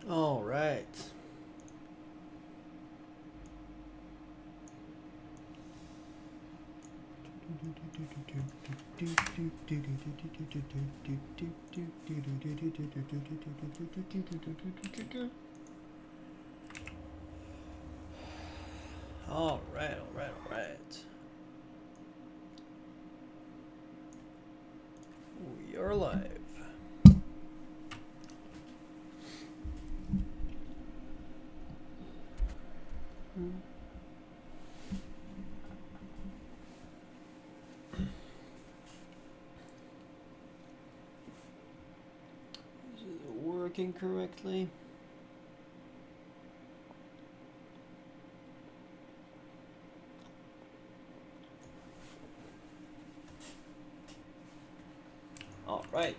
All right. All right, all right, all right. We are live. Is it working correctly? All right.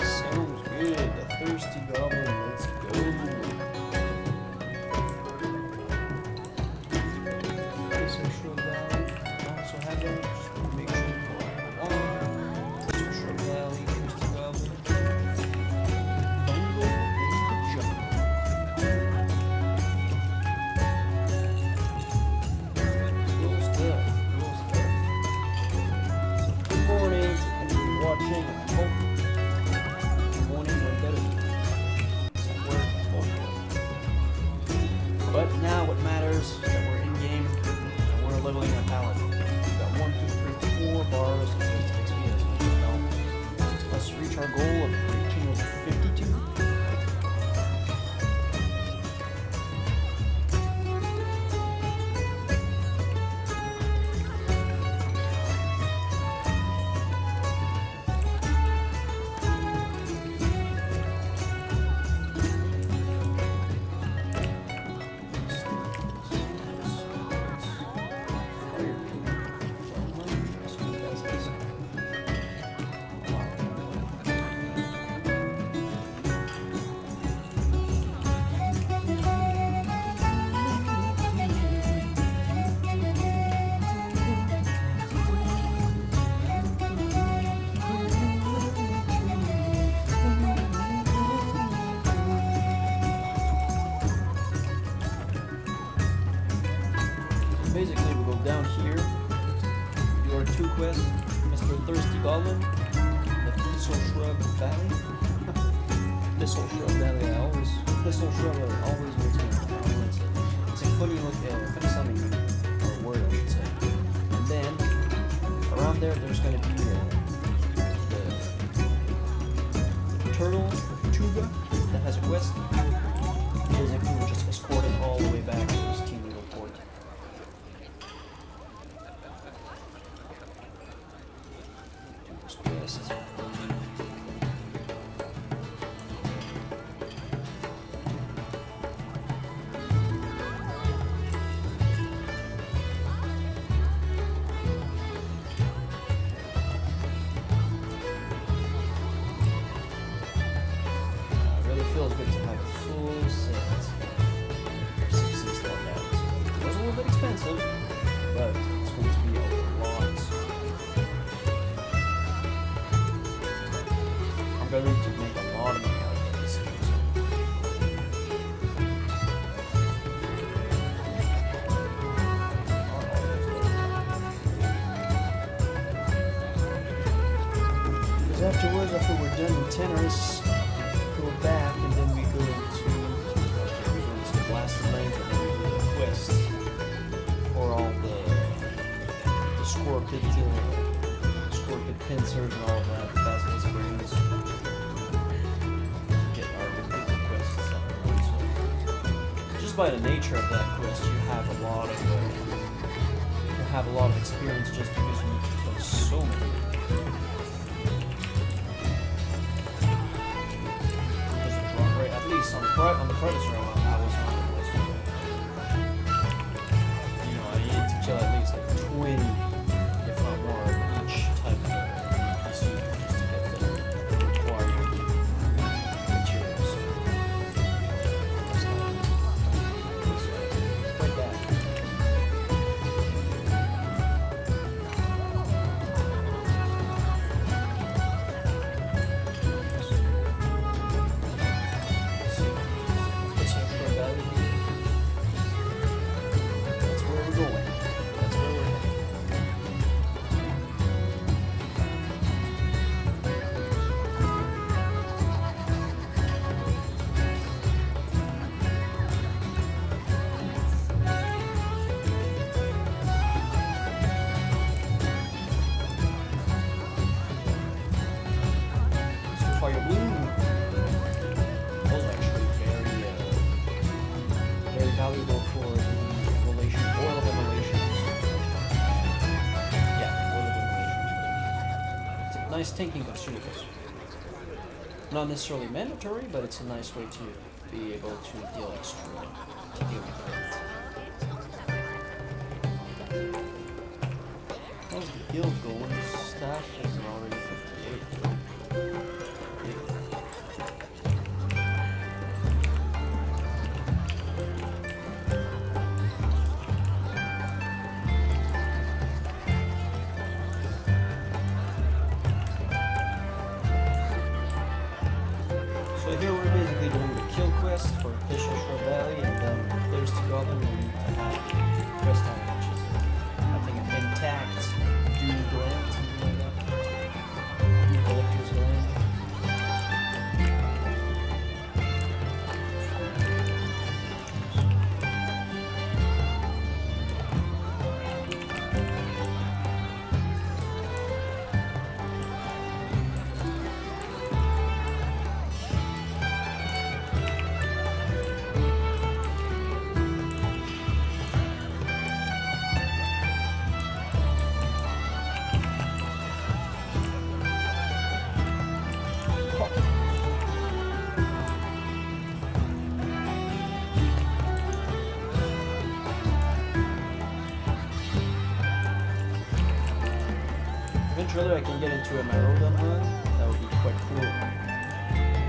Sounds good. The thirsty goblin. Let's go. This is Shrub Valley. I also have that. Just make sure you follow along. This is Shrub Valley. Thirsty goblin. Bungle in the jungle. Cool stuff. Cool stuff. Good morning to everyone watching. I hope morning or better somewhere hopefully. But now what matters is that we're in game and we're leveling our Paladin. We've got 1, 2, 3, 4 bars of XP. Let's reach our goal of reaching over 52. Basically, we go down here, do our 2 quests, Mr. Thirsty Goblin, the Thistle Shrub Valley. Thistle Shrub Valley, Thistle Shrub always makes me it's a funny funny sounding word, I should say. And then, around there's going to be the turtle, Tuga, that has a quest. Basically, we're just escorted all the way back to this teeny little port. Quest. Really feels good to have a full set. 6 like that. It was a little bit expensive, but it's going to be a lot. I'm ready to make a lot of money out of this series. Because afterwards, after we're done with tenors, go back and then we go into the blasted lane and then we do the quest for all the scorpion pincers and all of that, the basilisk rings. Get our quests up. So, just by the nature of that quest, you have a lot of experience just because you need to kill so many. Right, at least on the previous round, I was on the quest. You know, I needed to kill at least like 20, if not more, of each type of NPC just to get the required materials. nice tanking consumables. Not necessarily mandatory, but it's a nice way to be able to deal extra, to deal with it. How's the guild going? Staff is already 58. So here we're basically doing the kill quest for Official Shrub Valley, and then there's to go, then we need to have quest time, which is I think an intact Dew Gland, something like that. Dew Collector's Gland. Eventually I can get into a Marauder run, that would be quite cool.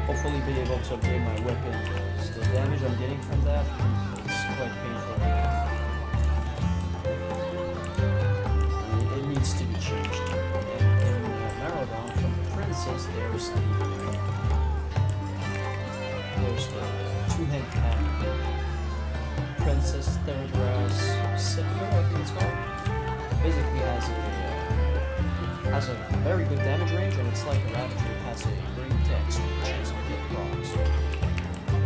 Hopefully be able to upgrade my weapon, because the damage I'm getting from that is quite painful. It needs to be changed. And in Marauder, from the Princess, there's the two-handed hammer. Princess Theradras Scepter, I think it's called. Basically has a very good damage range, and it's like a Ravager. It has a green text, which is a hit proc, so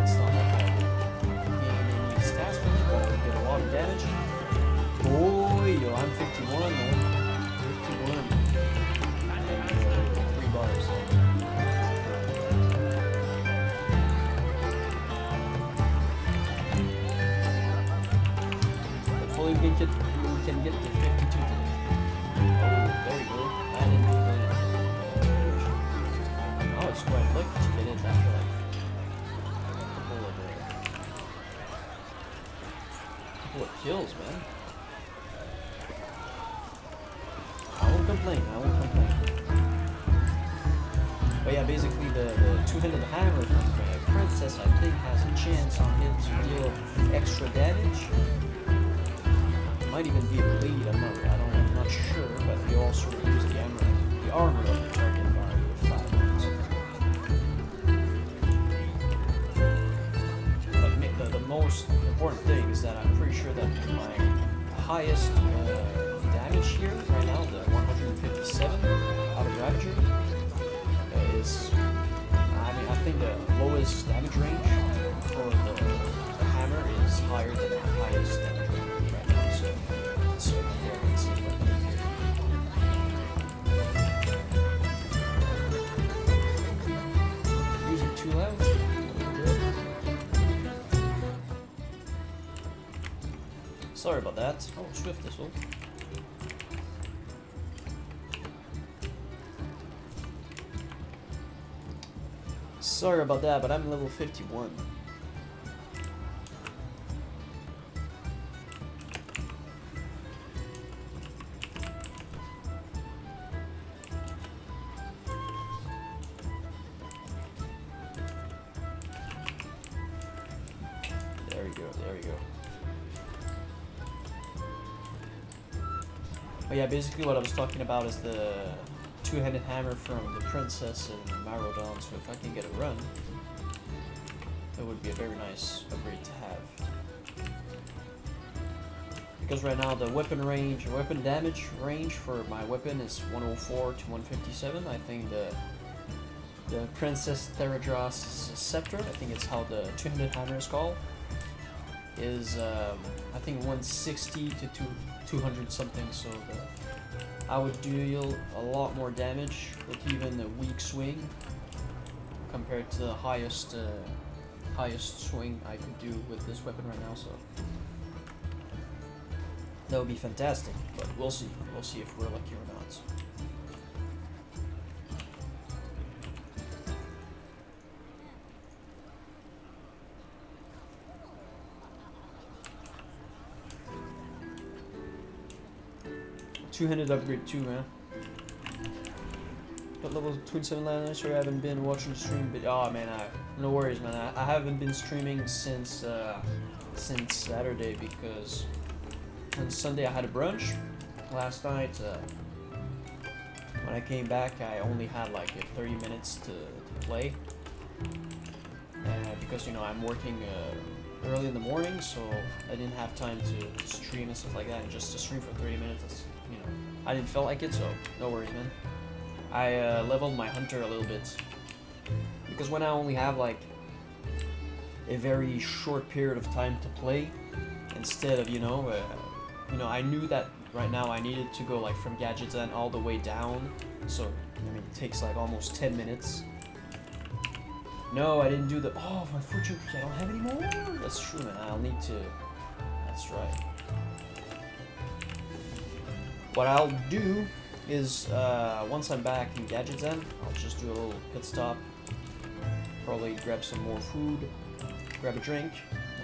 it's not like I would gain any stats from it, but I would get a lot of damage. Boy, yo, I'm 51, man. 51. And 3 bars. Hopefully we can get to 52 today. Oh, there we go. I didn't do that. Oh, it's quite lucky to get it after like a couple of kills, man. I won't complain. But yeah, basically the two-handed hammer from the Princess, I think, has a chance on it to deal extra damage. It might even be a bleed. I'm not sure, but you also reduce the armor of the target by 5 points. But the most important thing is that I'm pretty sure that my highest damage here right now, the 157 out of Ravager, is, I think the lowest damage range for the hammer is higher than the highest damage range right now. So yeah, let's see what we do here. Music too loud? Sorry about that. Oh, Swift Thistle. Sorry about that, but I'm level 51. There we go. But yeah, basically what I was talking about is the two-handed hammer from the Princess and Marauder, so if I can get a run, that would be a very nice upgrade to have. Because right now the weapon damage range for my weapon is 104 to 157. I think the Princess Theradras Scepter, I think it's how the two-handed hammer is called, is I think 160 to 200 something, so I would deal a lot more damage with even a weak swing compared to the highest swing I could do with this weapon right now, so that would be fantastic, but we'll see if we're lucky or not. Two-handed upgrade too, man. Got level 27 last year. I haven't been watching the stream, but oh man, no worries, man. I haven't been streaming since Saturday because on Sunday I had a brunch. Last night, when I came back, I only had like 30 minutes to play because you know I'm working early in the morning, so I didn't have time to stream and stuff like that. And just to stream for 30 minutes, you know, I didn't feel like it, so no worries, man. I leveled my hunter a little bit because when I only have like a very short period of time to play, instead of you know, I knew that right now I needed to go like from Gadget's End all the way down, so I mean it takes like almost 10 minutes. No, I didn't do the my fortune cookie I don't have anymore. That's true, man. I'll need to. That's right. What I'll do is once I'm back in Gadget's End, I'll just do a little pit stop, probably grab some more food, grab a drink,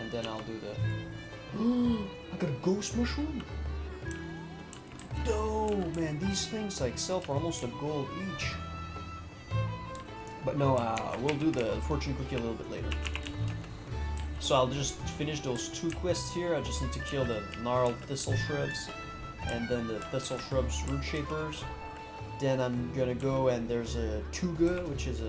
and then I'll do the I got a ghost mushroom. Oh man, these things like sell for almost a gold each. But no, we'll do the fortune cookie a little bit later. So I'll just finish those 2 quests here. I just need to kill the gnarled thistle shrubs and then the thistle shrubs root shapers. Then I'm gonna go and there's a tuga, which is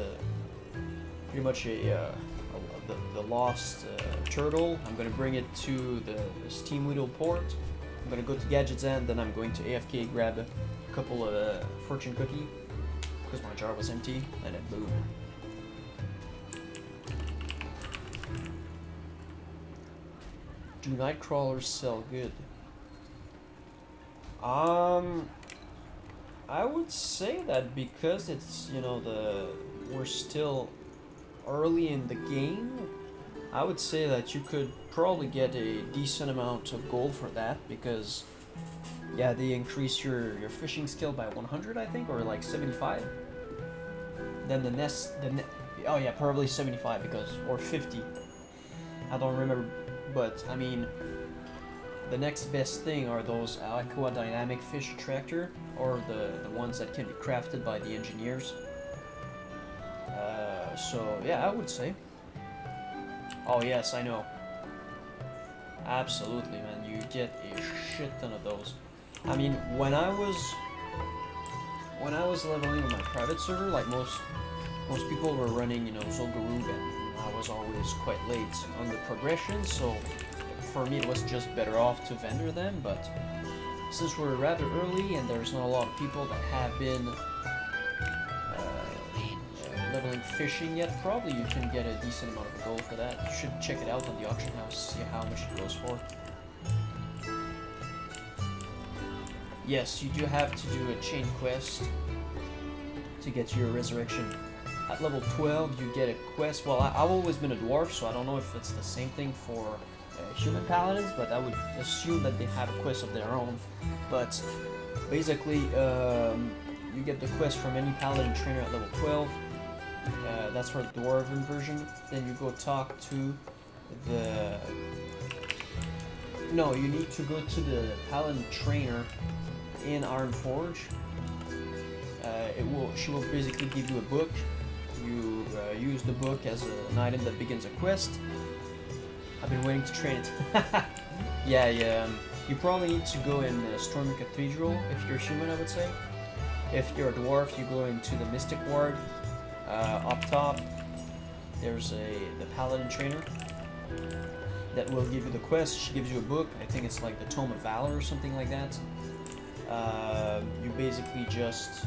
pretty much the lost turtle. I'm gonna bring it to the Steam Widow port. I'm gonna go to Gadget's End, then I'm going to AFK grab a couple of fortune cookie because my jar was empty, and then boom. Do night crawlers sell good? I would say that because it's, you know, we're still early in the game, I would say that you could probably get a decent amount of gold for that because yeah, they increase your fishing skill by 100, I think, or like 75. Then oh yeah, probably 75 because, or 50. I don't remember, but I mean, the next best thing are those aqua dynamic fish attractor, or the ones that can be crafted by the engineers. So yeah, I would say. Oh yes, I know. Absolutely, man. You get a shit ton of those. I mean, when I was leveling on my private server, like most people were running, you know, Zul'Gurub, and I was always quite late on the progression, so for me it was just better off to vendor them. But since we're rather early and there's not a lot of people that have been leveling fishing yet, probably you can get a decent amount of gold for that. You should check it out on the auction house, see how much it goes for. Yes, you do have to do a chain quest to get your resurrection. At level 12, you get a quest. Well, I've always been a dwarf, so I don't know if it's the same thing for human paladins, but I would assume that they have a quest of their own. But basically, you get the quest from any paladin trainer at level 12. That's for the dwarven version. Then you go talk to the... No, you need to go to the paladin trainer in Ironforge. She will basically give you a book. You use the book as an item that begins a quest. I've been waiting to train it. Yeah. You probably need to go in Stormwind Cathedral if you're human, I would say. If you're a dwarf, you go into the Mystic Ward. Up top, there's the Paladin trainer that will give you the quest. She gives you a book. I think it's like the Tome of Valor or something like that. You basically just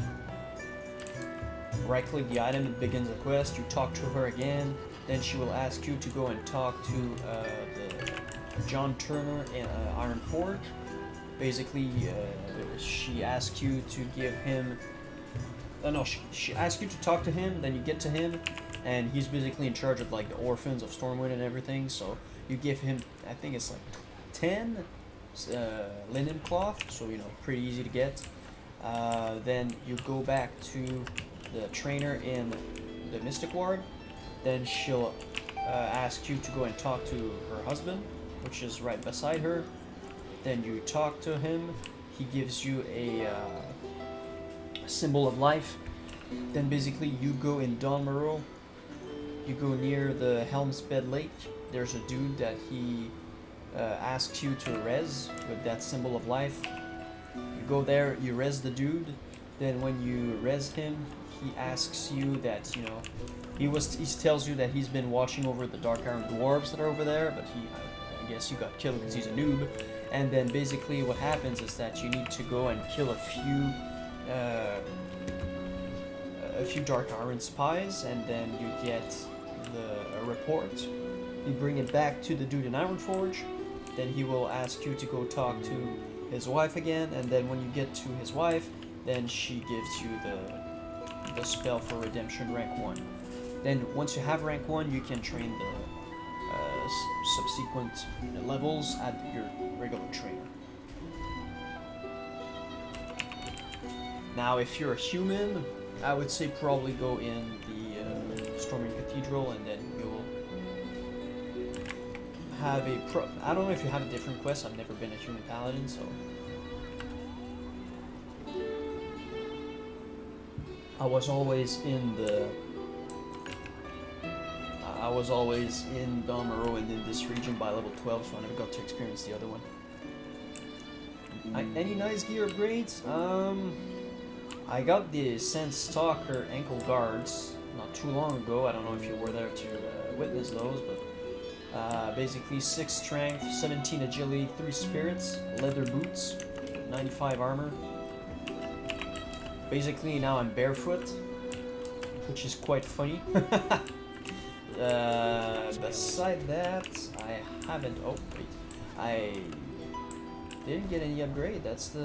right-click the item that begins the quest. You talk to her again. Then she will ask you to go and talk to the John Turner in Ironforge. Basically, she asks you to give him... no, she asks you to talk to him, then you get to him, and he's basically in charge of like the orphans of Stormwind and everything, so you give him, I think it's like 10 linen cloth, so you know, pretty easy to get. Then you go back to the trainer in the Mystic Ward, then she'll ask you to go and talk to her husband, which is right beside her. Then you talk to him, he gives you a symbol of life. Then basically you go in Donmorrow, you go near the Helmsbed Lake. There's a dude that he asks you to res with that symbol of life. You go there, you res the dude. Then when you res him, he asks you that, you know, he tells you that he's been watching over the Dark Iron dwarves that are over there, but I guess you got killed because he's a noob. And then basically what happens is that you need to go and kill a few Dark Iron spies, and then you get a report. You bring it back to the dude in Ironforge. Then he will ask you to go talk to his wife again, and then when you get to his wife, then she gives you the spell for redemption rank 1. Then once you have rank 1, you can train the subsequent levels at your regular trainer. Now if you're a human, I would say probably go in the Stormwind Cathedral, and then you'll have I don't know if you have a different quest. I've never been a human paladin, so I was always in Donmorrow and in this region by level 12, so I never got to experience the other one. Any nice gear upgrades? I got the Sand Stalker ankle guards not too long ago. I don't know if you were there to witness those, but basically 6 strength, 17 agility, 3 spirits, leather boots, 95 armor. Basically now I'm barefoot, which is quite funny. Beside that, I haven't. Oh wait, I didn't get any upgrade. That's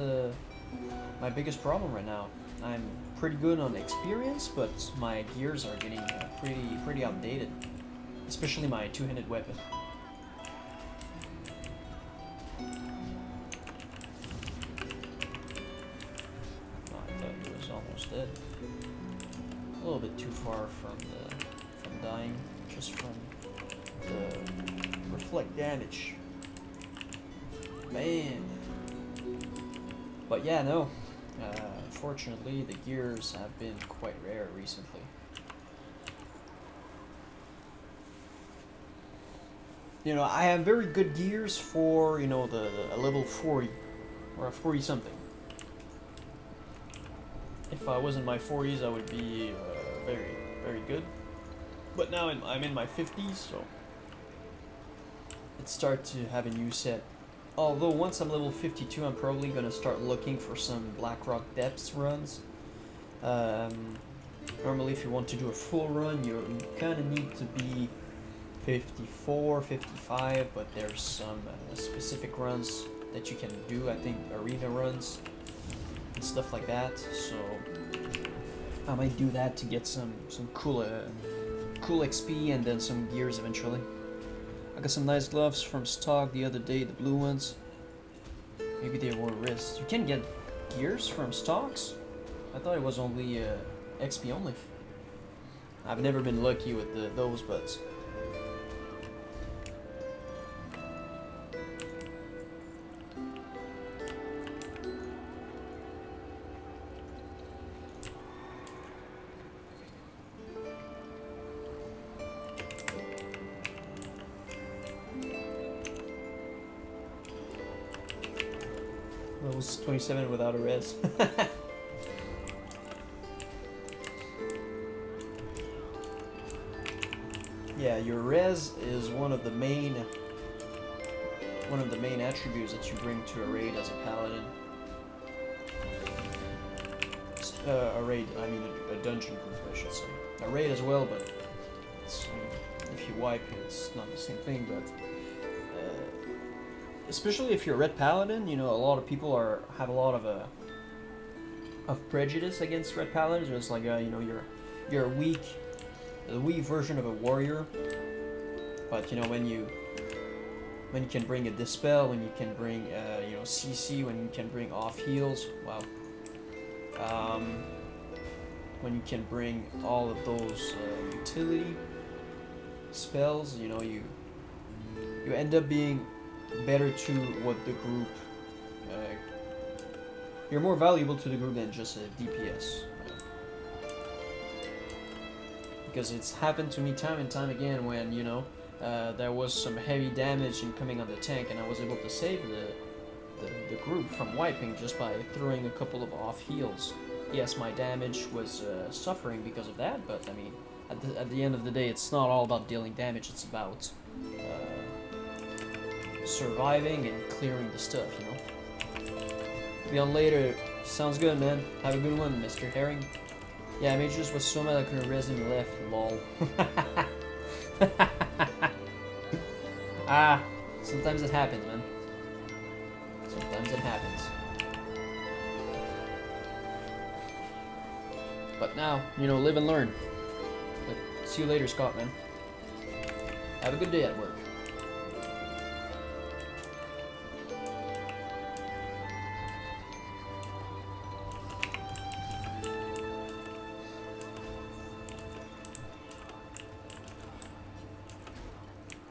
my biggest problem right now. I'm pretty good on experience, but my gears are getting pretty outdated, especially my two-handed weapon. Oh, I thought he was almost dead. A little bit too far from dying, just from the reflect damage. Man. But yeah, no. Unfortunately, the gears have been quite rare recently. You know, I have very good gears for, you know, a level 40 or a 40 something. If I was in my 40s, I would be very, very good. But now I'm in my 50s, so let's start to have a new set. Although once I'm level 52, I'm probably gonna start looking for some Blackrock Depths runs. Normally, if you want to do a full run, you kind of need to be 54, 55, but there's some specific runs that you can do. I think arena runs and stuff like that. So I might do that to get some cool XP and then some gears eventually. I got some nice gloves from stock the other day, the blue ones. Maybe they were wrists. You can get gears from stocks? I thought it was only XP only. I've never been lucky with those, but levels 27 without a res. Yeah, your res is one of the main attributes that you bring to a raid as a paladin. A raid, I mean a dungeon group, I should say. A raid as well, but it's, if you wipe, it's not the same thing. But especially if you're a red paladin, you know, a lot of people have a lot of prejudice against red paladins. It's like you know, you're a weak version of a warrior. But you know, when you can bring a dispel, when you can bring you know, CC, when you can bring off heals, wow. When you can bring all of those utility spells, you know, you end up being better to what the group you're more valuable to the group than just a DPS. Because it's happened to me time and time again when, you know, there was some heavy damage incoming on the tank, and I was able to save the group from wiping just by throwing a couple of off heals. Yes, my damage was suffering because of that, but I mean, at the end of the day, it's not all about dealing damage, it's about surviving and clearing the stuff, you know? Be on later. Sounds good, man. Have a good one, Mr. Herring. Yeah, Majors was so mad I couldn't res him left, lol. Ah, sometimes it happens, man. Sometimes it happens. But now, you know, live and learn. But see you later, Scott, man. Have a good day at work.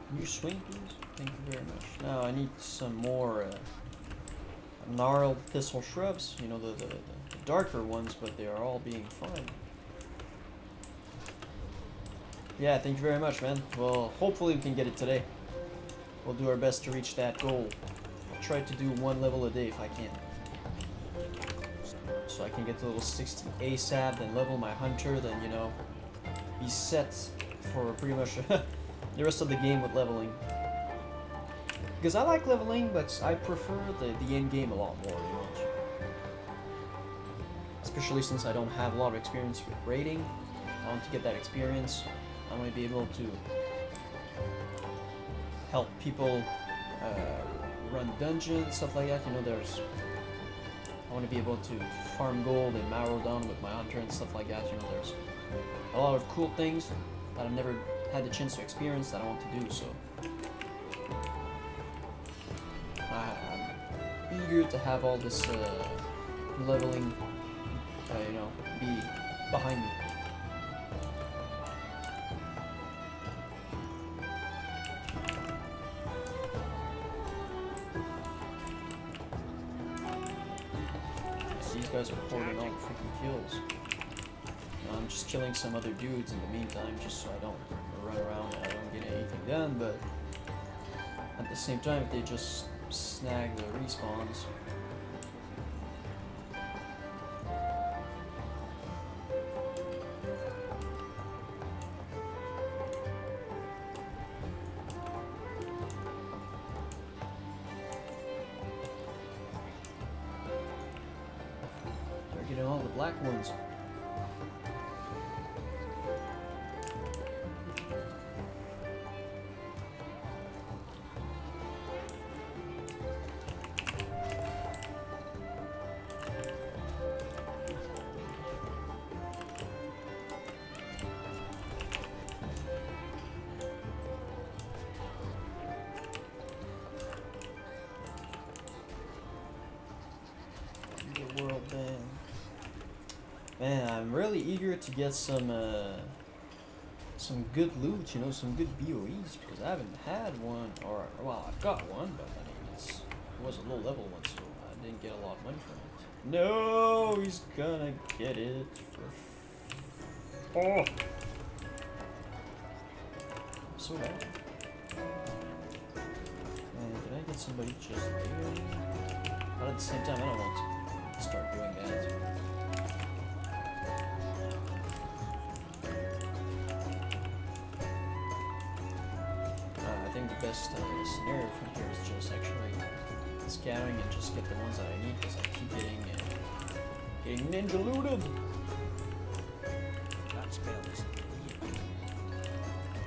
Can you swing, please? Thank you very much. Now I need some more gnarled thistle shrubs. You know, the darker ones, but they are all being farmed. Yeah, thank you very much, man. Well, hopefully we can get it today. We'll do our best to reach that goal. I'll try to do 1 level a day if I can. So I can get to level 60 ASAP, then level my hunter, then, you know, be set for pretty much the rest of the game with leveling. Because I like leveling, but I prefer the end game a lot more, you know. Especially since I don't have a lot of experience with raiding. I want to get that experience. I want to be able to help people run dungeons, stuff like that. You know, I want to be able to farm gold and marrow down with my hunter and stuff like that. You know, there's a lot of cool things that I've never had the chance to experience that I want to do. So I'm eager to have all this leveling, you know, be behind me. These guys are hoarding all the freaking kills. I'm just killing some other dudes in the meantime, just so I don't run around and I don't get anything done, but at the same time, if they just snag the respawns. They're getting all the black ones. World band. Man, I'm really eager to get some good loot, you know, some good BOEs, because I haven't had one, or well, I've got one, but I mean, it was a low level one, so I didn't get a lot of money from it. No, he's gonna get it. Oh, I'm so bad. Man, did I get somebody just there? But at the same time, I don't want to start doing that. I think the best scenario from here is just actually scouting and just get the ones that I need, because I keep getting ninja looted. That spell is.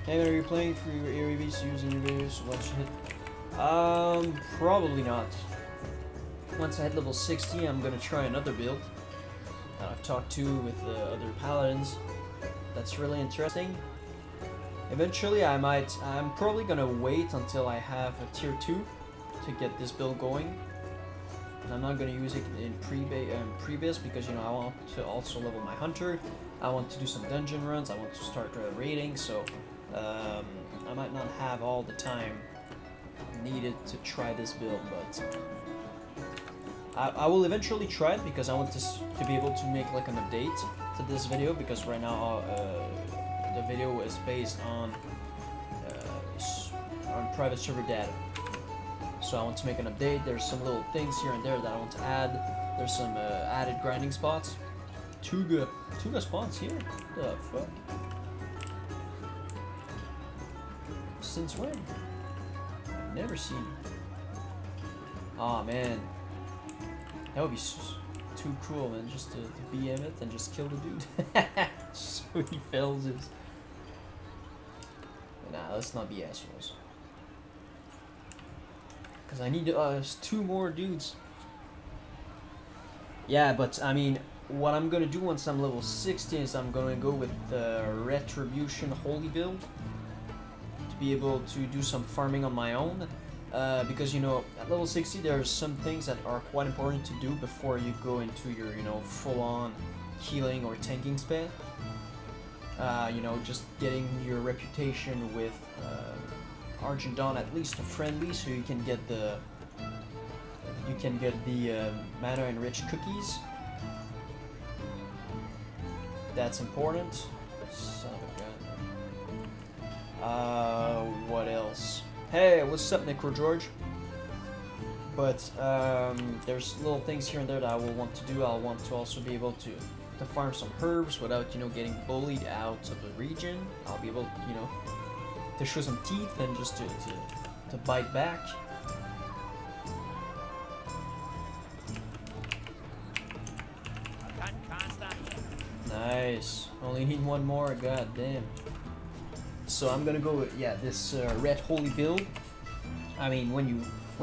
Hey, are you playing for your AOVs using your videos to watch hit? Probably not. Once I hit level 60, I'm gonna try another build that I've talked to with other paladins. That's really interesting. Eventually, I'm probably gonna wait until I have a tier 2 to get this build going. And I'm not gonna use it in pre-biz because, you know, I want to also level my hunter. I want to do some dungeon runs. I want to start raiding. So I might not have all the time needed to try this build, but I will eventually try it because I want to be able to make like an update to this video, because right now the video is based on private server data. So I want to make an update. There's some little things here and there that I want to add. There's some added grinding spots. Tuga spawns here? The fuck? Since when? I've never seen. Aw, man. That would be too cool, man, just to BM it and just kill the dude. So he fails his... Nah, let's not be assholes. Because I need 2 more dudes. Yeah, but I mean, what I'm gonna do once I'm level 60 is I'm gonna go with the Retribution Holy build to be able to do some farming on my own. Because, you know, at level 60 there are some things that are quite important to do before you go into your, you know, full-on healing or tanking spell. You know, just getting your reputation with Argent Dawn at least friendly, so you can get the mana enriched cookies. That's important. Son of a gun. What else? Hey, what's up, Necro George? But there's little things here and there that I will want to do. I'll want to also be able to farm some herbs without, you know, getting bullied out of the region. I'll be able, you know, to show some teeth and just to bite back. Nice. Only need 1 more. God damn. So I'm gonna go with, yeah, this red holy build. I mean, when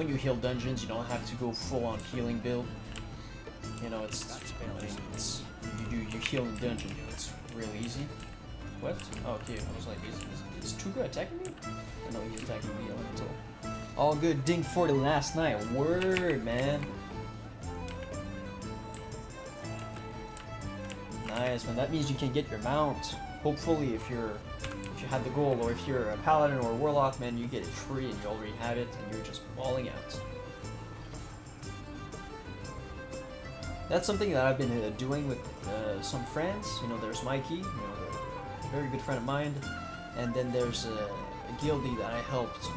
you heal dungeons, you don't have to go full on healing build. You know, you heal in dungeon. It's really easy. What? Oh, okay. I was like, is Tuga attacking me? No, he's attacking me. All good. Ding 40 last night. Word, man. Nice, man. That means you can get your mount. Hopefully, if you had the goal, or if you're a Paladin or a Warlock, man, you get it free and you already have it and you're just balling out. That's something that I've been doing with some friends. You know, there's Mikey, you know, a very good friend of mine, and then there's a guildie that I helped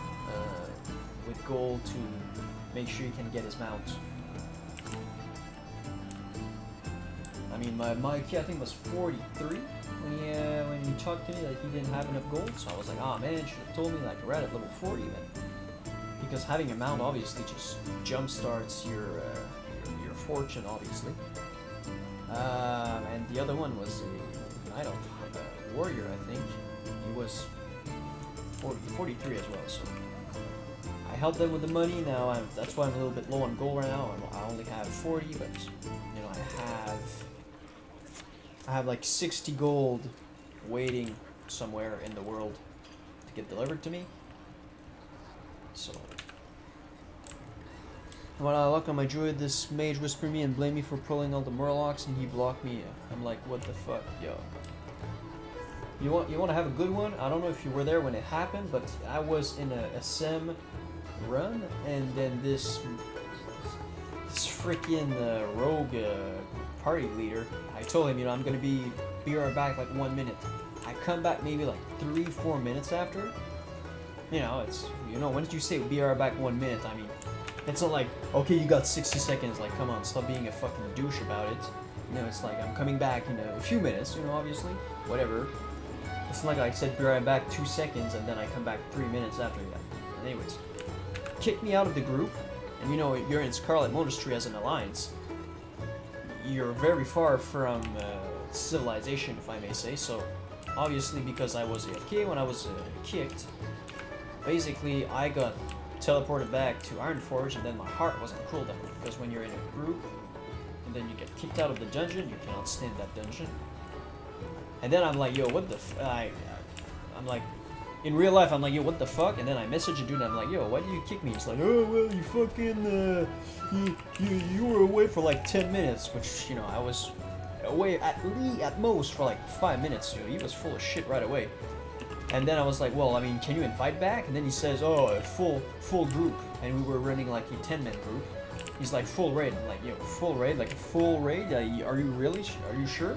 with gold to make sure he can get his mount. I mean, my Mikey, I think, was 43 when he talked to me that he didn't have enough gold. So I was like, ah, man, should have told me like right at level 40 then, because having a mount obviously just jump starts your fortune, obviously. And the other one was a Knight of Warrior, I think. He was 43 as well, so I helped them with the money. Now that's why I'm a little bit low on gold right now. I only have 40, but you know, I have like 60 gold waiting somewhere in the world to get delivered to me. So when I look on my druid, this mage whispered me and blamed me for pulling all the murlocs, and he blocked me. I'm like, what the fuck, yo? You want to have a good one? I don't know if you were there when it happened, but I was in a SM run, and then this freaking rogue party leader, I told him, you know, I'm gonna be right back like 1 minute. I come back maybe like 3-4 minutes after. You know, it's, you know, when did you say be right back 1 minute? I mean, it's not like, okay, you got 60 seconds, like, come on, stop being a fucking douche about it. You know, it's like, I'm coming back in a few minutes, you know, obviously, whatever. It's not like I said be right back 2 seconds and then I come back 3 minutes after that. Anyways, kick me out of the group, and you know, you're in Scarlet Monastery as an alliance. You're very far from civilization, if I may say, so obviously because I was AFK when I was kicked, basically I got teleported back to Ironforge, and then my heart was on cooldown, because when you're in a group and then you get kicked out of the dungeon, you cannot stand that dungeon. And then I'm like, yo, what the I'm like, in real life, I'm like, yo, what the fuck? And then I message a dude and I'm like, yo, why did you kick me? He's like, oh, well, you fucking, you were away for like 10 minutes, which, you know, I was away at most for like 5 minutes, dude. He was full of shit right away. And then I was like, well, I mean, can you invite back? And then he says, oh, a full group. And we were running like a 10-man group. He's like, full raid. I'm like, yo, full raid? Like, full raid? Are you really? Are you sure?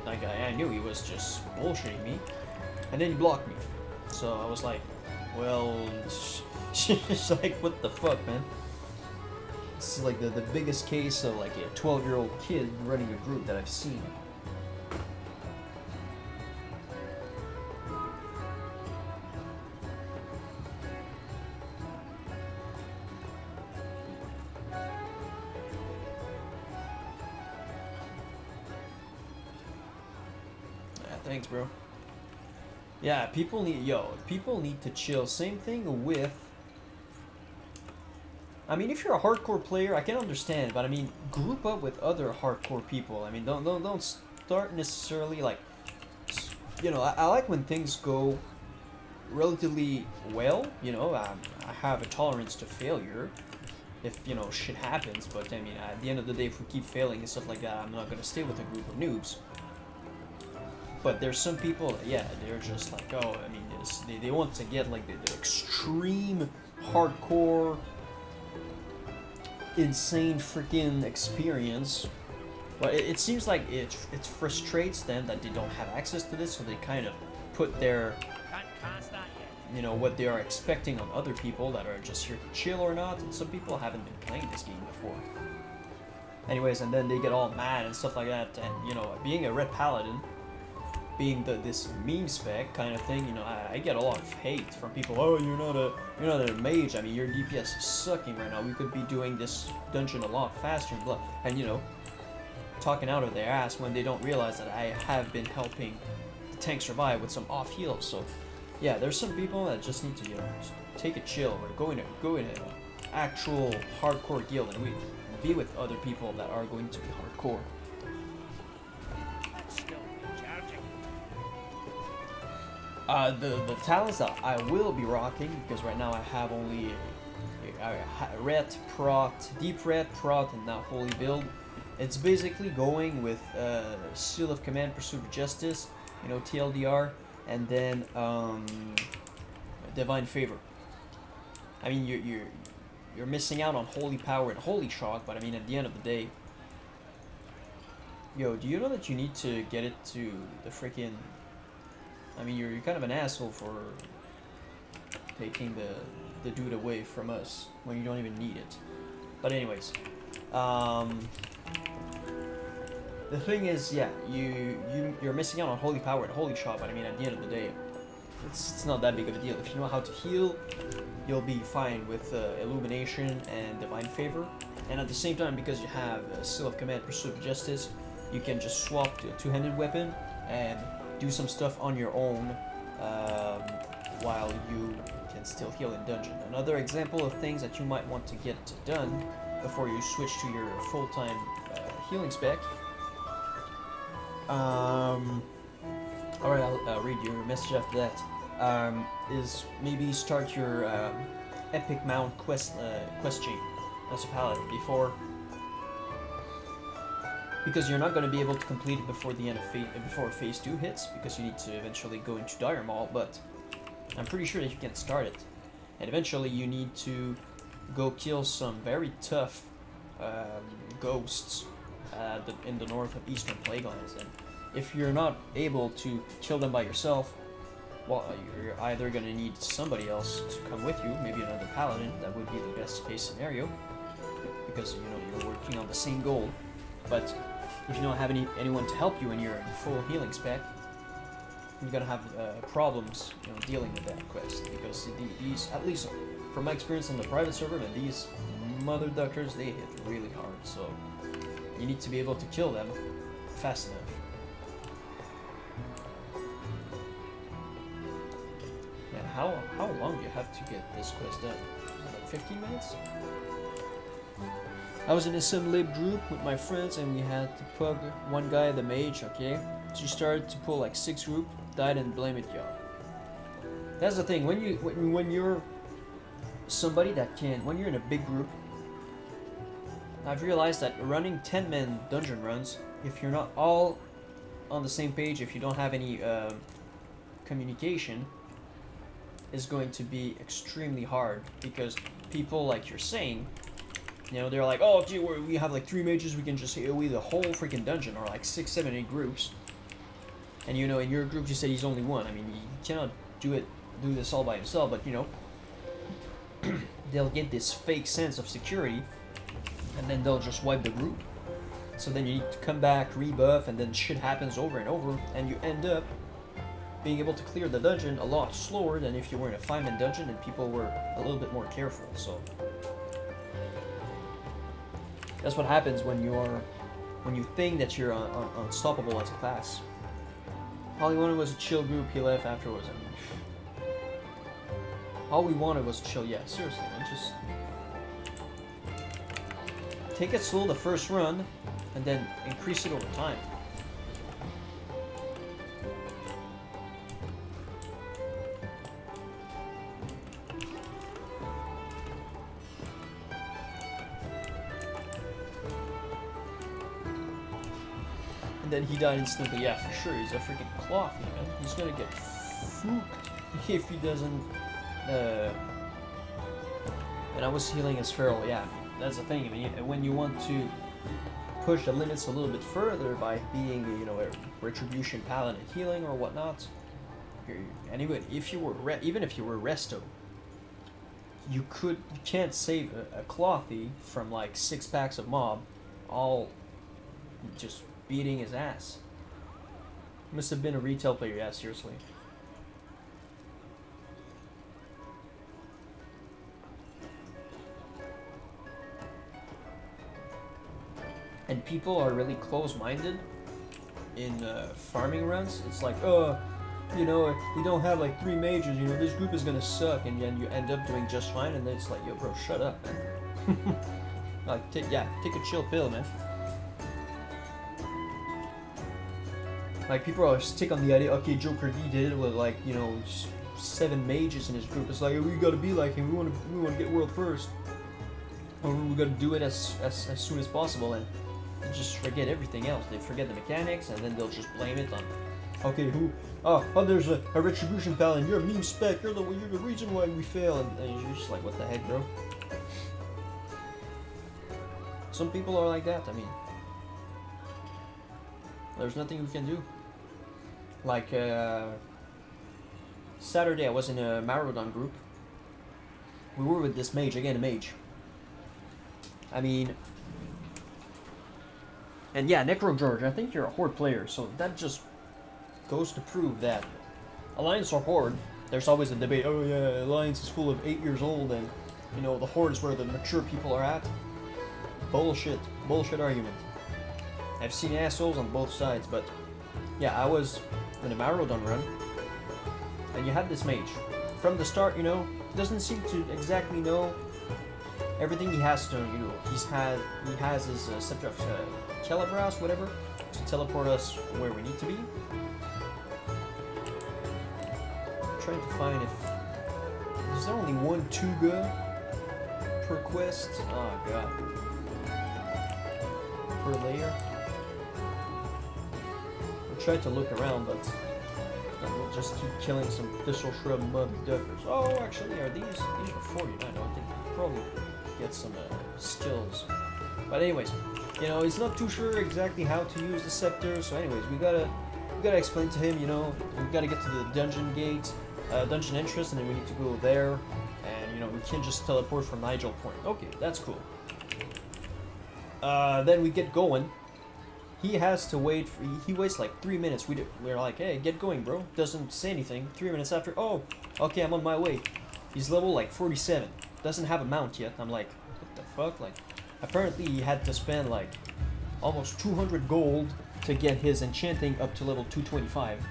Like, I knew he was just bullshitting me. And then he blocked me. So I was like, well, she's like, what the fuck, man? This is like the biggest case of like a 12-year-old kid running a group that I've seen. Yeah, thanks, bro. Yeah, people need to chill. Same thing with, I mean, if you're a hardcore player, I can understand, but I mean, group up with other hardcore people. I mean, don't start necessarily like, you know, I like when things go relatively well. You know, I have a tolerance to failure if, you know, shit happens. But I mean, at the end of the day, if we keep failing and stuff like that, I'm not gonna stay with a group of noobs. But there's some people that, yeah, they're just like, oh, I mean, they want to get like the extreme hardcore, insane freaking experience. But it seems like it frustrates them that they don't have access to this, so they kind of put their, you know, what they are expecting on other people that are just here to chill or not. And some people haven't been playing this game before. Anyways, and then they get all mad and stuff like that. And, you know, being a red paladin, being this meme spec kind of thing, you know, I get a lot of hate from people. Oh, you're not a mage. I mean, your DPS is sucking right now. We could be doing this dungeon a lot faster and blah. And, you know, talking out of their ass when they don't realize that I have been helping the tank survive with some off heals. So, yeah, there's some people that just need to, you know, just take a chill or go in an actual hardcore guild and be with other people that are going to be hardcore. The talents that I will be rocking, because right now I have only a ret, prot, deep ret, prot, and now holy build. It's basically going with Seal of Command, Pursuit of Justice, you know, TLDR, and then Divine Favor. I mean, you're missing out on Holy Power and Holy Shock, but I mean, at the end of the day, yo, do you know that you need to get it to the freaking, I mean, you're kind of an asshole for taking the dude away from us when you don't even need it. But anyways, the thing is, yeah, you're missing out on Holy Power and Holy Shot, but I mean, at the end of the day, it's not that big of a deal. If you know how to heal, you'll be fine with Illumination and Divine Favor. And at the same time, because you have Seal of Command, Pursuit of Justice, you can just swap to a two-handed weapon and do some stuff on your own while you can still heal in dungeon. Another example of things that you might want to get done before you switch to your full-time healing spec. Alright, I'll read your message after that. Is maybe start your Epic Mount quest chain as a paladin because you're not going to be able to complete it before the end of before phase 2 hits, because you need to eventually go into Dire Maul, but I'm pretty sure that you can start it. And eventually you need to go kill some very tough ghosts in the north of Eastern Plaguelands. And if you're not able to kill them by yourself, well, you're either going to need somebody else to come with you, maybe another paladin. That would be the best case scenario, because, you know, you're working on the same goal. But if you don't have anyone to help you and you're in full healing spec, you're gonna have problems, you know, dealing with that quest, because these, at least from my experience on the private server, man, these mother duckers, they hit really hard. So you need to be able to kill them fast enough. And how long do you have to get this quest done? Like 15 minutes? I was in a sim lib group with my friends, and we had to pug one guy, the mage, okay? She started to pull like 6 group, died and blame it, y'all. That's the thing, when you're somebody that can, when you're in a big group, I've realized that running 10-man dungeon runs, if you're not all on the same page, if you don't have any communication, is going to be extremely hard, because people, like you're saying, You know, they're like, oh, gee, we have like 3 mages, we can just AoE the whole freaking dungeon, or like 6, 7, 8 groups. And you know, in your group, you said he's only one. I mean, he cannot do this all by himself, but you know, they'll get this fake sense of security, and then they'll just wipe the group. So then you need to come back, rebuff, and then shit happens over and over, and you end up being able to clear the dungeon a lot slower than if you were in a 5-man dungeon and people were a little bit more careful. So that's what happens when you think that you're unstoppable as a class. All he wanted was a chill group. He left afterwards. I mean, all we wanted was chill. Yeah, seriously, man. Just take it slow the first run, and then increase it over time. And then he died instantly. Yeah, for sure. He's a freaking cloth, man. He's gonna get fucked if he doesn't. And I was healing as feral. Yeah, that's the thing. I mean, when you want to push the limits a little bit further by being, you know, a retribution paladin healing or whatnot. Anyway, if you were even if you were resto, you can't save a clothy from like 6 packs of mob, all just beating his ass. Must have been a retail player, yeah, seriously. And people are really close-minded in farming runs. It's like, oh, you know, we don't have like 3 mages, you know, this group is gonna suck, and then you end up doing just fine, and then it's like, yo, bro, shut up, man. Like, take a chill pill, man. Like, people are stick on the idea, okay, Joker D did it with like, you know, 7 mages in his group. It's like, we gotta be like him. We wanna get world first, or we gotta do it as soon as possible, and they just forget everything else. They forget the mechanics, and then they'll just blame it on, okay, who? Oh, there's a retribution paladin. You're a meme spec. You're the reason why we fail, and you're just like, what the heck, bro? Some people are like that. I mean, there's nothing we can do. Like, Saturday I was in a Maraudon group. We were with this mage, again a mage. I mean, and yeah, Necro George, I think you're a Horde player, so that just goes to prove that Alliance or Horde, there's always a debate, oh yeah, Alliance is full of 8 years old, and, you know, the Horde is where the mature people are at. Bullshit argument. I've seen assholes on both sides, but yeah, I was in a Maraudon run, and you have this mage. From the start, you know, he doesn't seem to exactly know everything he has to, you know. He has his scepter of Celebras, whatever, to teleport us where we need to be. I'm trying to find if is there only 1 Tuga per quest. Oh god, per layer. Tried to look around, but we'll just keep killing some thistle shrub mud duckers. Oh, actually, are these are 49? I don't think we'll probably get some skills. But anyways, you know, he's not too sure exactly how to use the scepter. So anyways, we gotta explain to him, you know, we gotta get to the dungeon gate, dungeon entrance, and then we need to go there. And you know, we can't just teleport from Nigel Point. Okay, that's cool. Then we get going. He has to wait. He waits like 3 minutes. We're like, hey, get going, bro. Doesn't say anything. 3 minutes after, oh, okay, I'm on my way. He's level like 47. Doesn't have a mount yet. I'm like, what the fuck? Like, apparently he had to spend like almost 200 gold to get his enchanting up to level 225,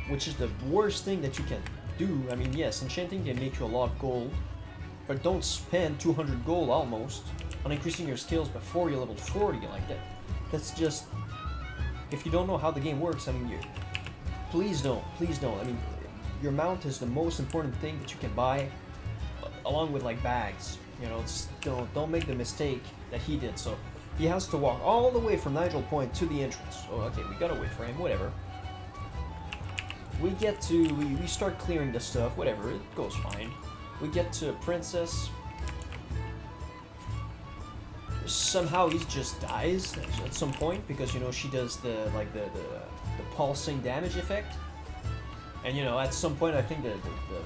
which is the worst thing that you can do. I mean, yes, enchanting can make you a lot of gold, but don't spend 200 gold almost on increasing your skills before you're level 40 like that. That's just, if you don't know how the game works, I mean, please don't. I mean, your mount is the most important thing that you can buy, along with like bags. You know, don't make the mistake that he did. So he has to walk all the way from Nigel Point to the entrance. Oh, okay, we gotta wait for him. Whatever. We start clearing the stuff. Whatever, it goes fine. We get to Princess. somehow he just dies at some point because, you know, she does the pulsing damage effect. And, you know, at some point I think the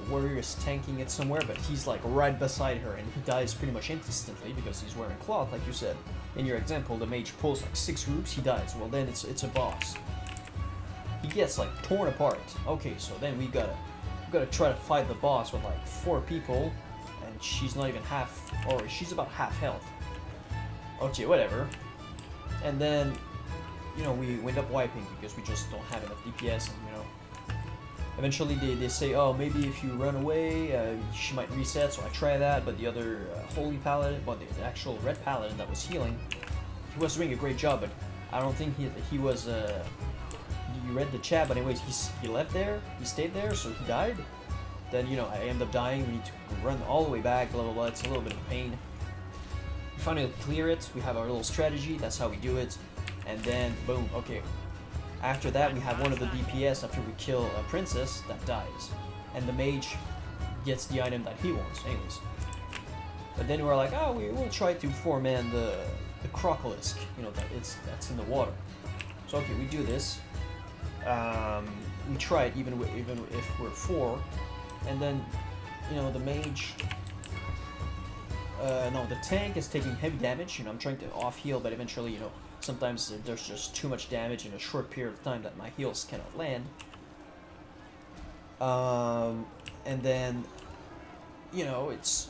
warrior is tanking it somewhere, but he's like right beside her and he dies pretty much instantly because he's wearing cloth, like you said. In your example, the mage pulls like 6 groups, he dies. Well, then it's a boss. He gets like torn apart. Okay, so then we gotta try to fight the boss with like 4 people, and she's not even half, or she's about half health. Okay, whatever. And then, you know, we end up wiping because we just don't have enough DPS, and, you know, eventually they say, oh, maybe if you run away, she might reset, so I try that, but the other holy paladin, well, the actual red paladin that was healing, he was doing a great job, but I don't think he was, you read the chat, but anyways, he left there, he stayed there, so he died. Then, you know, I end up dying, we need to run all the way back, blah blah blah, it's a little bit of pain. We finally clear it, we have our little strategy, that's how we do it, and then, boom, okay. After that, we have one of the DPS after we kill a princess that dies, and the mage gets the item that he wants, anyways. But then we're like, oh, we'll try to foreman the crocolisk, you know, that's in the water. So okay, we do this. We try it even if we're 4, and then, you know, the mage. No, the tank is taking heavy damage. You know, I'm trying to off heal, but eventually, you know, sometimes there's just too much damage in a short period of time that my heals cannot land. And then, you know, it's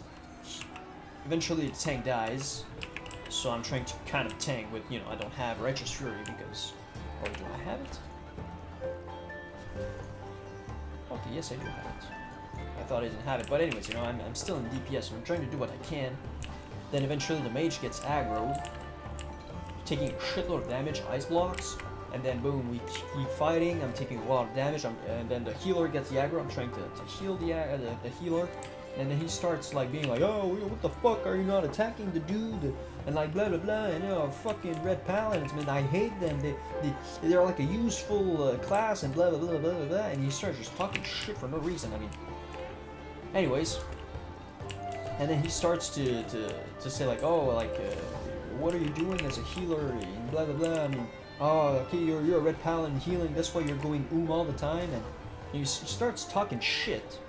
eventually the tank dies, so I'm trying to kind of tank with, you know, I don't have Righteous Fury because, or do I have it? Okay, yes I do have it. I thought I didn't have it, but anyways, you know, I'm still in DPS, so I'm trying to do what I can. Then eventually the mage gets aggroed, taking a shitload of damage, ice blocks, and then boom, we keep fighting, I'm taking a lot of damage, and then the healer gets the aggro, I'm trying to heal the healer, and then he starts like being like, oh, what the fuck, are you not attacking the dude? And like blah blah blah, and you know, fucking red paladins, man, I hate them, they're like a useful class, and blah blah blah blah blah, and he starts just talking shit for no reason, I mean. Anyways, and then he starts to say like, oh, like, what are you doing as a healer, and blah blah blah, I mean, oh, okay, you're a red paladin healing, that's why you're going all the time, and he starts talking shit.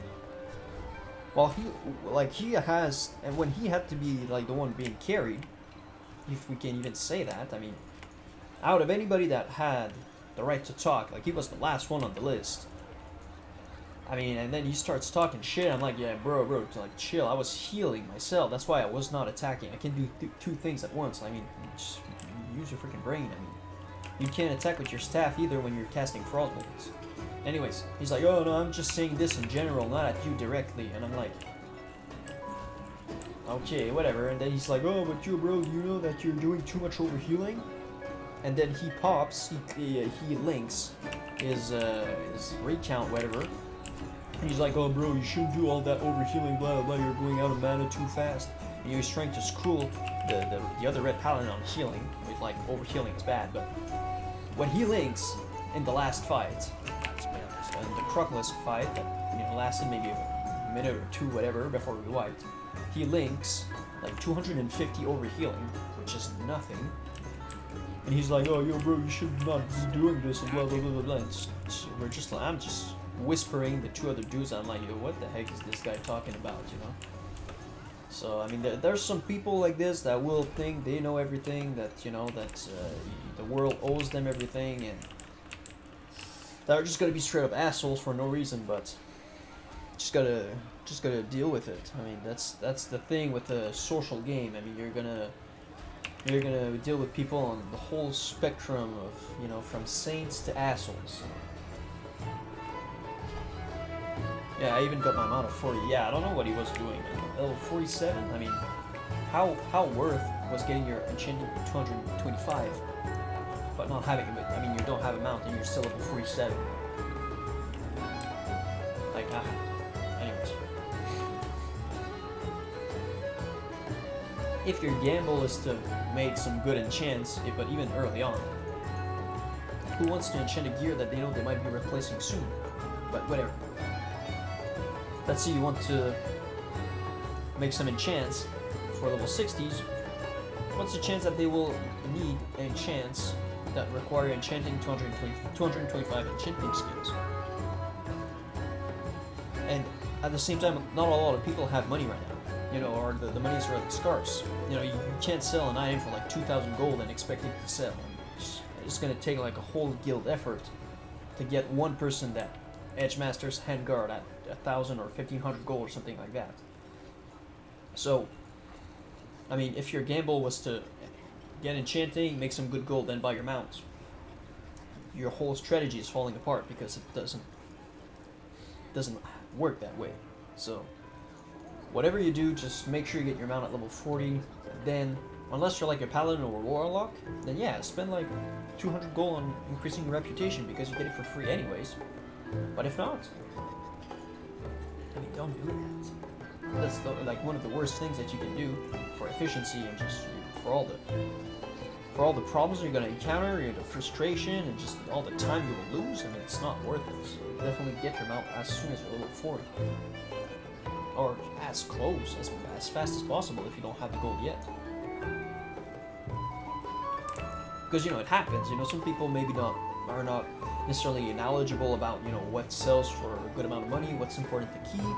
Well, he has, and when he had to be like the one being carried, if we can even say that, I mean, out of anybody that had the right to talk, like he was the last one on the list. I mean, and then he starts talking shit, I'm like, yeah, bro, like, chill, I was healing myself, that's why I was not attacking, I can do 2 things at once, I mean, just use your freaking brain, I mean, you can't attack with your staff either when you're casting frostbolts. Anyways, he's like, oh no, I'm just saying this in general, not at you directly, and I'm like, okay, whatever, and then he's like, oh, but you, bro, you know that you're doing too much overhealing? And then he pops, he links his recount, whatever, and he's like, oh bro, you shouldn't do all that overhealing, blah blah blah, you're going out of mana too fast, and he was trying to screw the other red paladin on healing, with like, overhealing is bad, but when he links in the last fight, and the crocolisk fight that, you know, lasted maybe a minute or 2, whatever, before we wiped, he links like 250 overhealing, which is nothing, and he's like, oh, yo bro, you should not be doing this, and blah blah blah blah blah. We're just like, I'm just whispering the 2 other dudes, I'm like, yo, what the heck is this guy talking about, you know? So, I mean, there's some people like this that will think they know everything, that, you know, that the world owes them everything, and that are just gonna be straight up assholes for no reason, but just gotta deal with it. I mean, that's the thing with the social game. I mean, you're gonna deal with people on the whole spectrum of, you know, from saints to assholes. Yeah, I even got my amount of 40. Yeah, I don't know what he was doing. Level 47. I mean, how worth was getting your enchanted 225? But not having it, I mean, you don't have a mount and you're still level 47. Like, anyways. If your gamble is to make some good enchants, but even early on, who wants to enchant a gear that they know they might be replacing soon? But whatever. Let's say you want to make some enchants for level 60s, what's the chance that they will need enchants that require enchanting 225 enchanting skills? And at the same time, not a lot of people have money right now. You know, or the money's really scarce. You know, you can't sell an item for like 2,000 gold and expect it to sell. It's gonna take like a whole guild effort to get one person that Edgemaster's Handguard at 1,000 or 1,500 gold or something like that. So, I mean, if your gamble was to get enchanting, make some good gold, then buy your mount, your whole strategy is falling apart because it doesn't work that way. So, whatever you do, just make sure you get your mount at level 40. Then, unless you're like a Paladin or a Warlock, then yeah, spend like 200 gold on increasing your reputation because you get it for free anyways. But if not, I mean, don't do that. That's like one of the worst things that you can do for efficiency and just for all the problems you're gonna encounter, the frustration, and just all the time you will lose. I mean, it's not worth it. So definitely get your mount as soon as you're level 40. Or as close, as fast as possible if you don't have the gold yet. Because, you know, it happens. You know, some people maybe are not necessarily knowledgeable about, you know, what sells for a good amount of money, what's important to keep.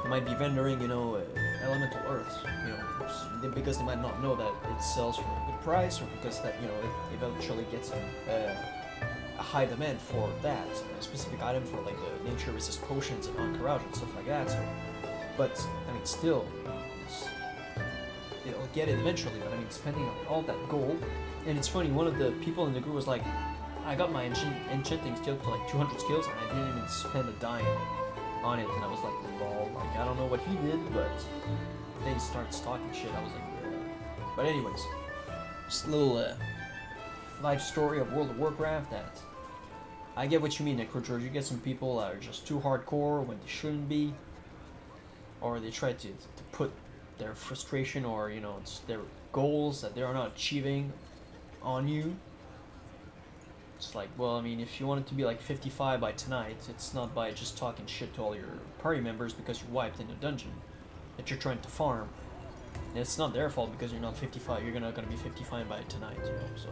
They might be vendoring, you know, elemental earths, you know, because they might not know that it sells for a good price, or because that, you know, it eventually gets a high demand for that, a specific item for like the nature resist potions and on-corrosion, stuff like that. So, but, I mean, still, it'll get it eventually, but I mean, spending all that gold. And it's funny, one of the people in the group was like, I got my enchanting skill to like 200 skills, and I didn't even spend a dime on it. And I was like, lol, like, I don't know what he did, but then he starts talking shit. I was like, yeah. But anyways, just a little life story of World of Warcraft. That I get what you mean, Necrogeorge. You get some people that are just too hardcore when they shouldn't be, or they try to put their frustration or, you know, it's their goals that they are not achieving on you. It's like, well, I mean, if you want it to be like 55 by tonight, it's not by just talking shit to all your party members because you wiped in a dungeon that you're trying to farm. And it's not their fault because you're not 55. You're not going to be 55 by tonight, you know. So,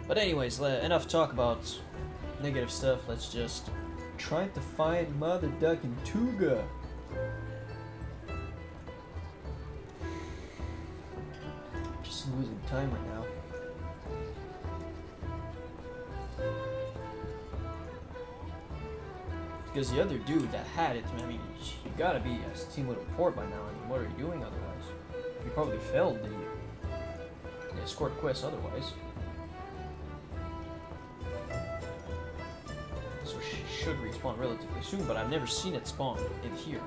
but anyways, enough talk about negative stuff. Let's just try to find Mother Duck and Tuga. Just losing time right now. Because the other dude that had it, I mean, you gotta be a team with a report by now. I mean, what are you doing otherwise? You probably failed the escort quest otherwise. So she should respawn relatively soon, but I've never seen it spawn in here.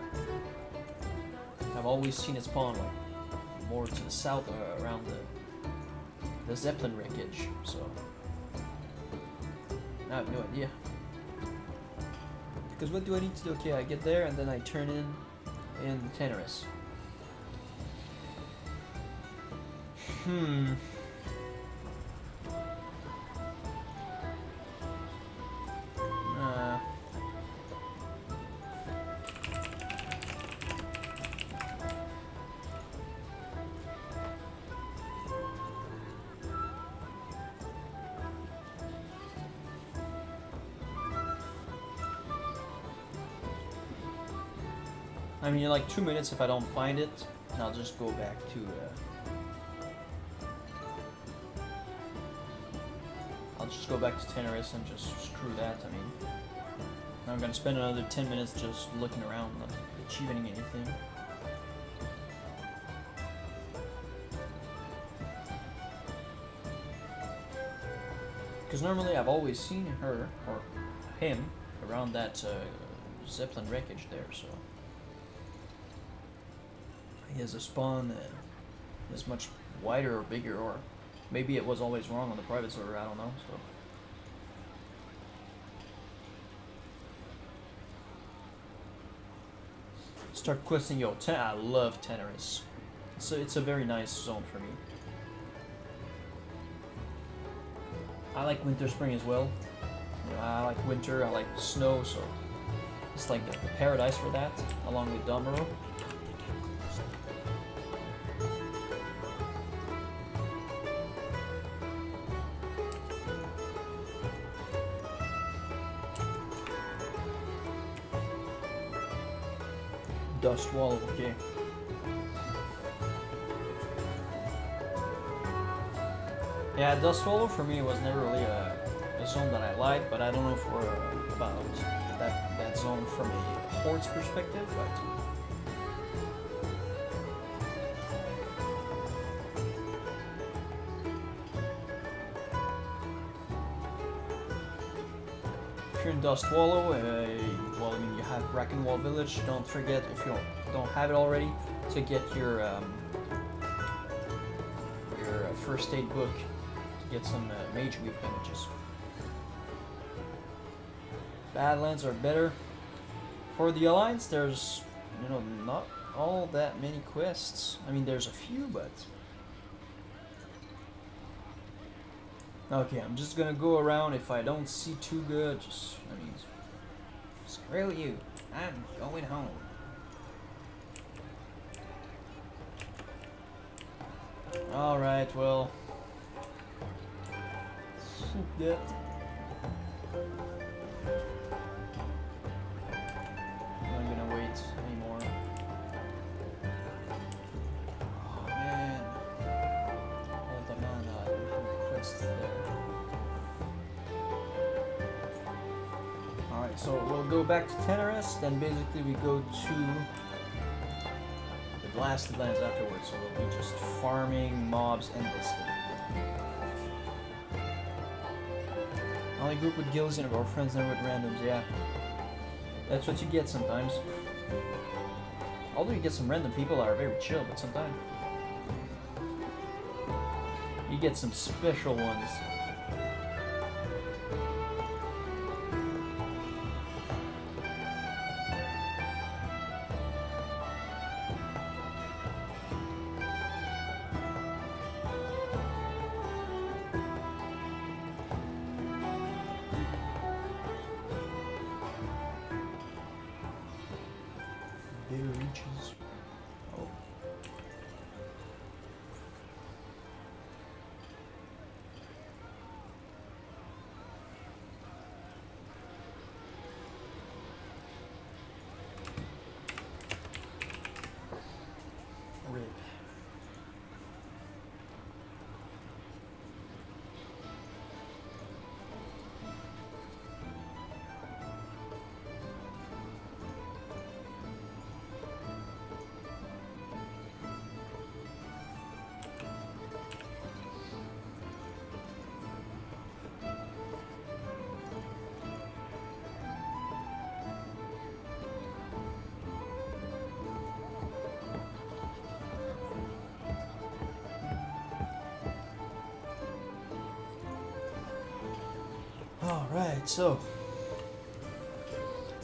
I've always seen it spawn like more to the south, around the Zeppelin wreckage. So I have no idea. Because what do I need to do? Okay, I get there and then I turn in Teneris. I mean, in like 2 minutes, if I don't find it, I'll just go back to. I'll just go back to Teneris and just screw that. I mean, I'm gonna spend another 10 minutes just looking around, not achieving anything. Because normally I've always seen her or him around that Zeppelin wreckage there, so. He has a spawn that is much wider or bigger, or maybe it was always wrong on the private server, I don't know. So start questing. Yo, I love Teneris. It's a very nice zone for me. I like winter, spring as well. You know, I like winter, I like snow, so it's like the paradise for that, along with Domero. Dust wall, okay. Yeah, Dust Wallow for me was never really a zone that I liked, but I don't know for about that zone from a Horde's perspective, but if you're in Dust Wallow, well, I mean, you have Brackenwall Village. Don't forget, if you don't have it already, to get your first aid book to get some mage weave bandages. Badlands are better. For the Alliance, there's, you know, not all that many quests. I mean, there's a few, but... Okay, I'm just gonna go around. If I don't see too good, just, I mean, screw you. I'm going home. Alright, well... Yeah. I'm not gonna wait anymore. Oh man. Hold on, there's a quest there. Alright, so we'll go back to Tenorest, then basically we go to the Blasted Lands afterwards, so we'll be just farming mobs endlessly. Only group with guilds and our friends never with randoms, yeah. That's what you get sometimes. Although you get some random people that are very chill, but sometimes you get some special ones. Reaches. Oh. Rip. Alright, so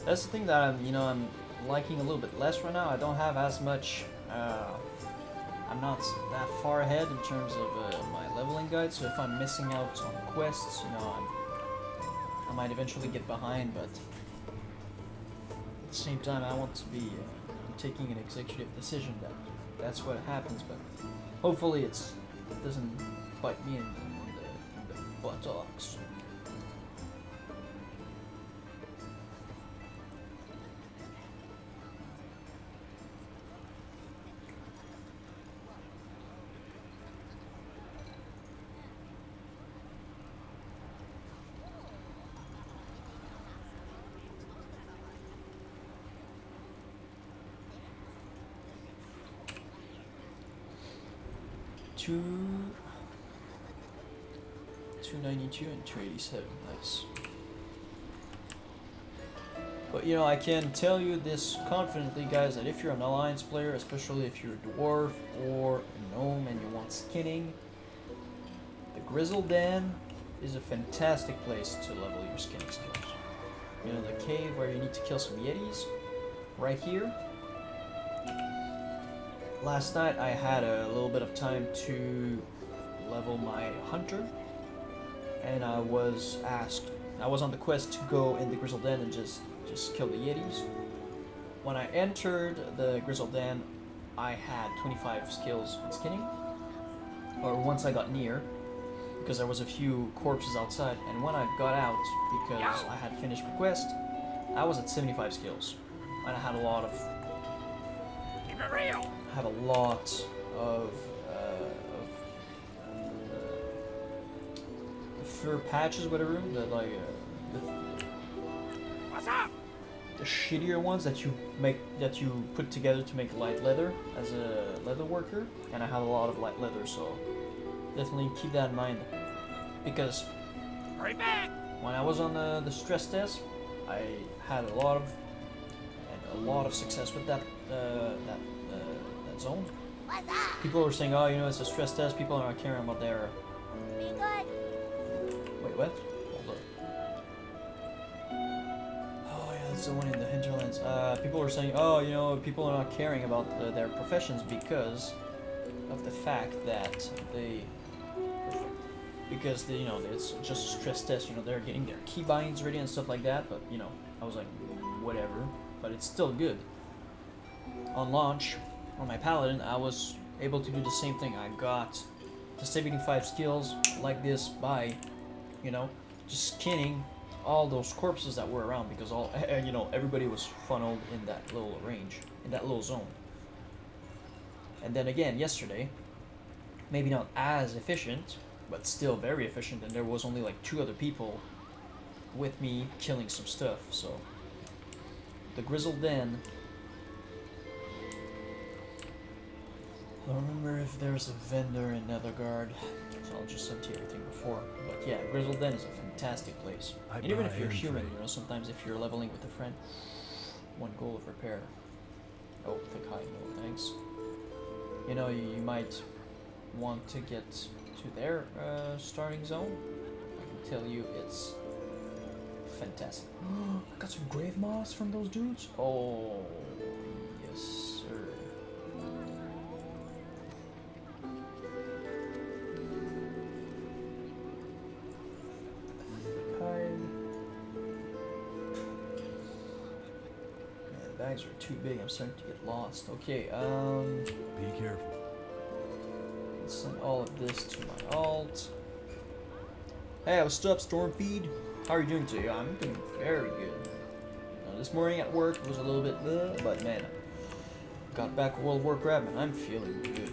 that's the thing that I'm liking a little bit less right now. I don't have as much, I'm not that far ahead in terms of my leveling guide, so if I'm missing out on quests, I might eventually get behind, but at the same time I want to be taking an executive decision that that's what happens, but hopefully it doesn't bite me in the buttocks. Two 292 and 287, nice. But I can tell you this confidently, guys, that if you're an Alliance player, especially if you're a Dwarf or a Gnome and you want skinning, the Grizzle Den is a fantastic place to level your skinning skills. The cave where you need to kill some Yetis, right here. Last night I had a little bit of time to level my Hunter, and I was on the quest to go in the Grizzle Den and just kill the Yetis. When I entered the Grizzle Den, I had 25 skills in skinning, or once I got near, because there was a few corpses outside, and when I got out, because I had finished my quest, I was at 75 skills, and I had a lot of Keep it real. have a lot of fur patches, whatever. The like What's up? the shittier ones that you put together to make light leather as a leather worker, and I have a lot of light leather, so definitely keep that in mind. Because Hurry back. when I was on the stress test, I had a lot of success with that zone. What's up? People were saying, "Oh, you know, it's a stress test. People are not caring about their." Be good. Wait, what? Hold up. Oh yeah, that's the one in the hinterlands. People were saying, "Oh, you know, people are not caring about their professions because of the fact that you know, it's just a stress test. You know, they're getting their keybinds ready and stuff like that." But you know, I was like, whatever. But it's still good. On launch, on my Paladin, I was able to do the same thing. I got the 75 skills like this by, you know, just skinning all those corpses that were around, because you know, everybody was funneled in that little range, in that little zone. And then again, yesterday, maybe not as efficient, but still very efficient, and there was only like 2 other people with me killing some stuff. So the Grizzled Den. I don't remember if there's a vendor in Nethergard, so I'll just empty everything before. But yeah, Grizzled Den is a fantastic place. And even if you're human, you know, sometimes if you're leveling with a friend, 1 goal of repair. Oh, thick hide, no thanks. You know, you might want to get to their starting zone. I can tell you it's fantastic. I got some grave moss from those dudes. Oh, yes, sir. Bags are too big. I'm starting to get lost. Okay, Be careful. let's send all of this to my alt. Hey, what's up, Stormfeed? How are you doing today? I'm doing very good. This morning at work was a little bit, but man, got back World of Warcraft and I'm feeling good.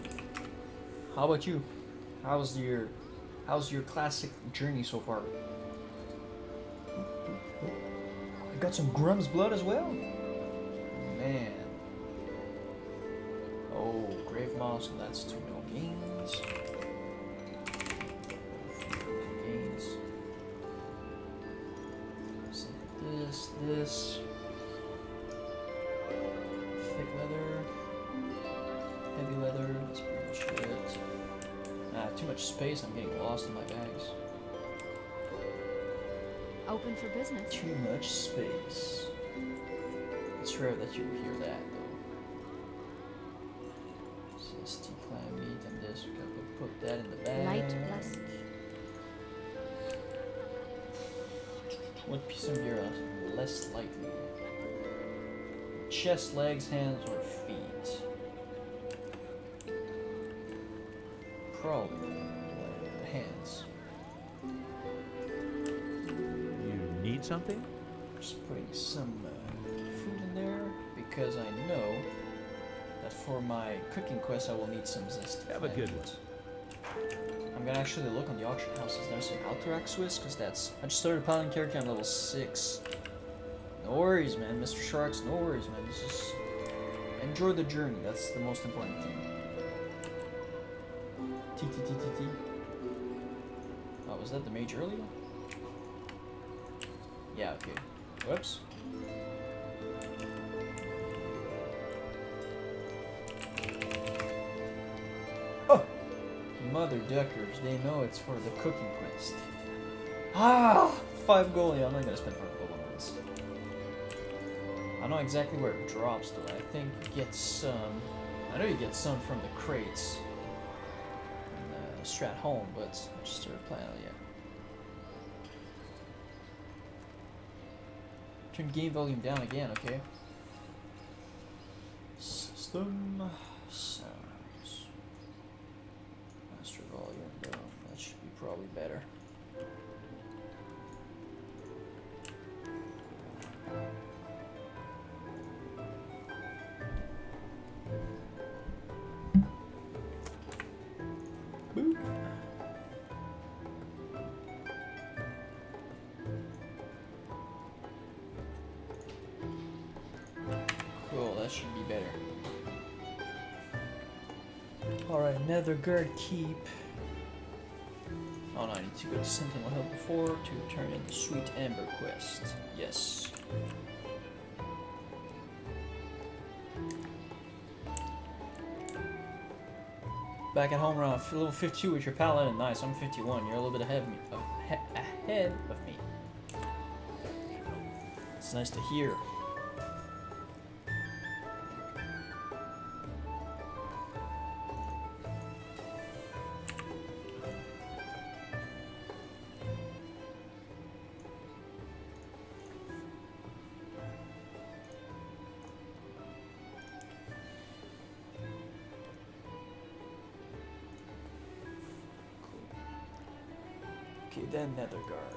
How about you? How's your classic journey so far? I got some Grum's blood as well. Man. Oh, Grave Moss, and that's 2 mil gains. Gains. So this. Thick leather. Heavy leather, that's pretty much it. Too much space, I'm getting lost in my bags. Open for business. Too much space. It's rare that you hear that though. Says tea clam meat and this. We gotta put that in the bag. Light less. What piece of gear less likely? Chest, legs, hands, or feet? Probably the hands. You need something? Just putting some food in there because I know that for my cooking quest I will need some zesty. Have a good one. I'm gonna actually look on the auction houses. There's some Alterac Swiss, because I just started a Paladin character on level 6. No worries, man, Mr. Sharks. No worries, man. Just enjoy the journey. That's the most important thing. T. Oh, was that the mage earlier? Yeah. Okay. Whoops. Oh! Mother duckers, they know it's for the cooking quest. 5 gold. Yeah, I'm not gonna spend 5 gold on this. I know exactly where it drops though. I think you get some. I know you get some from the crates in Strat Home, but I just started playing it yet. Turn game volume down again, okay? System sounds. Master volume down. That should be probably better. Alright, Nether Guard Keep. Oh no, I need to go to Sentinel Hill before to turn in the Sweet Amber quest. Yes. Back at home around level 52 with your Paladin. Nice, I'm 51. You're a little bit ahead of me. Ahead of me. It's nice to hear. Okay, then Nether Guard.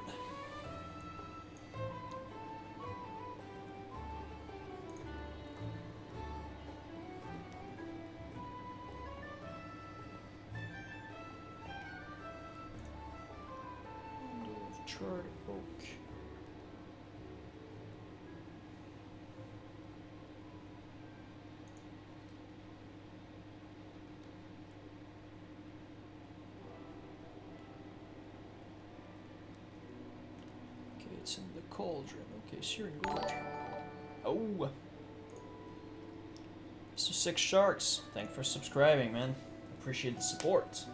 Charred oak. Okay, it's in the cauldron. Okay, Searing Gorge. Oh! Mr. Six Sharks, thanks for subscribing, man. Appreciate the support.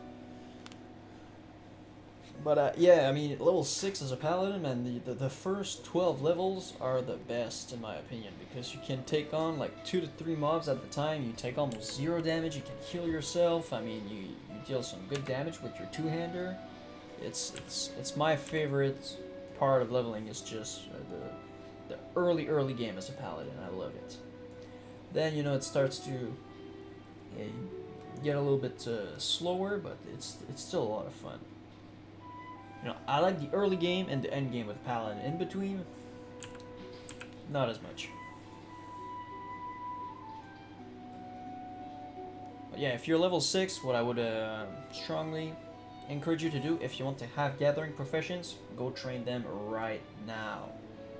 But yeah, I mean, level 6 as a paladin, and the first 12 levels are the best in my opinion, because you can take on like 2 to 3 mobs at the time. You take almost 0 damage. You can heal yourself. I mean, you deal some good damage with your two-hander. It's my favorite part of leveling is just the early game as a paladin. I love it. Then you know it starts to get a little bit slower, but it's still a lot of fun. You know, I like the early game and the end game with Paladin. In between, not as much. But yeah, if you're level 6, what I would strongly encourage you to do, if you want to have gathering professions, go train them right now.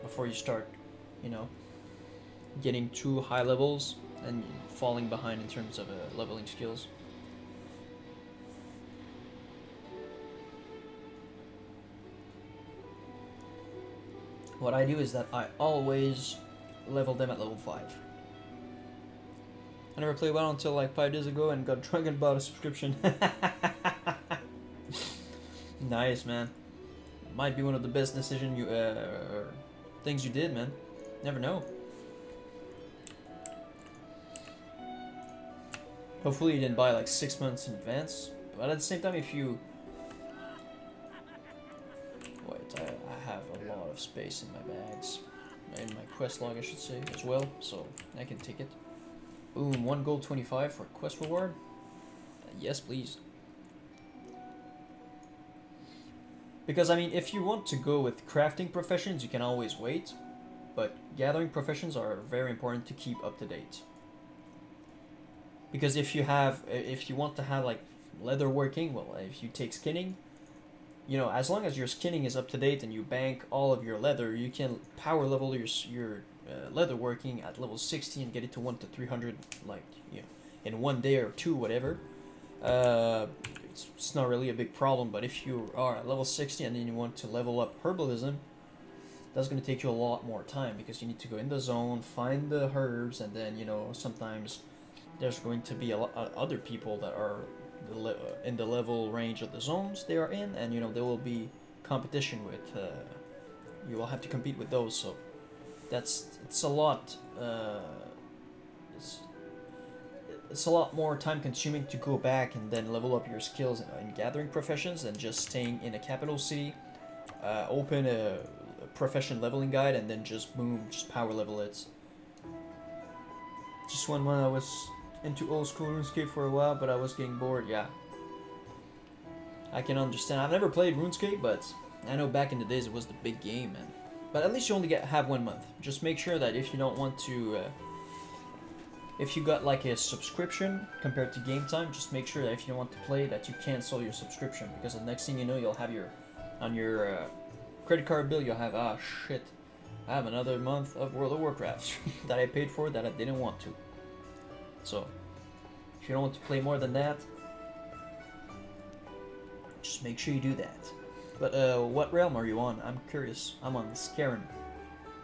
Before you start, you know, getting too high levels and falling behind in terms of leveling skills. What I do is that I always level them at level 5. I never played WoW until like 5 days ago and got drunk and bought a subscription. Nice, man. Might be one of the best decisions you things you did, man. Never know. Hopefully you didn't buy like 6 months in advance. But at the same time, if you... Wait, I have a lot of space in my bags. In my quest log, I should say, as well. So I can take it. Boom, 1 gold 25 for quest reward. Yes, please. Because, I mean, if you want to go with crafting professions, you can always wait. But gathering professions are very important to keep up to date. Because if you want to have, like, leather working, well, if you take skinning, you know, as long as your skinning is up to date and you bank all of your leather, you can power level your leather working at level 60 and get it to 1 to 300, like, you know, in 1 day or 2, whatever. It's not really a big problem, but if you are at level 60 and then you want to level up herbalism, that's going to take you a lot more time, because you need to go in the zone, find the herbs, and then, you know, sometimes there's going to be a lot of other people that are in the level range of the zones they are in, and, you know, there will be competition with, you will have to compete with those, so it's a lot, it's a lot more time consuming to go back and then level up your skills in gathering professions than just staying in a capital city, open a profession leveling guide, and then just boom, just power level it. Just when I was into old school RuneScape for a while, but I was getting bored. Yeah, I can understand. I've never played RuneScape, but I know back in the days it was the big game, man. But at least you only have 1 month. Just make sure that if you don't want to, if you got like a subscription compared to game time, just make sure that if you don't want to play, that you cancel your subscription, because the next thing you know, you'll have on your credit card bill, you'll have, ah shit, I have another month of World of Warcraft that I paid for that I didn't want to. So If you don't want to play more than that, just make sure you do that. But what realm are you on? I'm curious. I'm on the Scaran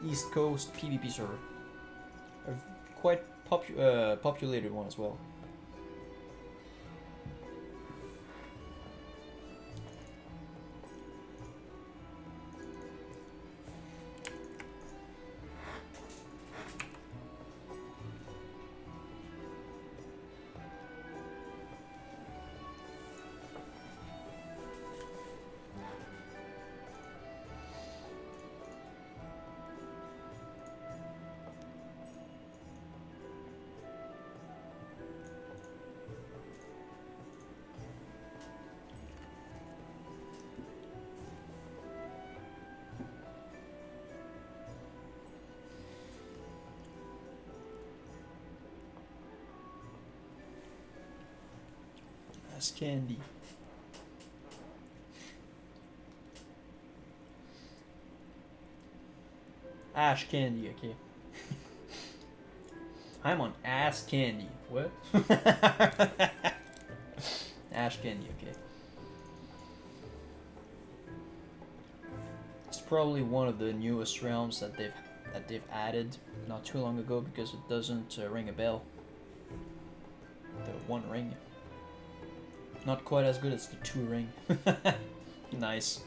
East Coast PvP server. A quite populated one as well. That's candy. Ash candy, okay. I'm on ass candy. What? Ash candy, okay. It's probably one of the newest realms that they've added not too long ago because it doesn't ring a bell. The one ring. Not quite as good as the two ring. Nice.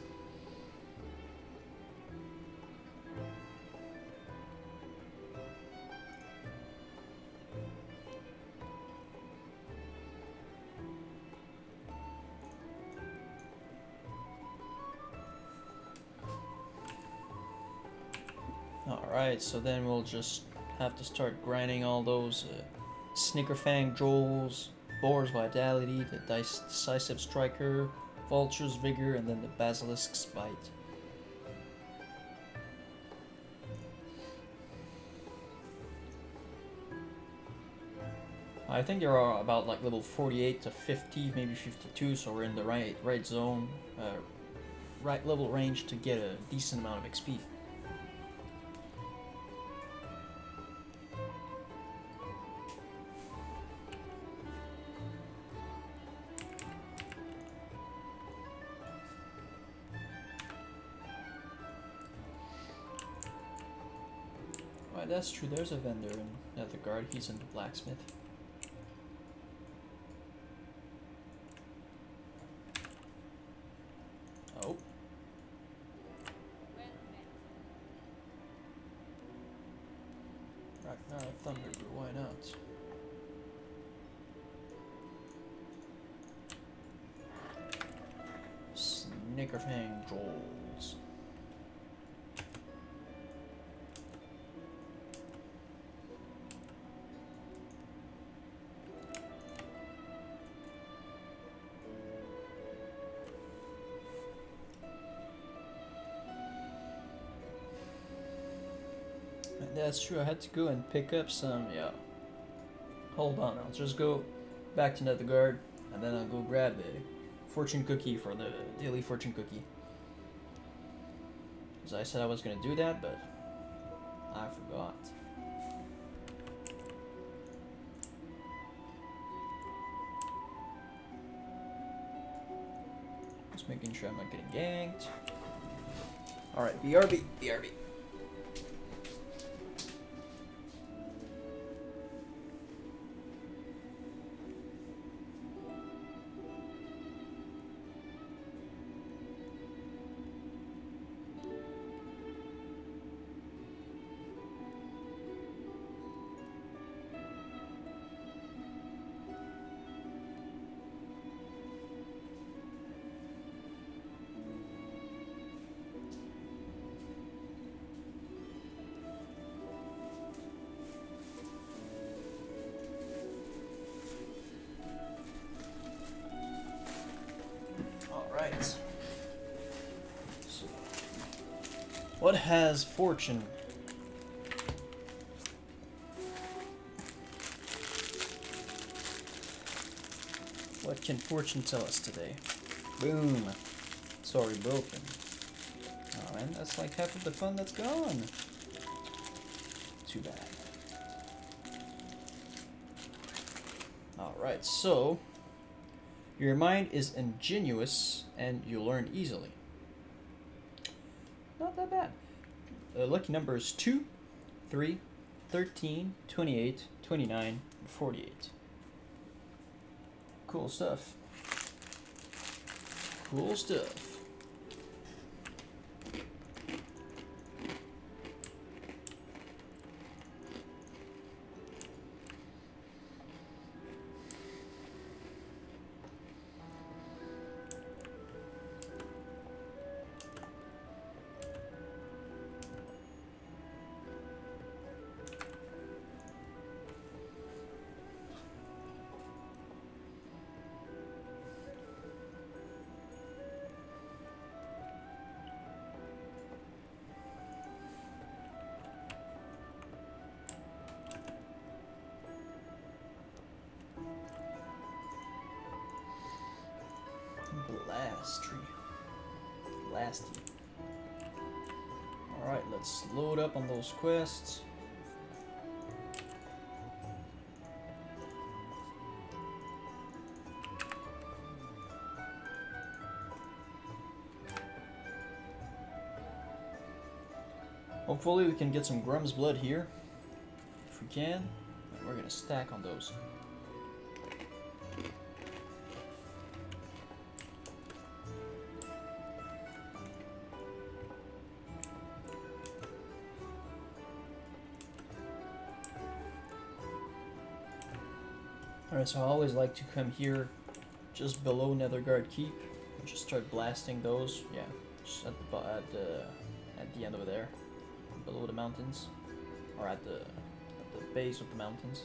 Alright, so then we'll just have to start grinding all those Snickerfang Drolls, Boar's Vitality, the Decisive Striker, Vulture's Vigor, and then the Basilisk's Bite. I think there are about like level 48 to 50, maybe 52, so we're in the right zone, right level range to get a decent amount of XP. Right, that's true, there's a vendor at the guard, he's in the blacksmith. Oh. Ragnar Thunderbrew, why not? Snickerfang Drolls. That's true, I had to go and pick up some, yeah. Hold on, I'll just go back to Netherguard, and then I'll go grab a fortune cookie for the daily fortune cookie. As I said I was gonna do that, but I forgot. Just making sure I'm not getting ganked. Alright, BRB, BRB. Alright. So, what has fortune? What can fortune tell us today? Boom. It's already broken. Oh man, that's like half of the fun that's gone. Too bad. Alright, so your mind is ingenious and you learn easily. Not that bad. Lucky numbers 2, 3, 13, 28, 29, and 48. Cool stuff. Cool stuff. Blasty. Alright, let's load up on those quests. Hopefully we can get some Grum's blood here. If we can, we're gonna stack on those. Alright, so I always like to come here just below Netherguard Keep and just start blasting those. Yeah, just at the end over there, below the mountains, or at the base of the mountains.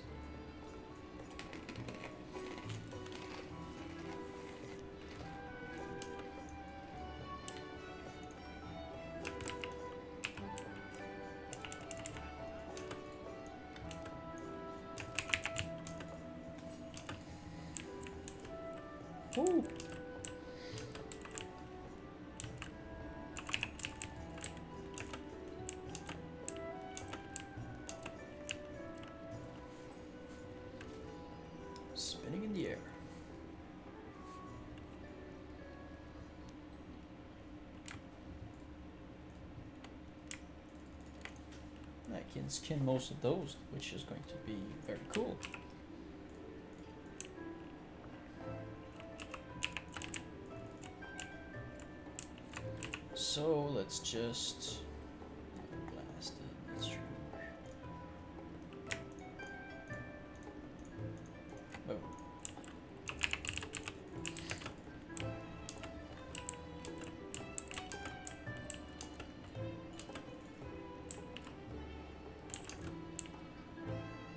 Woo! Spinning in the air. I can skin most of those, which is going to be very cool. So let's just blast it. That's true. Oh.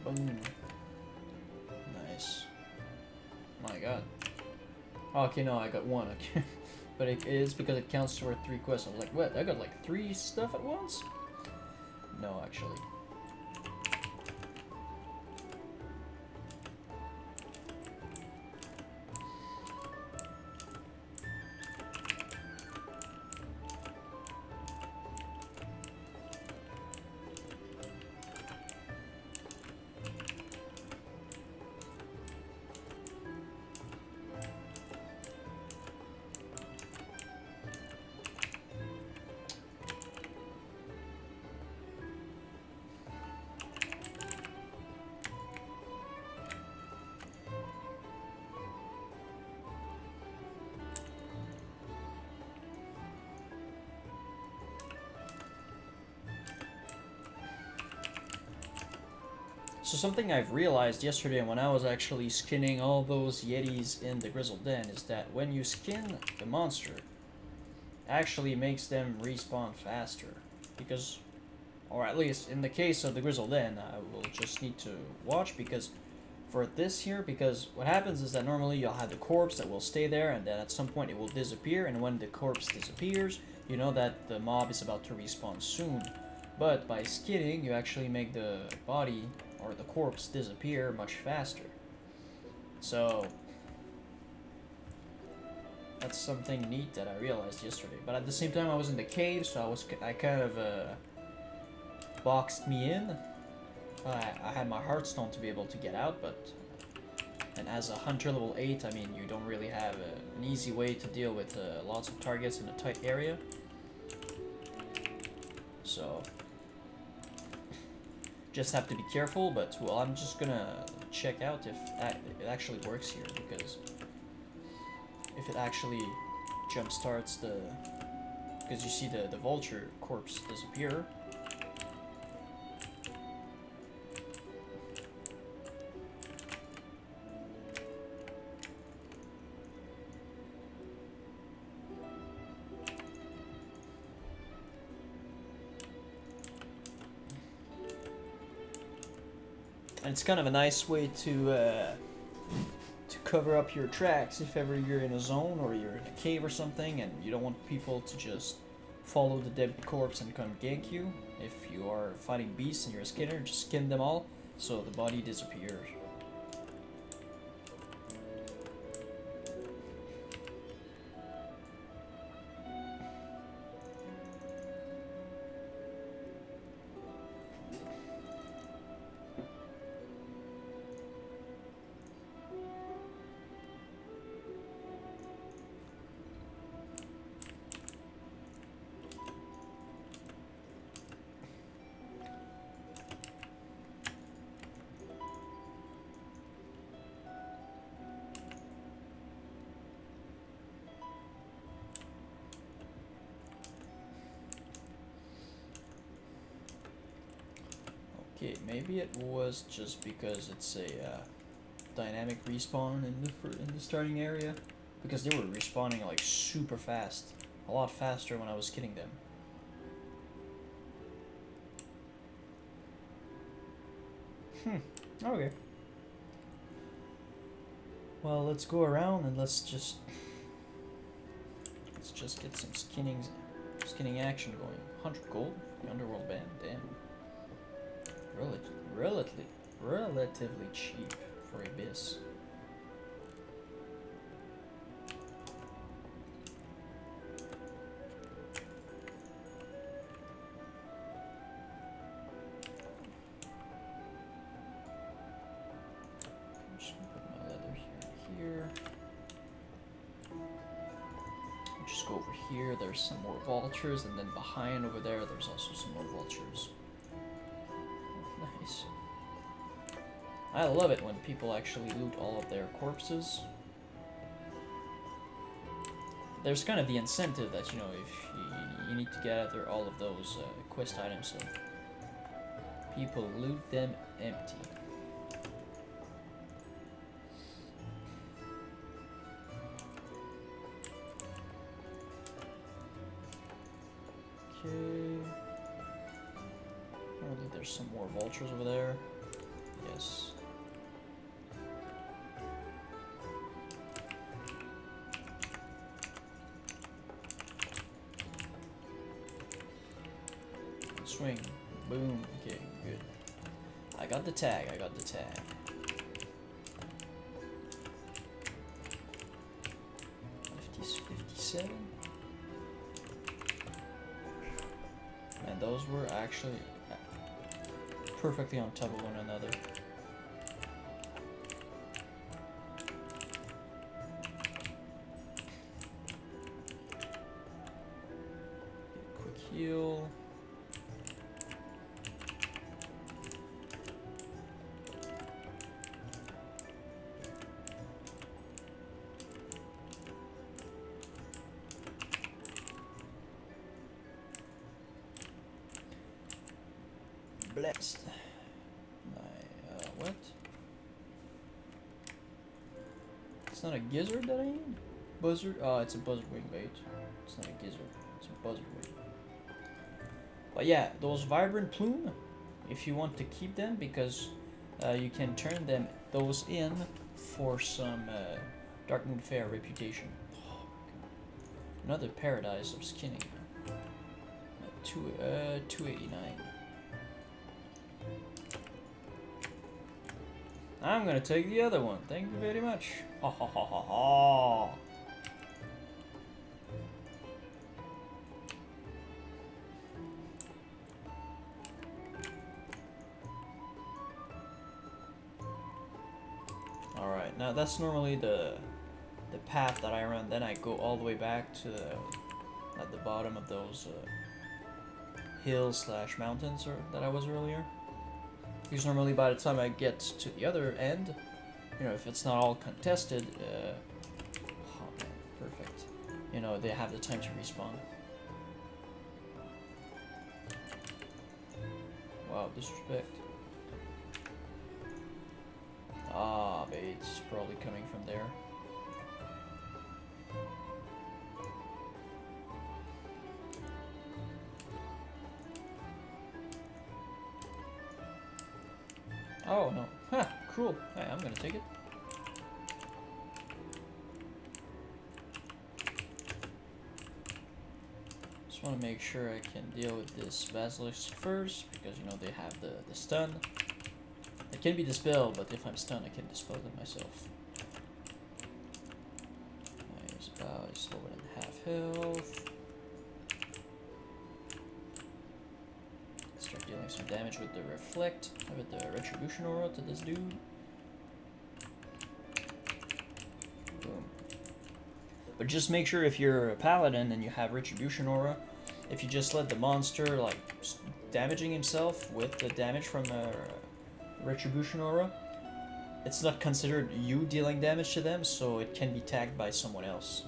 Boom. Nice. My God. Oh, okay, no, I got one. Okay. But it is because it counts toward 3 quests. I was like, what? I got like 3 stuff at once? No, actually. So something I've realized yesterday when I was actually skinning all those Yetis in the Grizzled Den is that when you skin the monster, it actually makes them respawn faster. Because, or at least in the case of the Grizzled Den, I will just need to watch because for this here, because what happens is that normally you'll have the corpse that will stay there and then at some point it will disappear, and when the corpse disappears, you know that the mob is about to respawn soon. But by skinning, you actually make the body or the corpse disappear much faster. So that's something neat that I realized yesterday. But at the same time, I was in the cave, so I kind of boxed me in. I had my Heartstone to be able to get out, but And as a hunter level 8, I mean, you don't really have an easy way to deal with lots of targets in a tight area. So, just have to be careful, but well, I'm just gonna check out if it actually works here, because if it actually jump starts the... Because you see the vulture corpse disappear. And it's kind of a nice way to cover up your tracks if ever you're in a zone or you're in a cave or something and you don't want people to just follow the dead corpse and come gank you. If you are fighting beasts and you're a skinner, just skin them all so the body disappears. Okay, maybe it was just because it's a dynamic respawn in the starting area, because they were respawning like super fast, a lot faster when I was killing them. Okay. Well, let's go around and let's just get some skinning action going. 100 gold, the underworld band, damn. Relatively cheap for Abyss. Just put my leather here. Just go over here. There's some more vultures, and then behind over there, there's also some more vultures. Nice. I love it when people actually loot all of their corpses. There's kind of the incentive that, you know, if you need to gather all of those quest items, so people loot them empty. Okay. I think there's some more vultures over there. Yes. Swing. Boom. Okay, good. I got the tag. 57. And those were actually perfectly on top of one another. Quick heal. Blessed. What? It's not a gizzard that I need? Buzzard? Oh, it's a buzzard wing bait. It's not a gizzard. It's a buzzard wing. But yeah, those vibrant plume, if you want to keep them, because you can turn those in for some Dark Moon Fair reputation. Oh, another paradise of skinning. 289. I'm gonna take the other one. Thank you very much. Ha ha ha ha ha. Alright, now that's normally the path that I run. Then I go all the way back to at the bottom of those hills slash mountains that I was earlier. Because normally by the time I get to the other end, you know, if it's not all contested, oh man, perfect. You know, they have the time to respawn. Wow, disrespect. Ah, bait's probably coming from there. Oh no. Huh, cool. Hey, I'm gonna take it. Just want to make sure I can deal with this basilisk first, because you know they have the stun. It can be dispelled, but if I'm stunned, I can dispel them myself. He's about slower than half health. Start dealing some damage with the reflect, with the retribution aura to this dude. Boom. But just make sure if you're a paladin and you have retribution aura, if you just let the monster like damaging himself with the damage from retribution aura, it's not considered you dealing damage to them, so it can be tagged by someone else.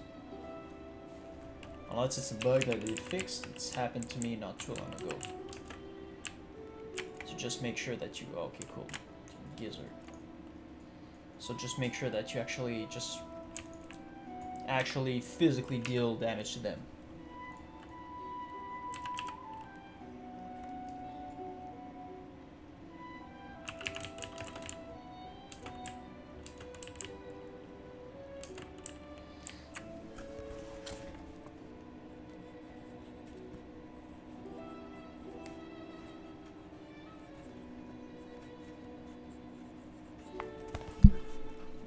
Unless it's a bug that they fixed. It's happened to me not too long ago. So just make sure that you... Okay, cool. Gizzard. So just make sure that you actually physically deal damage to them.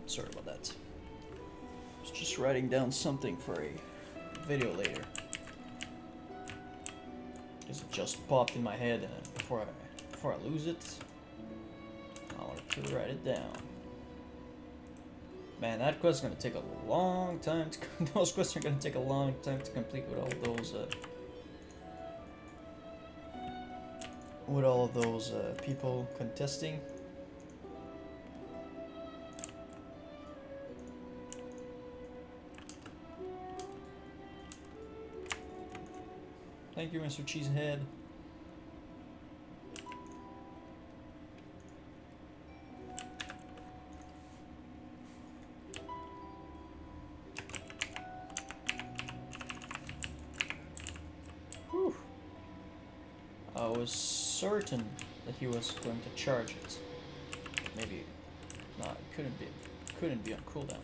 Sorry about that. I was just writing down something for a video later. Because it just popped in my head, and before I lose it, I wanted to write it down. Man, that quest is gonna take a long time to. Those quests are gonna take a long time to complete with all those people contesting. Thank you, Mr. Cheesehead. Whew. I was certain that he was going to charge it. Maybe not. It couldn't be on cooldown.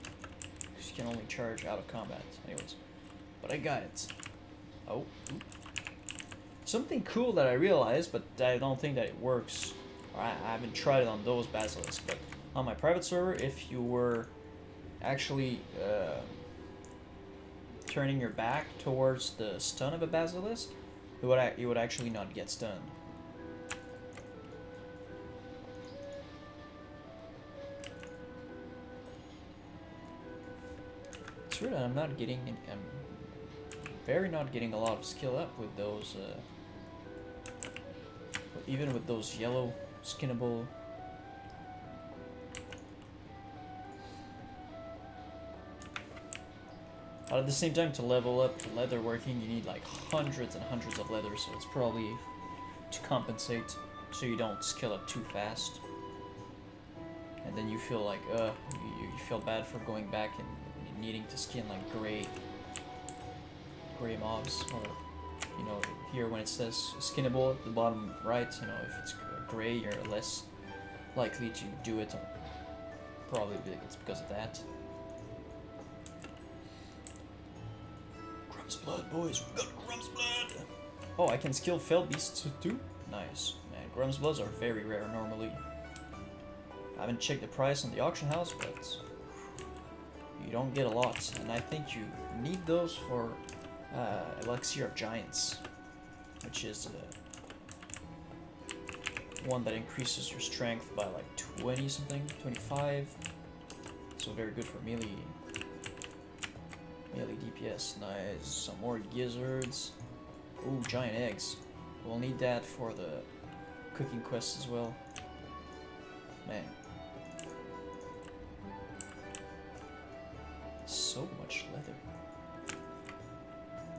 Because you can only charge out of combat. Anyways, but I got it. Oh. Ooh. Something cool that I realized, but I don't think that it works. I haven't tried it on those basilisks, but on my private server, if you were actually turning your back towards the stun of a basilisk, you would actually not get stunned. It's weird that I'm not getting. I'm very not getting a lot of skill up with those. Even with those yellow skinnable. But at the same time, to level up to leatherworking, you need like hundreds and hundreds of leather, so it's probably to compensate so you don't skill up too fast. And then you feel like, you feel bad for going back and needing to skin like gray mobs, or you know, here when it says skinnable at the bottom right, you know, if it's gray, you're less likely to do it. Probably it's because of that. Grum's blood, boys, we got Grum's blood. Oh, I can skill fell beasts too. Nice, man. Grum's bloods are very rare normally. I haven't checked the price on the auction house, but you don't get a lot, and I think you need those for Elixir of Giants, which is one that increases your strength by like 20 something, 25. also very good for melee. Melee DPS. Nice. Some more gizzards. Ooh, giant eggs. We'll need that for the cooking quest as well. Man. So much leather.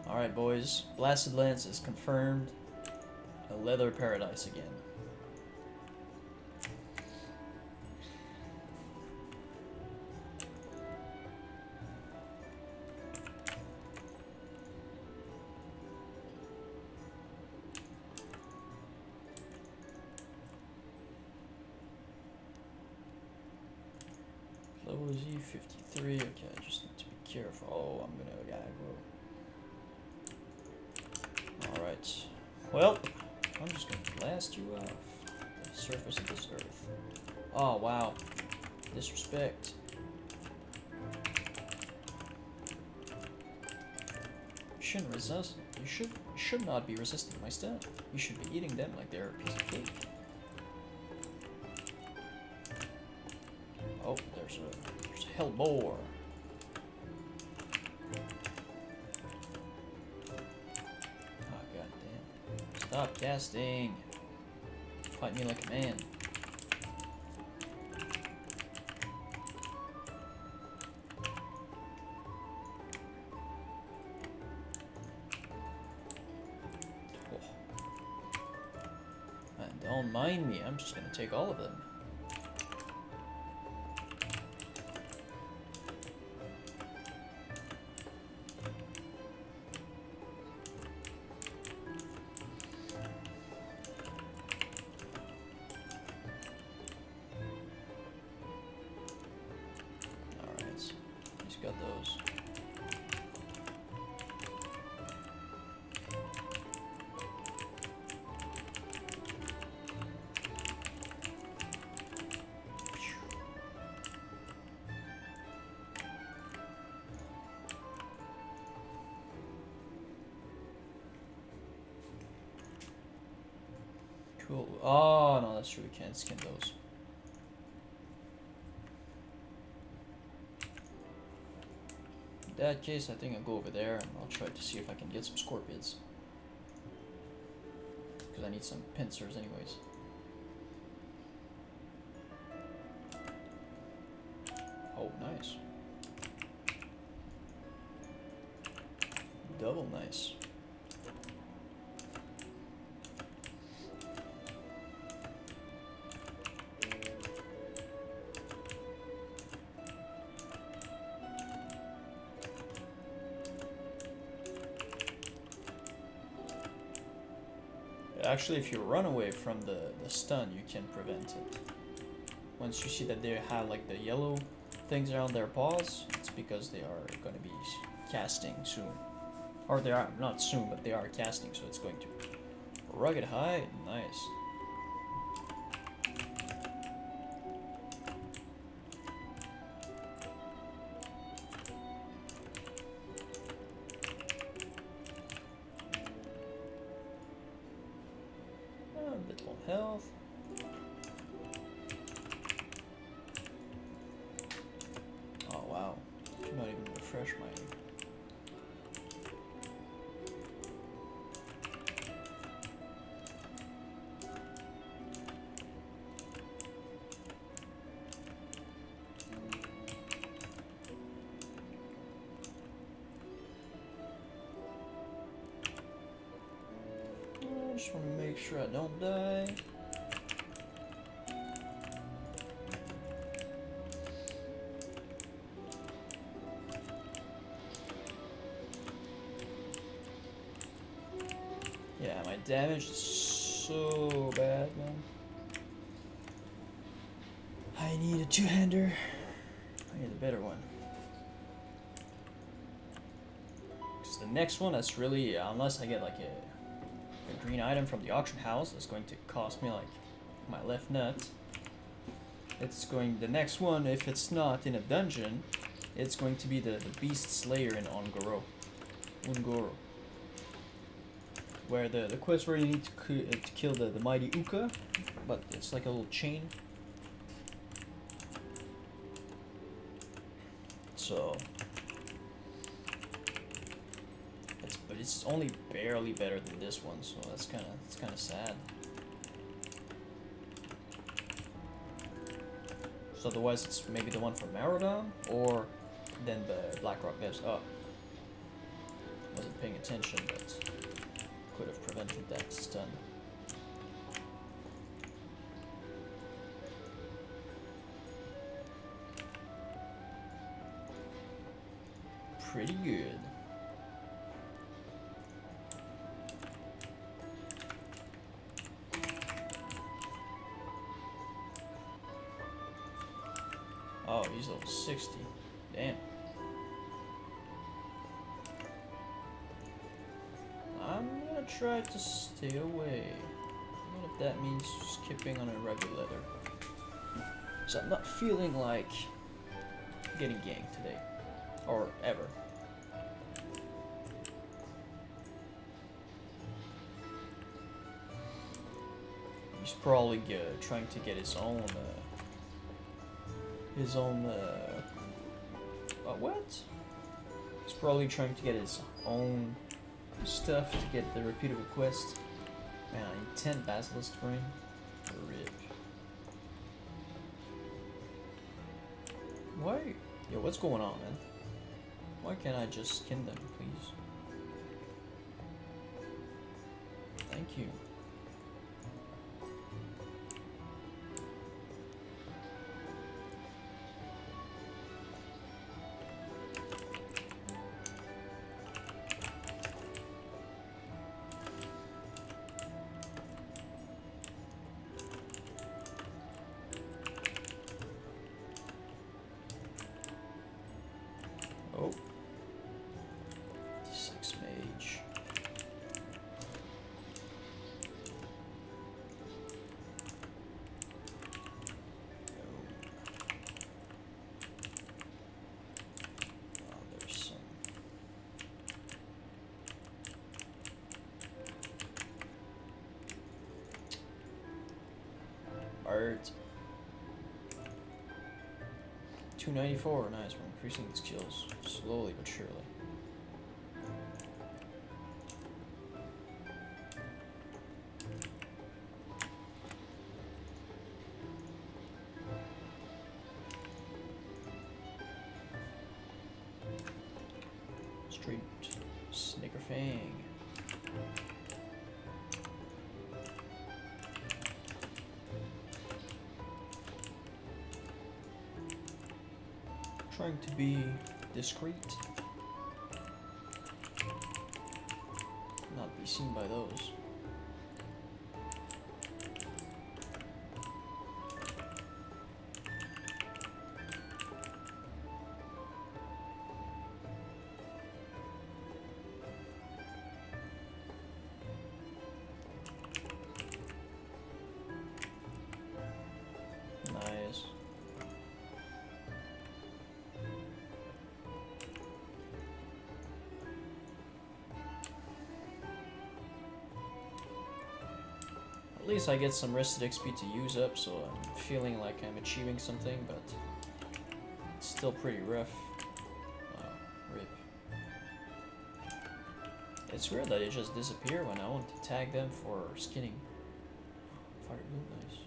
Alright, boys. Blasted Lance is confirmed. A leather paradise again. Closey 53. Okay, I just need to be careful. Oh, I'm gonna aggro. Alright. Well, I'm just gonna blast you off the surface of this earth. Oh, wow. Disrespect. You shouldn't resist. You should not be resisting my stuff. You should be eating them like they're a piece of cake. Oh, there's a hellboar. Oh, goddamn. Stop casting. Fight me like a man. Oh. And don't mind me, I'm just gonna take all of them. Got those. Cool. Oh no, that's true. We can't skin those. In that case, I think I'll go over there and I'll try to see if I can get some scorpions. Because I need some pincers anyways. Oh, nice. Double nice. Actually, if you run away from the stun, you can prevent it. Once you see that they have like the yellow things around their paws, it's because they are going to be casting soon. Or they are, not soon, but they are casting, so it's going to. Rugged hide, nice. Little health. Oh wow, should not even refresh my. I just want to make sure I don't die. Yeah, my damage is so bad, man. I need a two-hander. I need a better one. Because the next one, that's really, unless I get like a green item from the auction house, that's going to cost me like my left nut. It's going, the next one, if it's not in a dungeon, it's going to be the Beast Slayer in Ungoro. Where the quest where you need to kill the mighty Uka, but it's like a little chain. So but it's only barely better than this one, so that's kind of sad. So otherwise it's maybe the one from Marodon, or then the Blackrock devs. Oh, wasn't paying attention, but could have prevented that stun. Pretty good. Oh, he's level 60. Damn. I'm gonna try to stay away. Even if that means skipping on a regular. So I'm not feeling like getting ganked today. Or ever. He's probably trying to get his own what? He's probably trying to get his own stuff to get the repeatable quest. Man, I need 10 Basilisk Brain. Rip. Why? Yo, what's going on, man? Why can't I just skin them, please? Thank you. Oh. 56 mage. Oh, there's some. Art. 294, nice, we're increasing the skills slowly but surely. Street Snickerfang. Trying to be discreet, not be seen by those. Nice. At least I get some rested XP to use up, so I'm feeling like I'm achieving something, but it's still pretty rough. Wow, rip. It's weird that it just disappeared when I want to tag them for skinning. Fire blue, nice.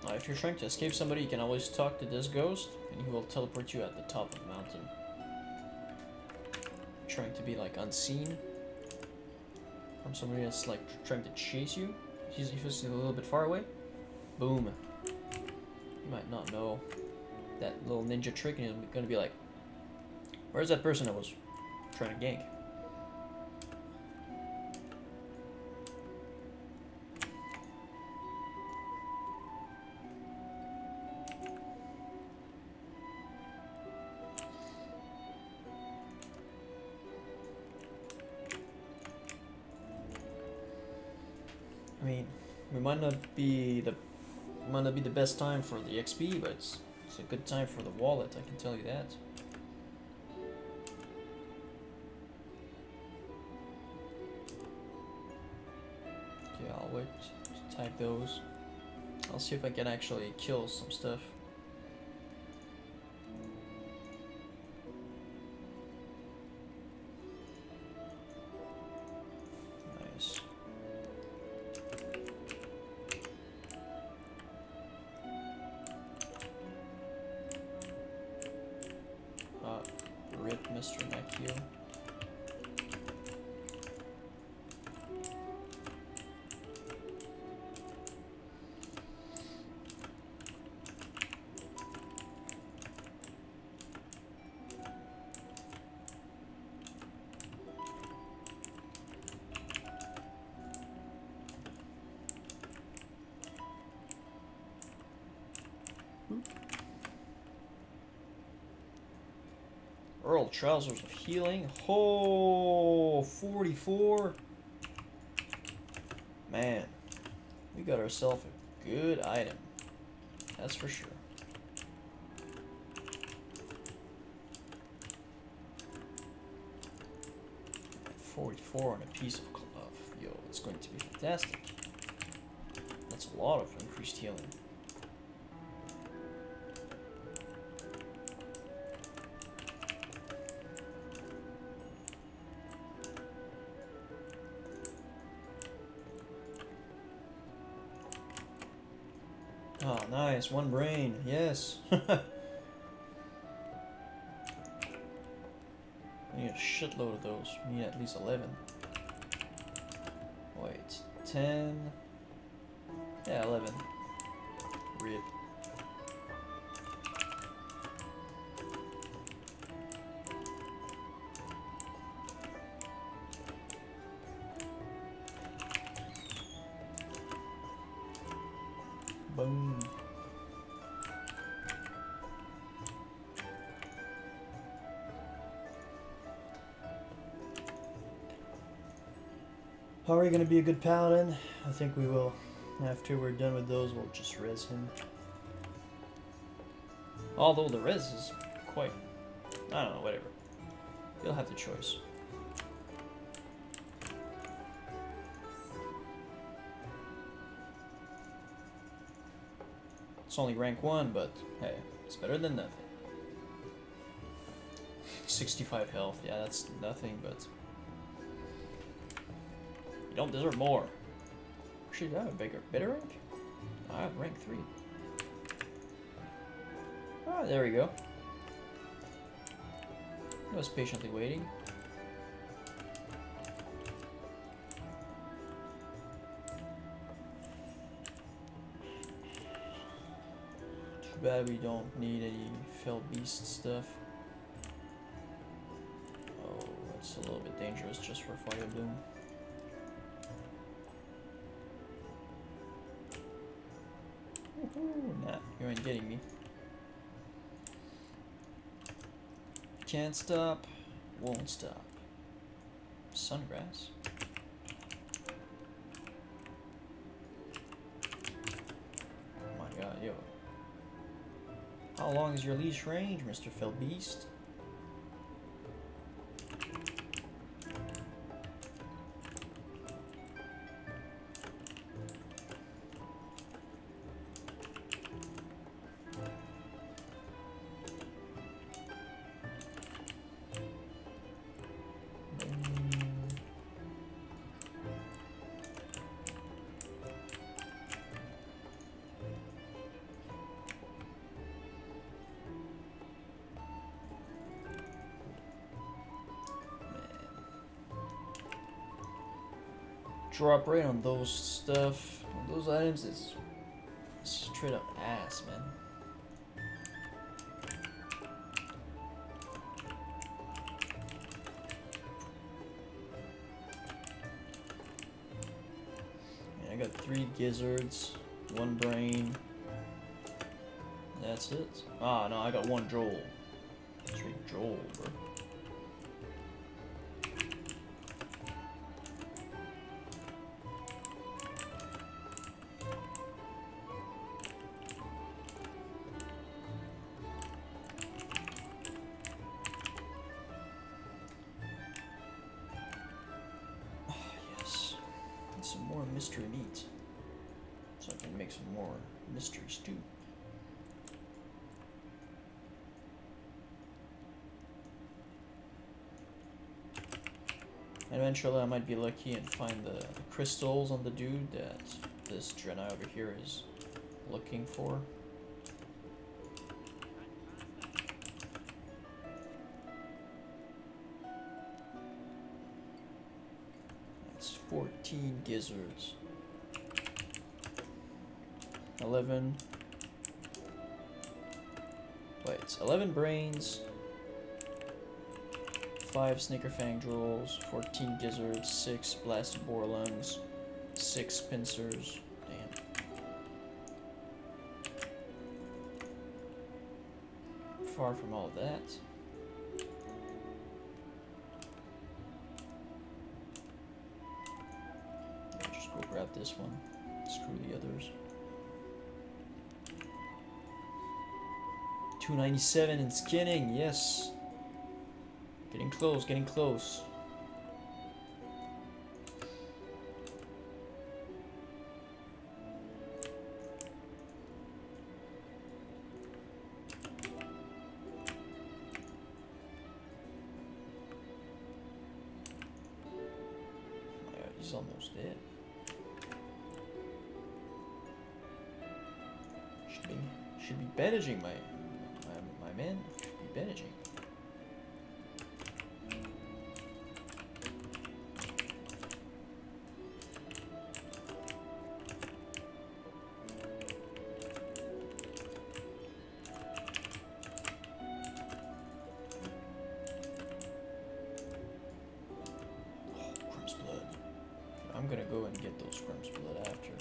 If you're trying to escape somebody, you can always talk to this ghost, and he will teleport you at the top of the mountain. Trying to be like unseen from somebody that's like trying to chase you. If he's a little bit far away, boom. You might not know that little ninja trick, and he's gonna be like, "Where's that person that was trying to gank?" mean, we might not be the best time for the XP, but it's a good time for the wallet. I can tell you that. Okay, I'll wait to type those. I'll see if I can actually kill some stuff. Nice. Rip Mr. Macchio. Earl Trousers of Healing. Oh, 44. Man, we got ourselves a good item. That's for sure. 44 on a piece of cloth. Yo, it's going to be fantastic. That's a lot of increased healing. Oh, nice. One brain. Yes. I need a shitload of those. We need at least 11. Wait. 10. Yeah, 11. Rip. Boom. How are we gonna be a good paladin? I think we will. After we're done with those, we'll just res him. Although the res is quite... I don't know, whatever. You'll have the choice. It's only rank 1, but hey, it's better than nothing. 65 health, yeah, that's nothing, but... You don't deserve more. Actually, do I have a better rank? I have rank 3. Ah, there we go. I was patiently waiting. Too bad we don't need any fell beast stuff. Oh, that's a little bit dangerous just for Fire Bloom. Nah, you ain't getting me. Can't stop, won't stop. Sungrass. Oh my god, yo. How long is your leash range, Mr. Fell Beast? Drop rate on those stuff, on those items is straight up ass, man. Yeah, I got 3 gizzards, 1 brain. That's it. Ah, no, I got 1 droll. Straight droll, bro. mystery meat. So I can make some more mystery stew. And eventually I might be lucky and find the crystals on the dude that this Draenei over here is looking for. That's 14 gizzards. 11. Wait, it's 11 brains, 5 Snickerfang drolls, 14 gizzards, 6 blasted boar lungs, 6 pincers. Damn. Far from all of that. Yeah, just go grab this one. Screw the others. 297 in skinning, yes. Getting close, getting close. He's almost dead. Should be bandaging my man. Should be bandaging. I'm gonna go and get those Scrims blood after.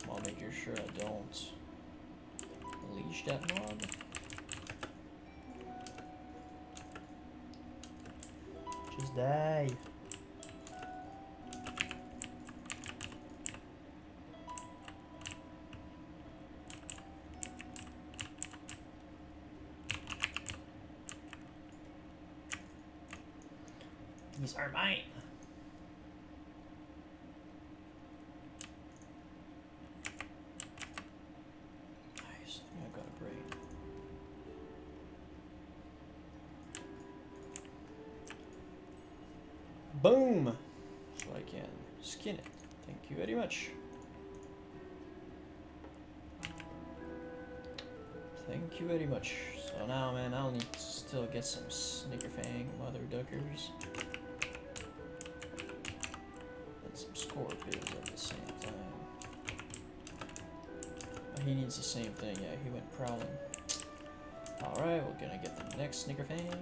While making sure I don't leash that mob. Just die. These are mine. Nice. I got a brain. Boom! So I can skin it. Thank you very much. Thank you very much. So now, man, I'll need to still get some Snickerfang mother duckers. Some scorpions at the same time. Oh, he needs the same thing, yeah, he went prowling. Alright, we're gonna get the next Snickerfang.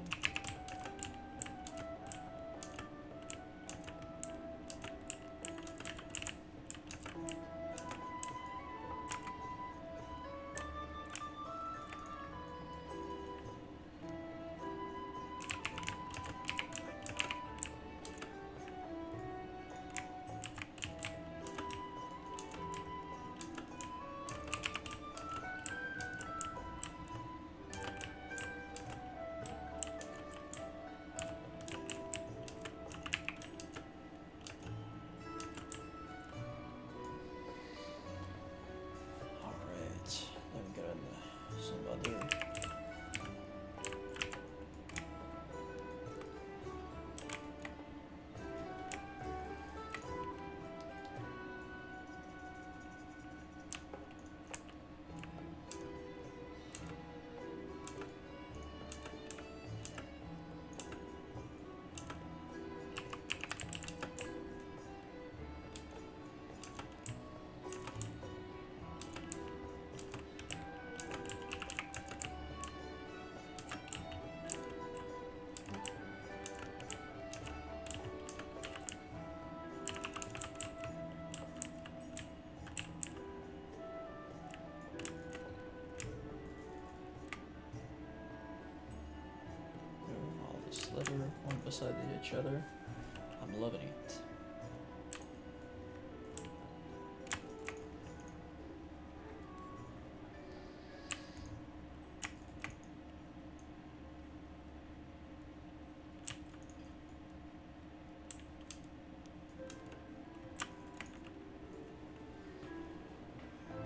One beside each other. I'm loving it.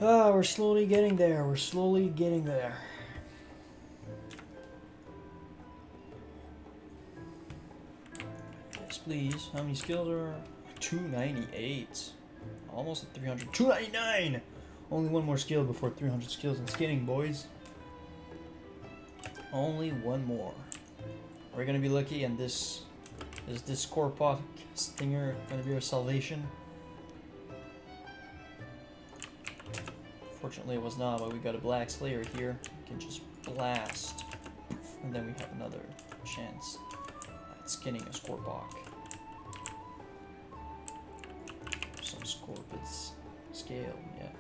Ah, we're slowly getting there. We're slowly getting there. Yes, please. How many skills are 298? Almost at 300. 299! Only one more skill before 300 skills in skinning, boys. Only one more. We're gonna be lucky, and this is this Corpot stinger gonna be our salvation. Fortunately, it was not, but we got a Black Slayer here. We can just blast, and then we have another chance at skinning a Scorpok. Some Scorpids scale, yeah.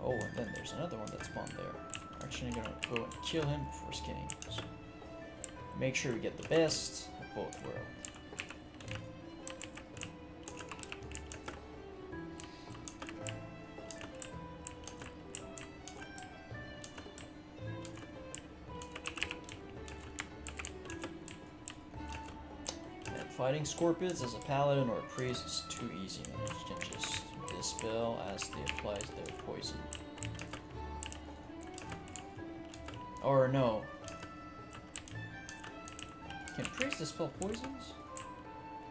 Oh, and then there's another one that spawned there. We're actually gonna go and kill him before skinning. So make sure we get the best of both worlds. And fighting Scorpids as a paladin or a priest is too easy, man. You can just dispel as they apply their poison. Or no. Can priests dispel poisons?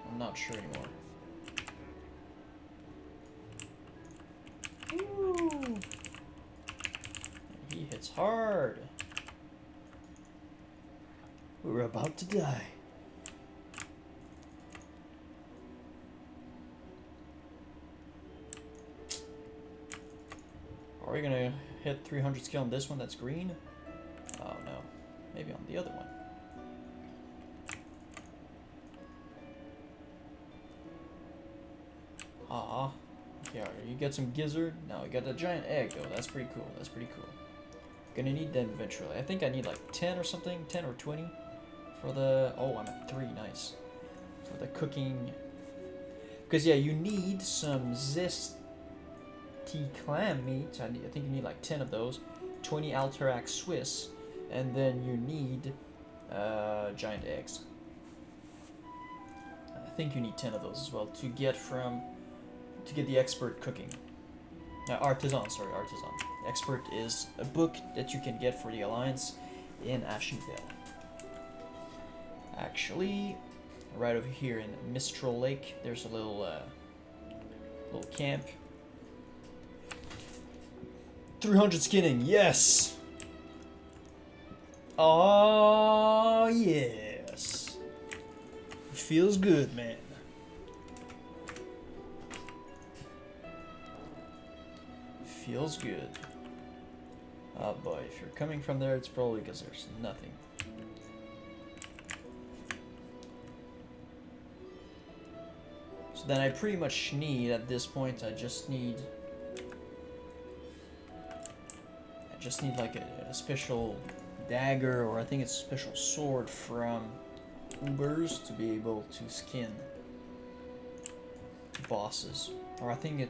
I'm not sure anymore. Ooh. He hits hard. We're about to die. Are we gonna hit 300 skill on this one that's green? Oh no. Maybe on the other one. Ah. Okay, you get some gizzard. Now we got a giant egg though. That's pretty cool. That's pretty cool. Gonna need them eventually. I think I need like 10 or something. 10 or 20 for the... Oh, I'm at 3. Nice. For the cooking. Because yeah, you need some zesty clam meat. I think you need like 10 of those. 20 Alterac Swiss. And then you need giant eggs. I think you need 10 of those as well to get the expert cooking. Artisan, sorry, artisan. Expert is a book that you can get for the Alliance in Ashenvale. Actually, right over here in Mistral Lake, there's a little camp. 300 skinning, yes! Oh yes! Feels good, man. Feels good. Oh boy, if you're coming from there, it's probably because there's nothing. So then I pretty much need, at this point, I just need like a special dagger, or I think it's a special sword from Ubers to be able to skin bosses. Or I think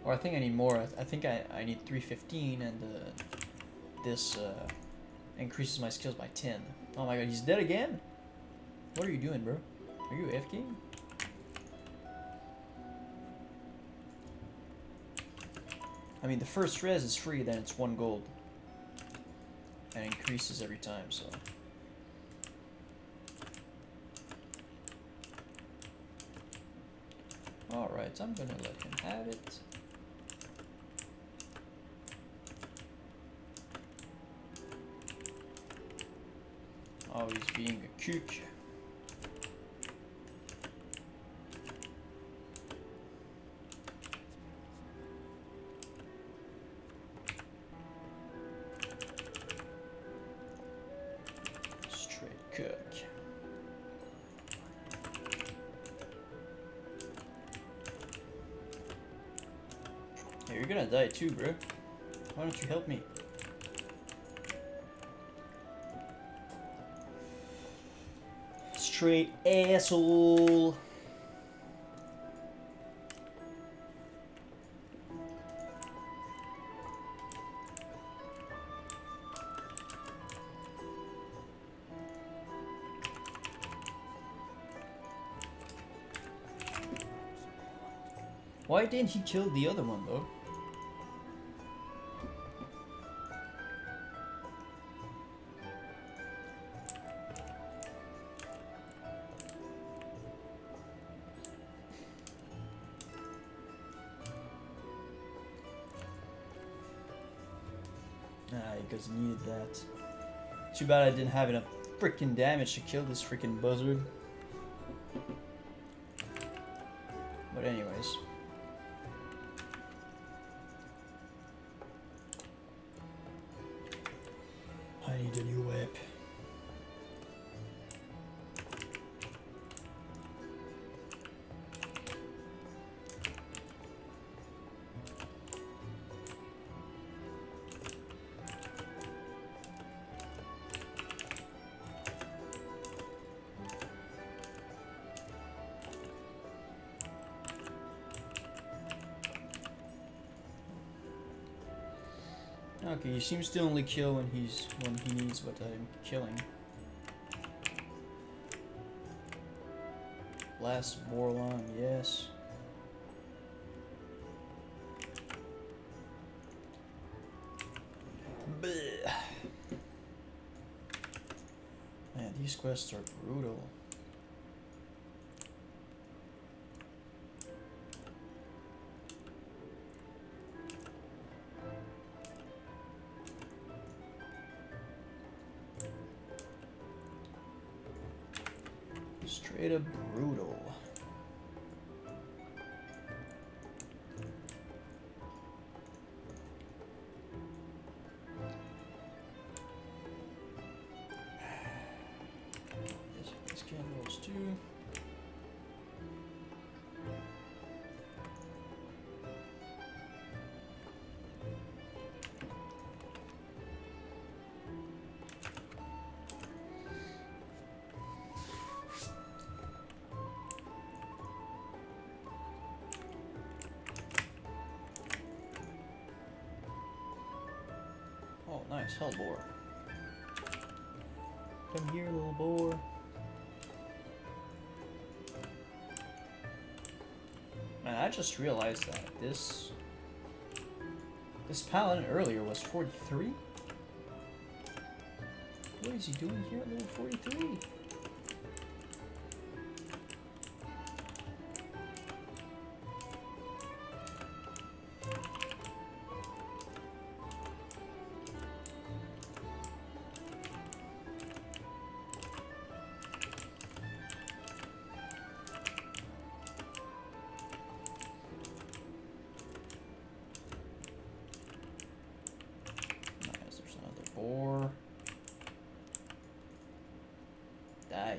I need more. I think I need 315, and this increases my skills by 10. Oh my god, he's dead again? What are you doing, bro? Are you AFK? I mean, the first res is free, then it's 1 gold. And it increases every time, so... Alright, I'm gonna let him have it. Oh, he's being a kook. Straight cook. Hey, you're gonna die too, bro. Why don't you help me? Straight asshole. Why didn't he kill the other one though? Because he needed that. Too bad I didn't have enough freaking damage to kill this freaking buzzard. But anyways. I need a new whip. Okay, he seems to only kill when he needs what I'm killing. Last Borlon, yes. Bleh. Man, these quests are brutal. Straight up brutal. These candles too. Oh, nice, hellbore. Come here, little boar. Man, I just realized that this paladin earlier was 43. What is he doing here at level 43? Or die.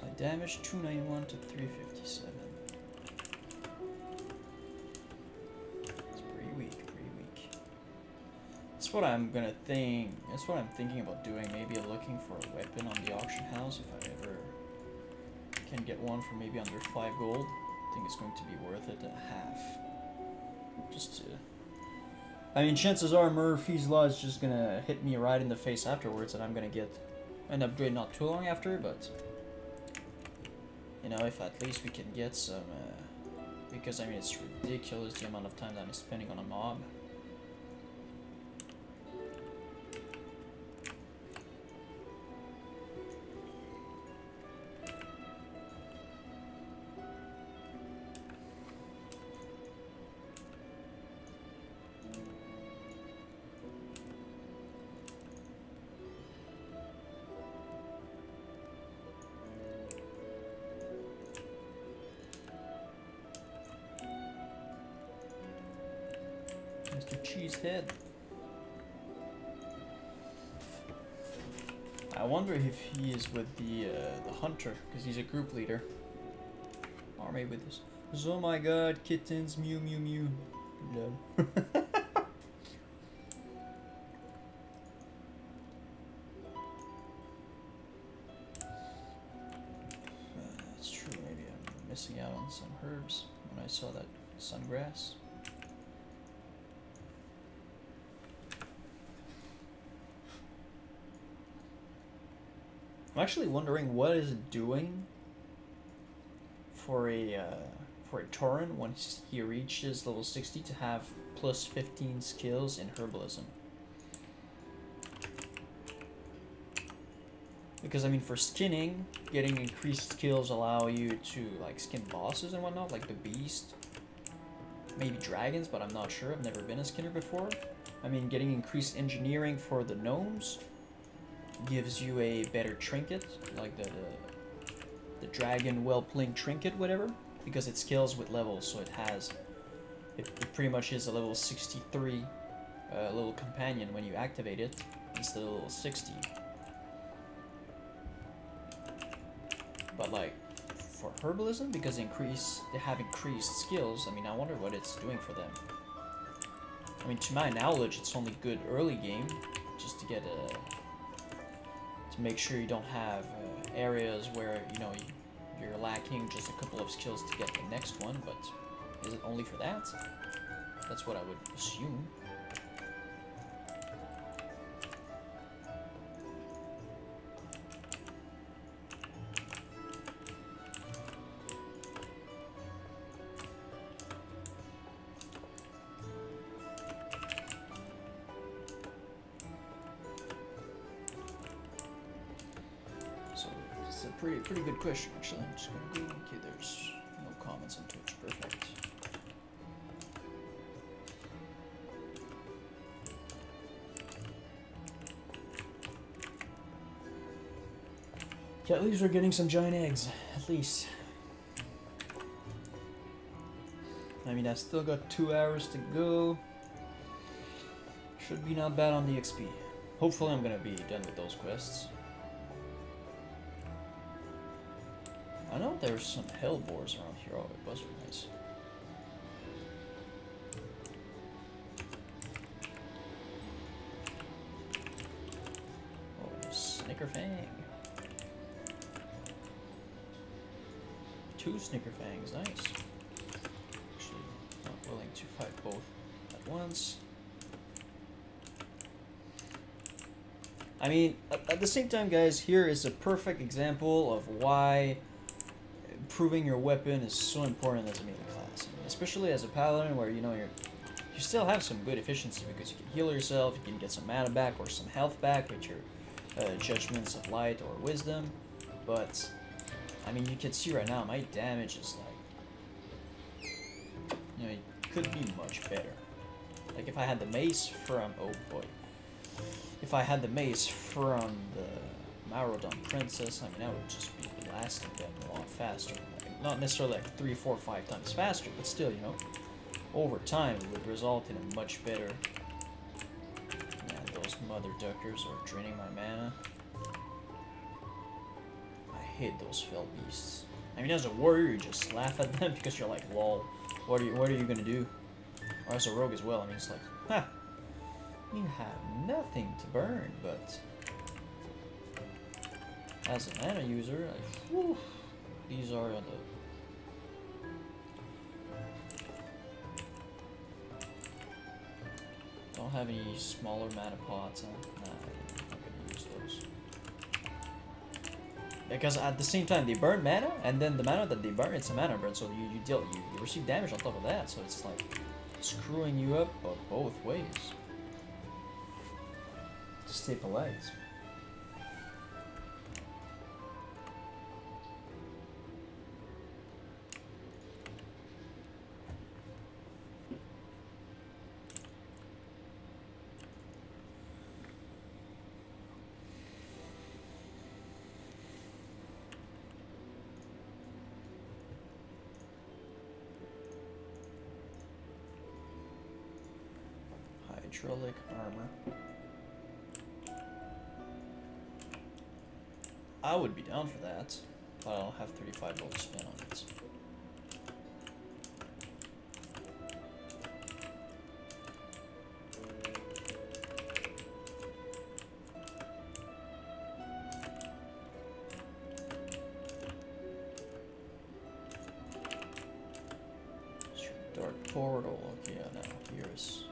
My damage 291 to 357. It's pretty weak, pretty weak. That's what I'm gonna think. That's what I'm thinking about doing. Maybe looking for a weapon on the auction house if I ever can get one for maybe under 5 gold. I think it's going to be worth it at half. Just to. I mean, chances are Murphy's Law is just gonna hit me right in the face afterwards, and I'm gonna get an upgrade not too long after, but. You know, if at least we can get some, because I mean it's ridiculous the amount of time that I'm spending on a mob. Mr. Cheesehead. I wonder if he is with the hunter, because he's a group leader. Or maybe with this. Oh my god, kittens, mew mew mew. Love. That's true, maybe I'm missing out on some herbs when I saw that sungrass. I'm actually wondering what is it doing for a Tauren once he reaches level 60 to have plus 15 skills in herbalism. Because I mean, for skinning, getting increased skills allow you to like skin bosses and whatnot, like the beast, maybe dragons, but I'm not sure. I've never been a skinner before. I mean, getting increased engineering for the gnomes gives you a better trinket, like the dragon well-playing trinket, whatever, because it scales with levels, so it pretty much is a level 63 little companion when you activate it instead of level 60. But like for herbalism, because they have increased skills, I mean, I wonder what it's doing for them. I mean, to my knowledge, it's only good early game, just to get to make sure you don't have areas where, you know, you're lacking just a couple of skills to get the next one, but is it only for that? That's what I would assume. Pretty good question, actually. I'm just gonna go. Okay, there's no comments on Twitch. Perfect. Yeah, at least we're getting some giant eggs. At least. I mean, I still got 2 hours to go. Should be not bad on the XP. Hopefully, I'm gonna be done with those quests. I know there's some hellboars around here. Oh, it was nice. Oh, Snickerfang. 2 Snickerfangs, nice. Actually, not willing to fight both at once. I mean, at the same time, guys, here is a perfect example of why improving your weapon is so important as a melee class. I mean, especially as a paladin, where you know you still have some good efficiency because you can heal yourself, you can get some mana back or some health back with your judgments of light or wisdom. But I mean, you can see right now my damage is like, you know, it could be much better. Like if I had the mace from, oh boy, if I had the mace from the Maurodon Princess, I mean, I would just be blasting them a lot faster. Like, not necessarily like 3, 4, 5 times faster, but still, you know, over time it would result in a much better. Yeah, those mother duckers are draining my mana. I hate those fell beasts. I mean, as a warrior, you just laugh at them because you're like, lol, what are you gonna do? Or as a rogue as well, I mean, it's like, ha, you have nothing to burn, but as a mana user, these are the don't have any smaller mana pots. Nah, I'm not gonna use those. Because at the same time they burn mana, and then the mana that they burn, it's a mana burn, so you receive damage on top of that, so it's like screwing you up both ways. Stay polite. Hydraulic armor. I would be down for that, but I don't have 35 gold to spend on it. Dark portal. Okay, yeah, now here's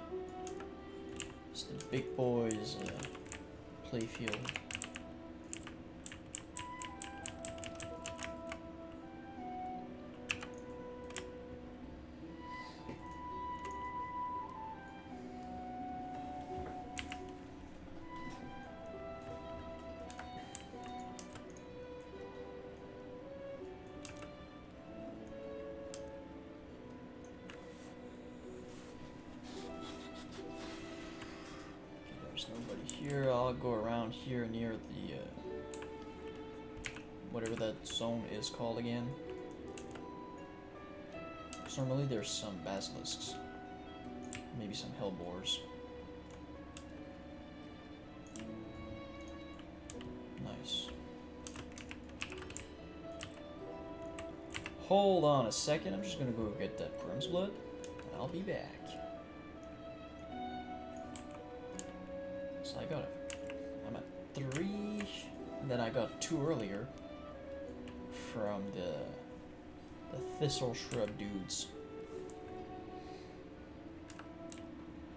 the big boys' playfield. There's nobody here. I'll go around here near the whatever that zone is called again. So normally there's some basilisks, maybe some hellboars. Nice. Hold on a second. I'm just gonna go get that Brim's blood. I'll be back. So I got it. I'm at 3, and then I got 2 earlier from the thistle shrub dudes.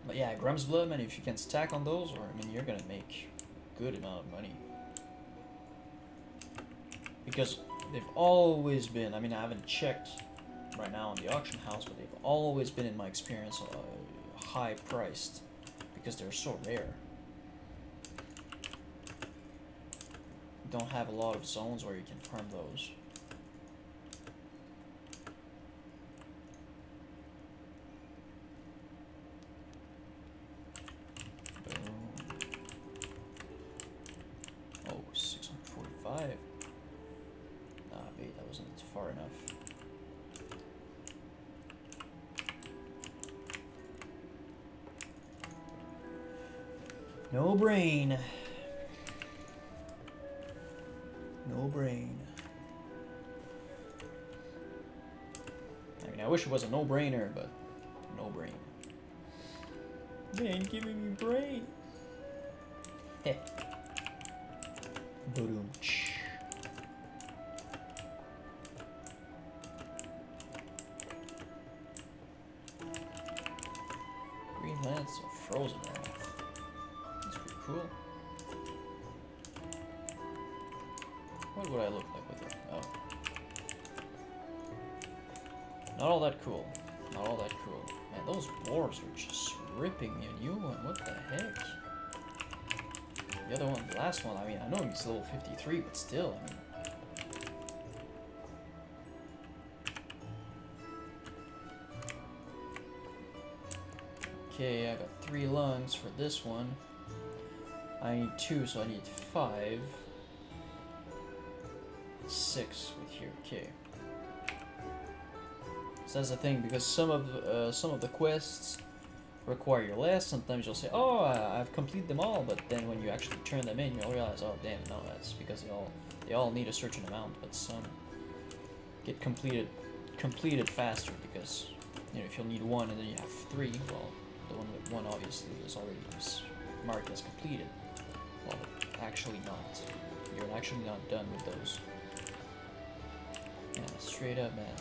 But yeah, Grum's blood, man. If you can stack on those, or I mean, you're gonna make a good amount of money because they've always been. I mean, I haven't checked right now on the auction house, but they've always been, in my experience, high priced because they're so rare. Don't have a lot of zones where you can farm those. Boom. Oh, 645. Nah, wait, that wasn't far enough. No brain. No brain. I mean, I wish it was a no-brainer, but no brain. They ain't giving me brain. Heh. Boom. Green Lance of Frozen Wrath. That's pretty cool. What would I look like with it? Oh. Not all that cool. Not all that cool. Man, those dwarves are just ripping me a new one. What the heck? The other one, the last one, I mean, I know he's level 53, but still, I mean. Okay, I got 3 lungs for this one. I need 2, so I need 5. 6 with here. Okay. So that's the thing, because some of the quests require your less. Sometimes you'll say, "Oh, I've completed them all," but then when you actually turn them in, you'll realize, "Oh, damn, no, that's because they all need a certain amount." But some get completed faster because, you know, if you'll need 1 and then you have 3, well, the one with 1 obviously is already marked as completed. Well, actually not. You're actually not done with those. Yeah, straight up, man.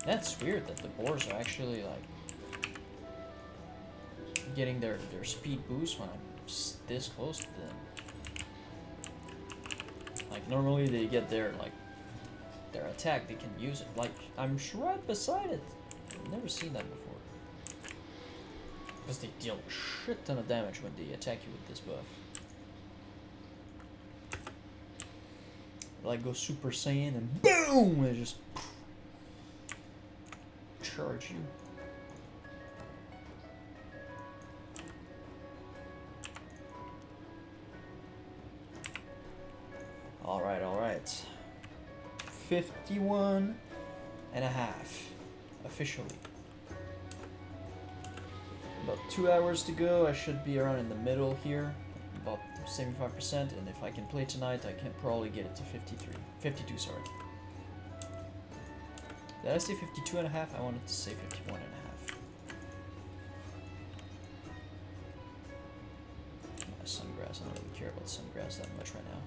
That's weird that the boars are actually like getting their speed boost when I'm this close to them. Like normally they get their attack, they can use it. Like I'm right beside it. I've never seen that before. Because they deal a shit ton of damage when they attack you with this buff. Like go Super Saiyan and boom! They just charge you. Alright, alright. 51 and a half. Officially. About 2 hours to go. I should be around in the middle here. About 75%, and if I can play tonight, I can probably get it to 52, sorry. Did I say 52 and a half? I wanted to say 51 and a half. Sungrass, I don't really care about sungrass that much right now.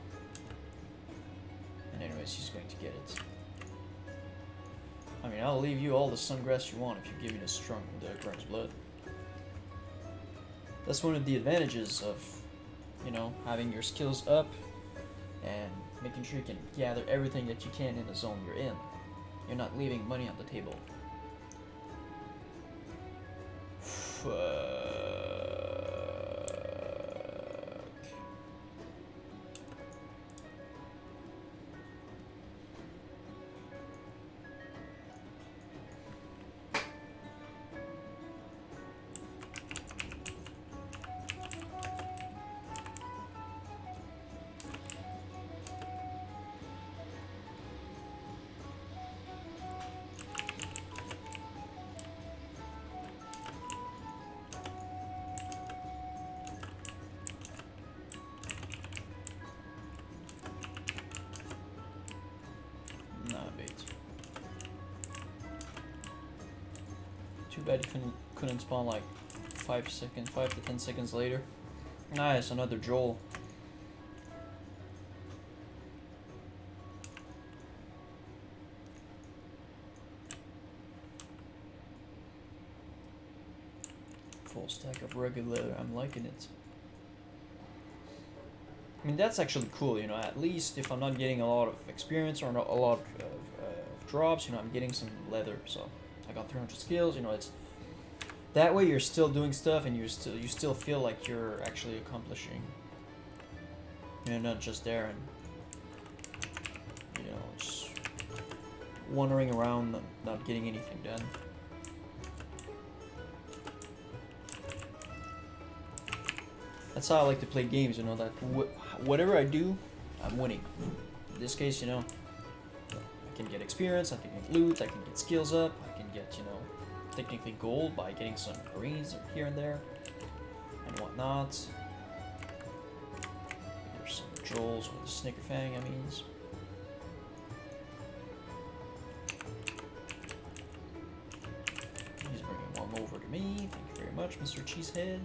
And anyways, he's going to get it. I mean, I'll leave you all the sungrass you want if you give me the Grun's Blood. That's one of the advantages of, you know, having your skills up and making sure you can gather everything that you can in the zone you're in. You're not leaving money on the table. Too bad you couldn't spawn like 5 to 10 seconds later. Nice, another Joel. Full stack of rugged leather, I'm liking it. I mean, that's actually cool, you know, at least if I'm not getting a lot of experience or not a lot of drops, you know, I'm getting some leather, so I got 300 skills, you know, it's that way you're still doing stuff and you still feel like you're actually accomplishing. You're not just there and, you know, just wandering around not getting anything done. That's how I like to play games, you know, that whatever I do, I'm winning. In this case, you know, I can get experience, I can get loot, I can get skills up, I can get, you know, technically gold by getting some greens here and there, and whatnot. There's some Joels with the Snickerfang, I mean. He's bringing one over to me, thank you very much, Mr. Cheesehead.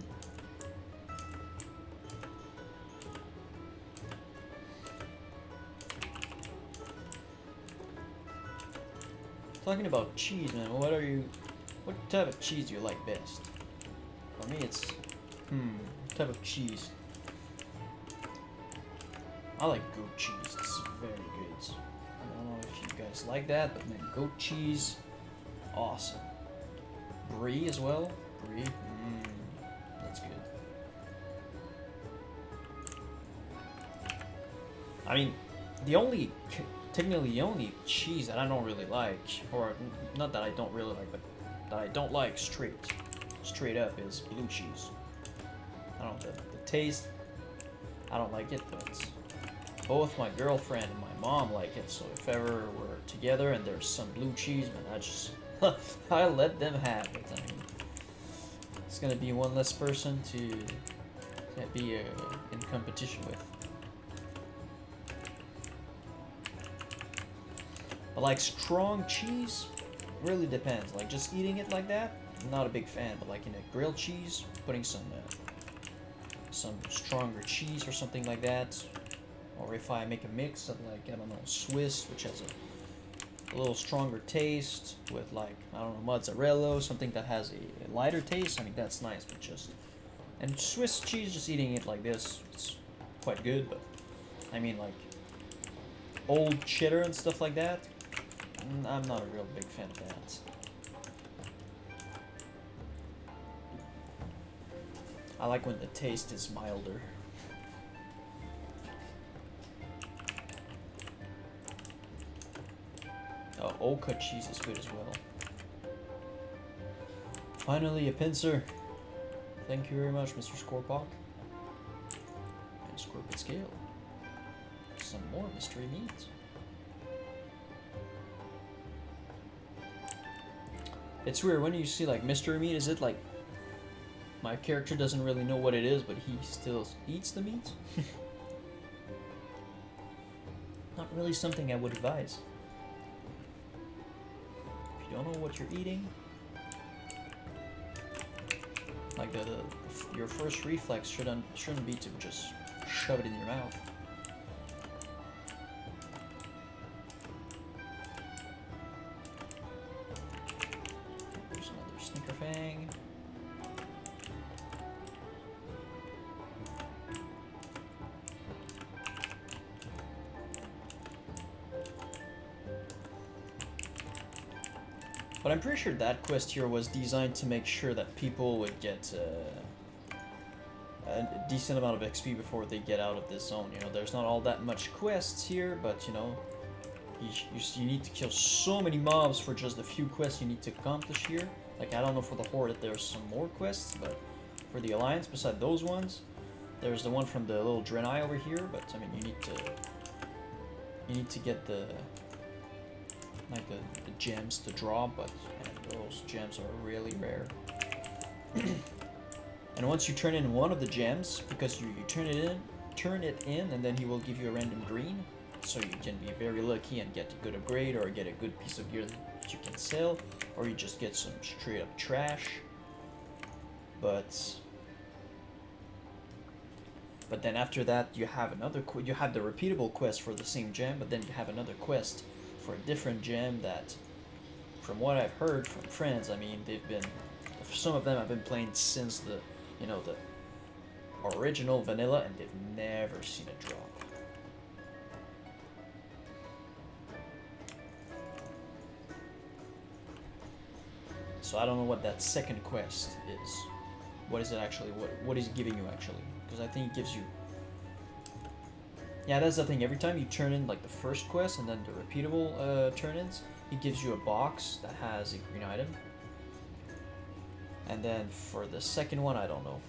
Talking about cheese, man, what type of cheese do you like best? For me, it's, type of cheese. I like goat cheese, it's very good. I don't know if you guys like that, but man, goat cheese, awesome. Brie as well, brie, that's good. I mean, technically the only cheese that I don't really like, or not that I don't really like, but that I don't like straight up is blue cheese. I don't know, the taste, I don't like it, but both my girlfriend and my mom like it, so if ever we're together and there's some blue cheese, man, I just, I let them have it. I mean, it's gonna be one less person to be in competition with. But like strong cheese, really depends. Like just eating it like that, I'm not a big fan. But like in a grilled cheese, putting some stronger cheese or something like that, or if I make a mix of like, I don't know, Swiss, which has a little stronger taste with like, I don't know, mozzarella, something that has a lighter taste. I mean, that's nice, but and Swiss cheese, just eating it like this, it's quite good. But I mean, like old cheddar and stuff like that, I'm not a real big fan of that. I like when the taste is milder. Oh, old cut cheese is good as well. Finally, a pincer. Thank you very much, Mr. Scorpok. And Scorpion Scale. Some more mystery meat. It's weird when you see like mystery meat. Is it like My character doesn't really know what it is, but he still eats the meat. Not really something I would advise. If you don't know what you're eating, like your first reflex shouldn't be to just shove it in your mouth. There's another Snickerfang. But I'm pretty sure that quest here was designed to make sure that people would get a decent amount of XP before they get out of this zone. You know, there's not all that much quests here, but you know, you need to kill so many mobs for just the few quests you need to accomplish here. Like, I don't know for the Horde if there's some more quests, but for the Alliance, beside those ones, there's the one from the little Draenei over here, but I mean, you need to get the gems to draw, but man, those gems are really rare. And once you turn in one of the gems, because you turn it in, and then he will give you a random green, so you can be very lucky and get a good upgrade or get a good piece of gear that you can sell, or you just get some straight up trash. But then after that, you have you have the repeatable quest for the same gem, but then you have another quest for a different gem that, from what I've heard from friends, I mean, some of them have been playing since the original vanilla, and they've never seen a drop. So I don't know what that second quest is. What is it actually? What is it giving you actually? Because I think it gives you... Yeah, that's the thing. Every time you turn in like the first quest and then the repeatable turn-ins, it gives you a box that has a green item. And then for the second one, I don't know.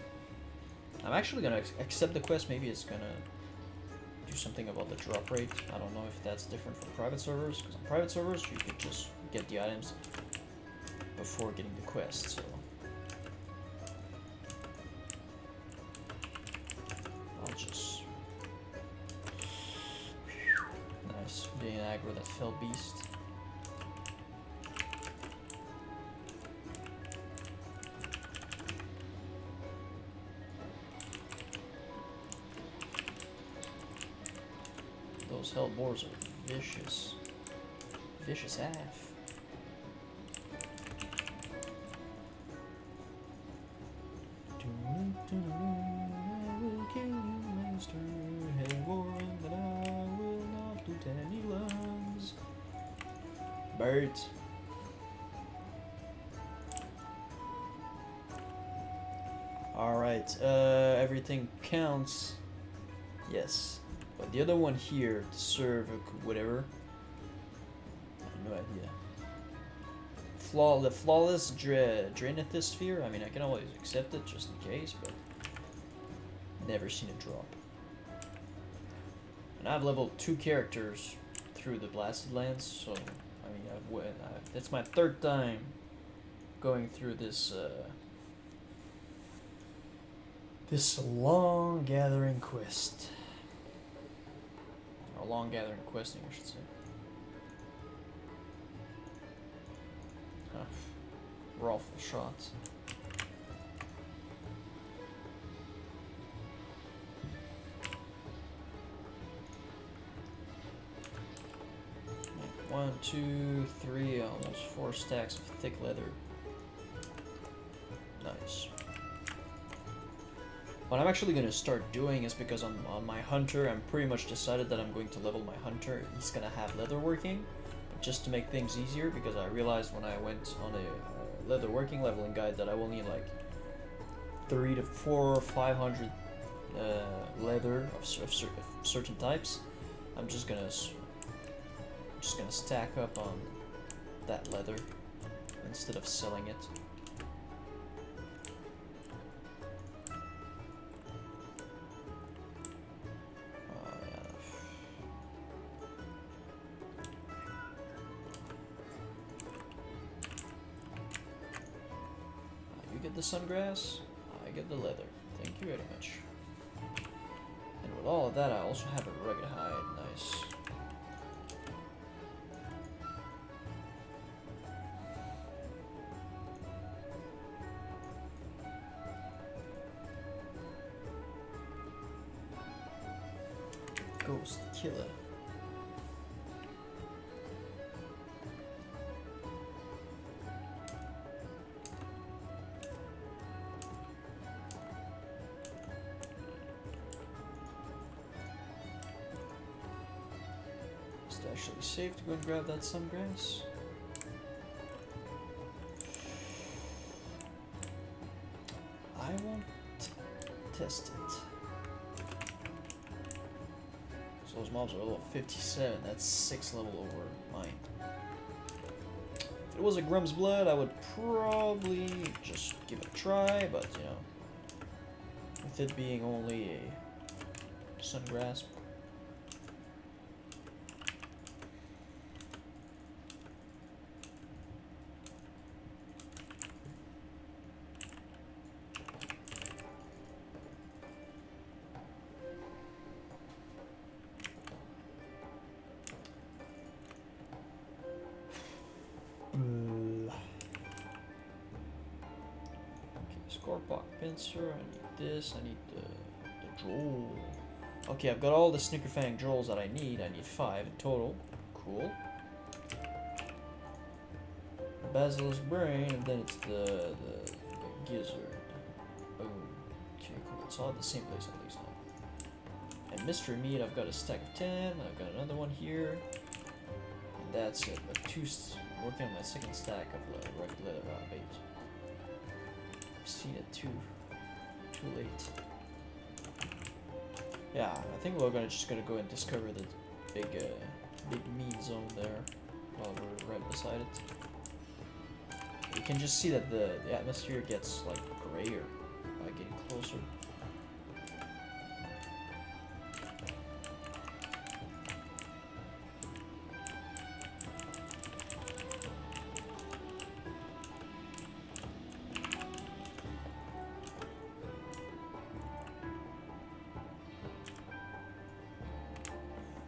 I'm actually gonna accept the quest. Maybe it's gonna do something about the drop rate. I don't know if that's different from private servers. Because on private servers, you could just get the items before getting the quest. So I'll just... Nice. Getting aggro that fell beast. Those hellboars are vicious. Vicious AF. I will kill you, master hellboar, but I will not do any lungs. Birds. Alright, everything counts. Yes. But the other one here, to serve whatever, I have no idea. The flawless Draenithis sphere, I mean, I can always accept it just in case, but never seen it drop. And I've leveled 2 characters through the Blasted Lands, so I mean, that's my 3rd time going through this this long gathering quest. Or long gathering questing, I should say. Rawful shots. Yeah, 1, 2, 3, almost 4 stacks of thick leather. Nice. What I'm actually going to start doing is, because on my hunter, I'm pretty much decided that I'm going to level my hunter. He's going to have leather working, but just to make things easier, because I realized when I went on a leather working leveling guide that I will need like 300 to 400 or 500 leather of certain types. I'm just gonna stack up on that leather instead of selling it. The sungrass, I get the leather. Thank you very much. And with all of that, I also have a rugged hide. Nice. Ghost killer. Is it actually safe to go and grab that some grass? I won't test it. So those mobs are level 57, that's 6 level over mine. If it was a Grum's Blood, I would probably just give it a try, but you know, with it being only a Sungrasp. Scorpok pincer, I need this, I need the droll. Okay, I've got all the Snickerfang drolls that I need 5 in total. Cool. Basilisk Brain, and then it's the Gizzard. Boom. Okay, cool, it's all at the same place at least now. And Mystery Meat, I've got a stack of 10, I've got another one here. And that's it, but working on my second stack of regular bait. Seen it too late. Yeah, I think we're just gonna go and discover the big meat zone there while we're right beside it. You can just see that the atmosphere gets like grayer by getting closer.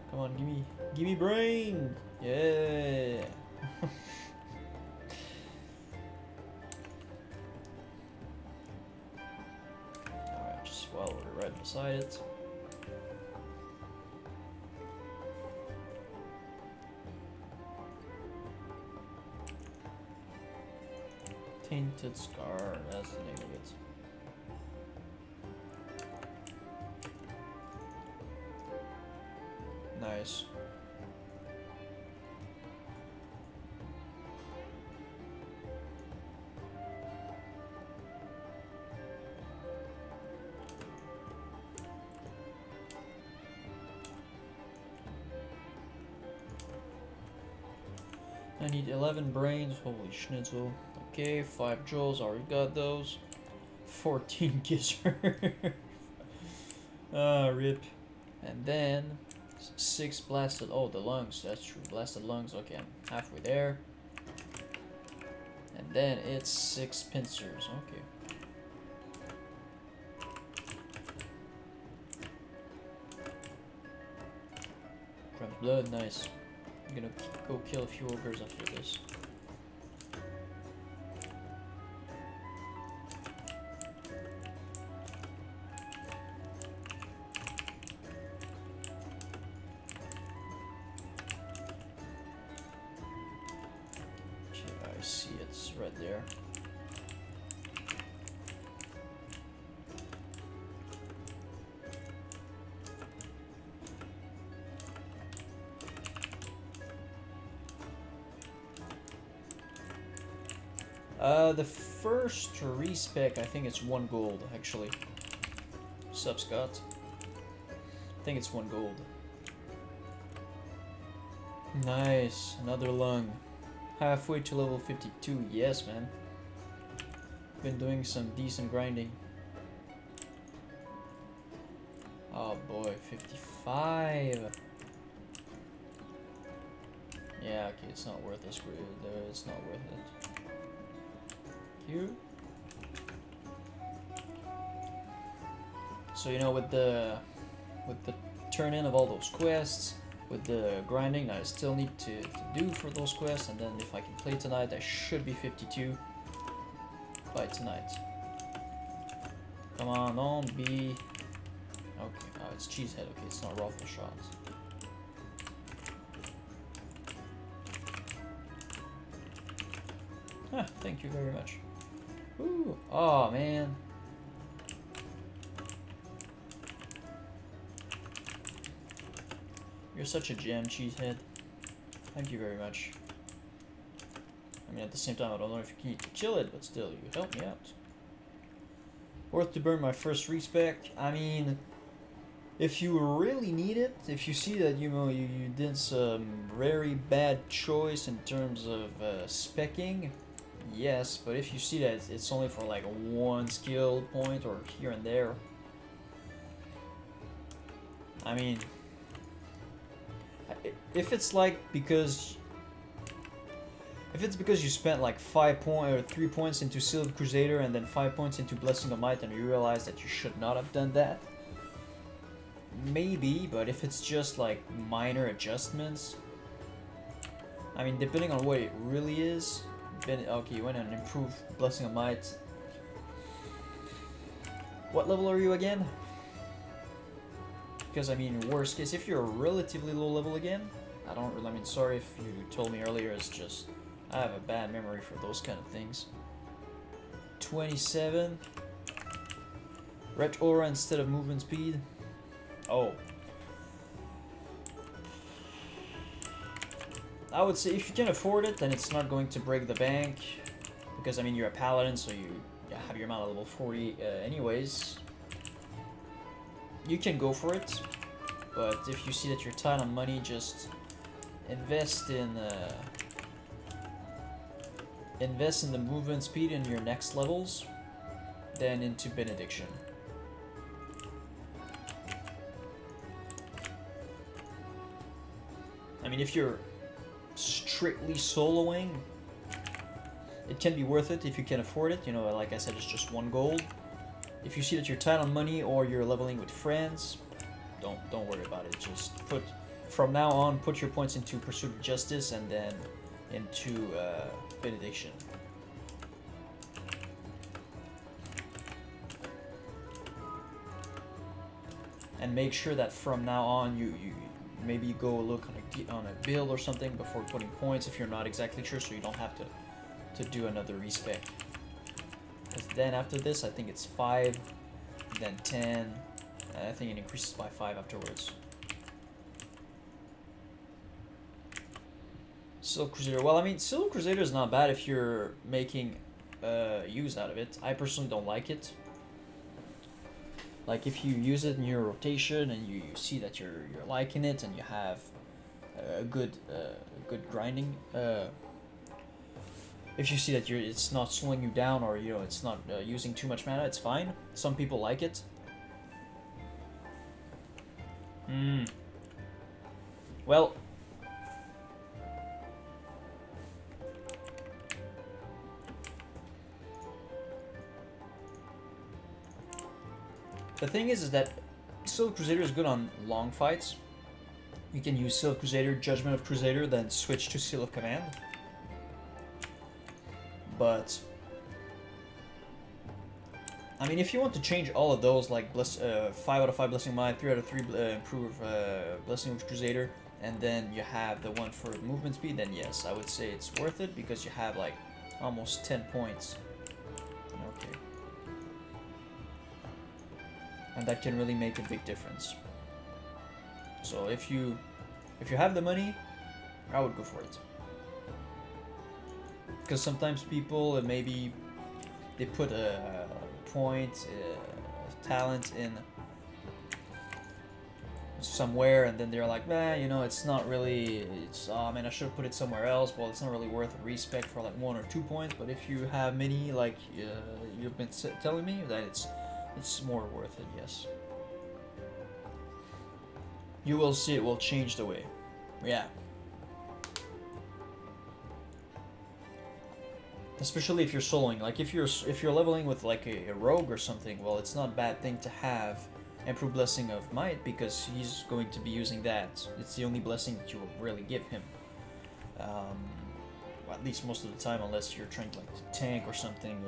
Come on, give me brain! Yeah! Alright, just while we're right beside it. Tainted Scar, that's the name of it. Nice. I need 11 brains, holy schnitzel. Okay, 5 jewels, already got those. 14 gizzard. Ah, rip. And then 6 blasted, oh the lungs, that's true, blasted lungs, okay, I'm halfway there. And then it's 6 pincers, okay. Grum's Blood, nice. I'm gonna go kill a few ogres after this. I see it's right there. The first respec, I think it's 1 gold, actually. Sup, Scott? I think it's 1 gold. Nice, another lung. Halfway to level 52, yes, man. Been doing some decent grinding. Oh boy, 55. Yeah, okay, it's not worth this. It's not worth it. Cute. So you know, with the turn in of all those quests, with the grinding that I still need to do for those quests, and then if I can play tonight, I should be 52 by tonight. Come on, don't be... Okay, oh, it's Cheesehead. Okay, it's not Ruffle Shots. Ah, thank you very much. Ooh, oh man. You're such a gem, Cheesehead. Thank you very much. I mean, at the same time, I don't know if you need to kill it, but still, you help me out. Worth to burn my first respec. I mean, if you really need it, if you see that, you know, you did some very bad choice in terms of specking, yes, but if you see that it's only for like one skill point or here and there, I mean, if it's like because you spent like 3 points into Sealed Crusader and then 5 points into Blessing of Might and you realize that you should not have done that, maybe. But if it's just like minor adjustments, I mean, depending on what it really is. Okay, you went and improved Blessing of Might. What level are you again? Because I mean, worst case, if you're relatively low level again, I mean, sorry if you told me earlier, it's just, I have a bad memory for those kind of things. 27. Ret Aura instead of movement speed. Oh. I would say if you can afford it, then it's not going to break the bank. Because, I mean, you're a Paladin, so you have your mana level 40 anyways. You can go for it, but if you see that you're tight on money, just invest in the movement speed in your next levels, then into Benediction. I mean, if you're strictly soloing, it can be worth it if you can afford it. You know, like I said, it's just 1 gold. If you see that you're tight on money or you're leveling with friends, don't worry about it. Just from now on, put your points into Pursuit of Justice and then into Benediction. And make sure that from now on you maybe go look on a build or something before putting points if you're not exactly sure, so you don't have to do another respec. Because then after this, I think it's 5, then 10, and I think it increases by 5 afterwards. Silk Crusader. Well, I mean, Silk Crusader is not bad if you're making use out of it. I personally don't like it. Like, if you use it in your rotation and you see that you're liking it and you have a good grinding, if you see that it's not slowing you down or, you know, it's not using too much mana, it's fine. Some people like it. Well, the thing is that Silk Crusader is good on long fights. You can use Silk Crusader, Judgment of Crusader, then switch to Seal of Command. But I mean, if you want to change all of those, like 5 out of 5 Blessing of Might, 3 out of 3 improve Blessing of Crusader, and then you have the one for movement speed, then yes, I would say it's worth it because you have like almost 10 points. Okay. And that can really make a big difference. So if you have the money, I would go for it. Because sometimes people maybe they put a point, talent in somewhere, and then they're like, nah, you know, it's not really. Oh man, I should have put it somewhere else. Well, it's not really worth a respec for like 1 or 2 points. But if you have many, like you've been telling me, that it's more worth it. Yes. You will see it will change the way. Yeah. Especially if you're soloing. Like if you're leveling with like a rogue or something, well, it's not a bad thing to have improved blessing of might because he's going to be using that. It's the only blessing that you will really give him. Well, at least most of the time, unless you're trying to like tank or something,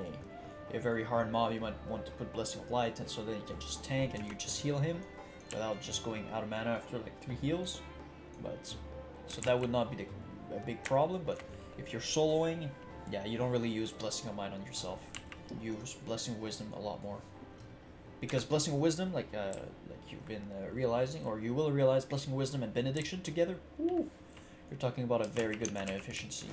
a very hard mob, you might want to put blessing of light, and so then you can just tank and you just heal him without just going out of mana after like 3 heals. But so that would not be a big problem. But if you're soloing, yeah, you don't really use blessing of might on yourself. You use blessing of wisdom a lot more. Because Blessing of Wisdom, like you've been realizing, or you will realize, Blessing of Wisdom and Benediction together, woo, you're talking about a very good mana efficiency.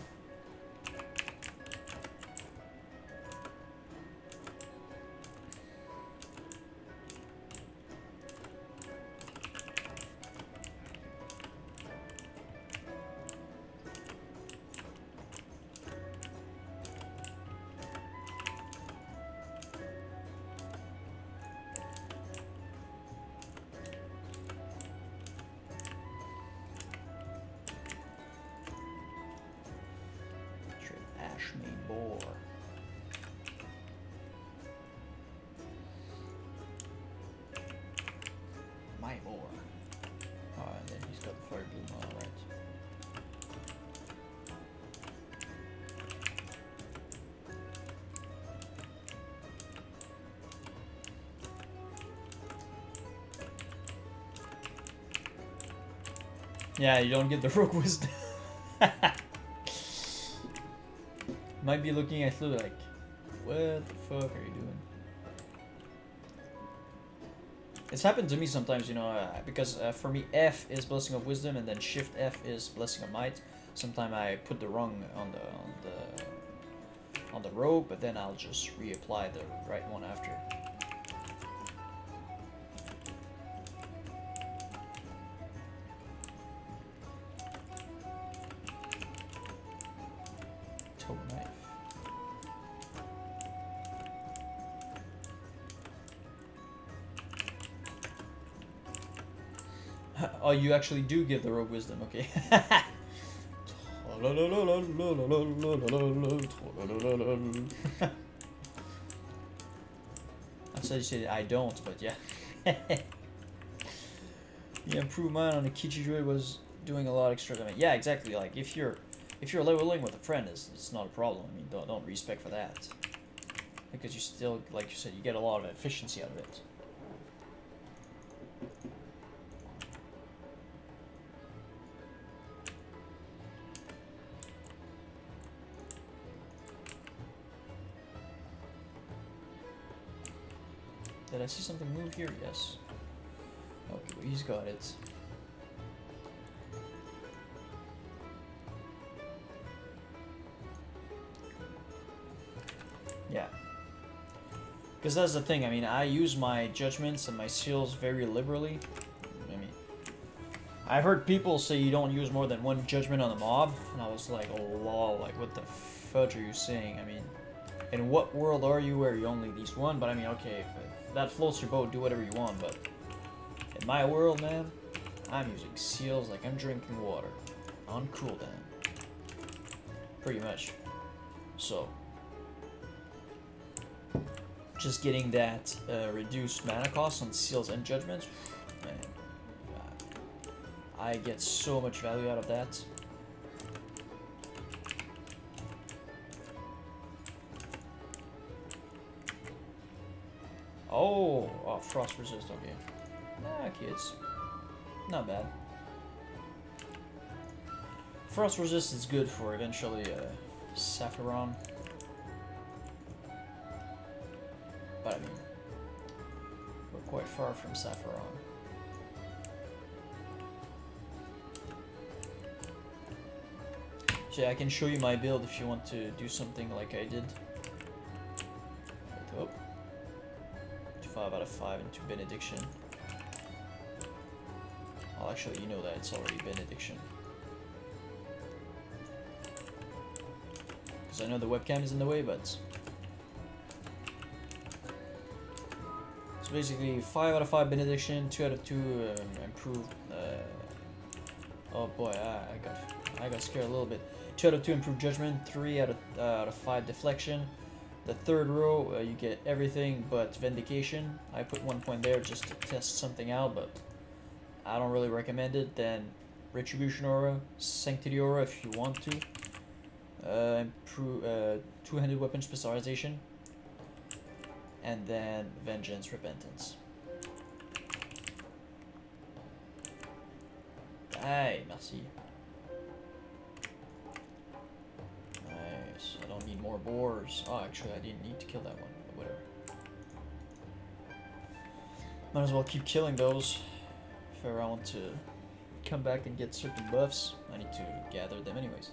Yeah, you don't get the Rogue Wisdom. Might be looking at you like, what the fuck are you doing? It's happened to me sometimes, you know, because for me F is Blessing of Wisdom and then Shift F is Blessing of Might. Sometimes I put the wrong on the rogue, but then I'll just reapply the right one after. Oh, you actually do give the Rogue Wisdom, okay. I said you said I don't, but yeah. The improved mine on the Kichi Druid was doing a lot extra damage. Yeah, exactly. Like if you're leveling with a friend, it's not a problem. I mean, don't respect for that, because you still, like you said, you get a lot of efficiency out of it. Did I see something move here? Yes. Okay, well, he's got it. Yeah. Because that's the thing, I mean, I use my judgments and my seals very liberally. I mean, I've heard people say you don't use more than 1 judgment on a mob, and I was like, oh lol, like what the fudge are you saying? I mean, in what world are you where you only use 1? But I mean, okay, if that floats your boat, do whatever you want, but in my world, man, I'm using seals like I'm drinking water on cooldown. Pretty much. So, just getting that reduced mana cost on seals and judgments, man, I get so much value out of that. Oh, frost resist, okay. Okay, it's not bad. Frost resist is good for eventually Sapphiron. But I mean, we're quite far from Sapphiron. So yeah, I can show you my build if you want to do something like I did. Oh. 5 out of 5 into Benediction. Well, actually, you know that it's already Benediction. Because I know the webcam is in the way, but... So basically, 5 out of 5 Benediction, 2 out of 2 improved... oh boy, I got scared a little bit. 2 out of 2 improved Judgment, 3 out of 5 Deflection, The third row, you get everything but Vindication. I put 1 point there just to test something out, but I don't really recommend it. Then Retribution Aura, Sanctity Aura if you want to. Two-handed weapon specialization. And then Vengeance, Repentance. Hey, merci. Nice. I don't need more boars. Oh, actually, I didn't need to kill that one. But whatever. Might as well keep killing those if I want to come back and get certain buffs. I need to gather them anyways.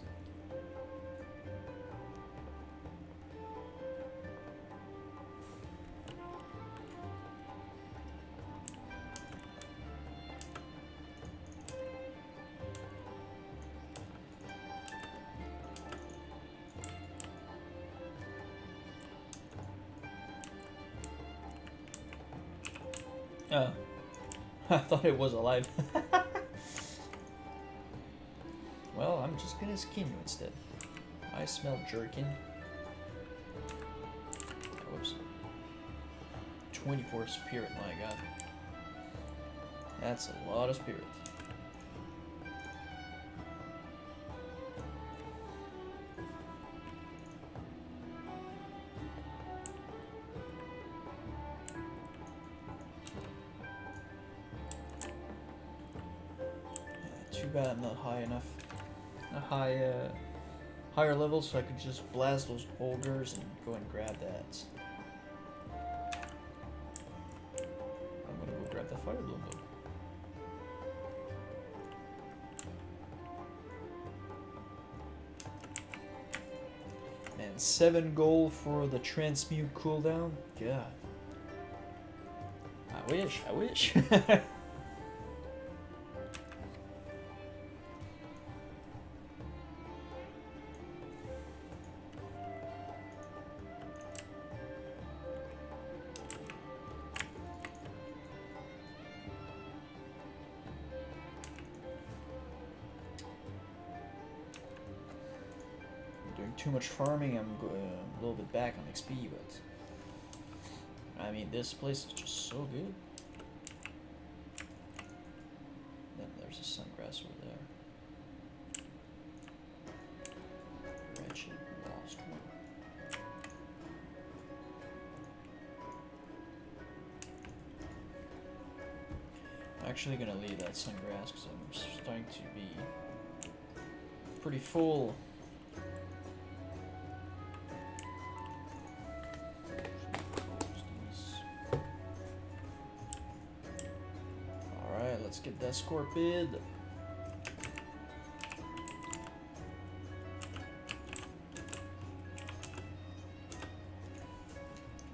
Oh, I thought it was alive. Well, I'm just gonna skin you instead. I smell jerkin. Whoops. 24 spirit, my god. That's a lot of spirit. Too bad I'm not high enough. Not higher level, so I could just blast those ogres and go and grab that. I'm gonna go grab the fire bloom though. And 7 gold for the transmute cooldown. God. I wish. Too much farming, I'm a little bit back on XP, but I mean, this place is just so good. Then there's a sungrass over there. Wretched lost one. I'm actually gonna leave that sungrass because I'm starting to be pretty full. Let's get that scorpid.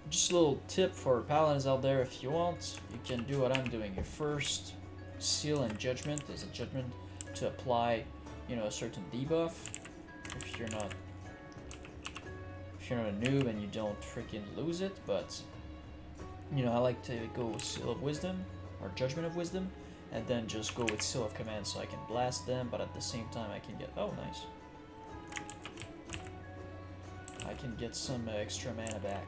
Just a little tip for paladins out there: if you want, you can do what I'm doing. Your first seal and judgment is a judgment to apply, you know, a certain debuff. If you're not a noob and you don't freaking lose it, but you know, I like to go with Seal of Wisdom or Judgment of Wisdom. And then just go with Seal of Command so I can blast them, but at the same time I can get... Oh, nice. I can get some extra mana back.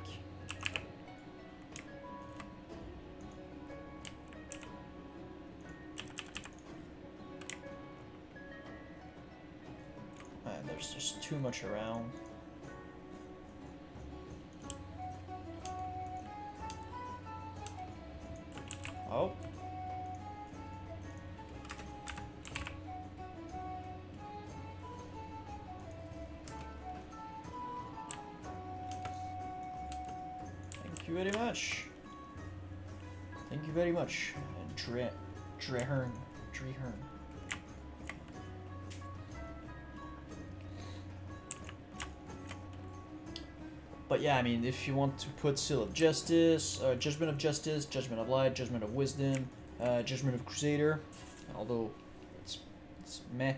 And there's just too much around. Oh. Thank you very much. Thank you very much. Drehern. But yeah, I mean, if you want to put Seal of Justice, Judgment of Justice, Judgment of Light, Judgment of Wisdom, Judgment of Crusader, although it's meh.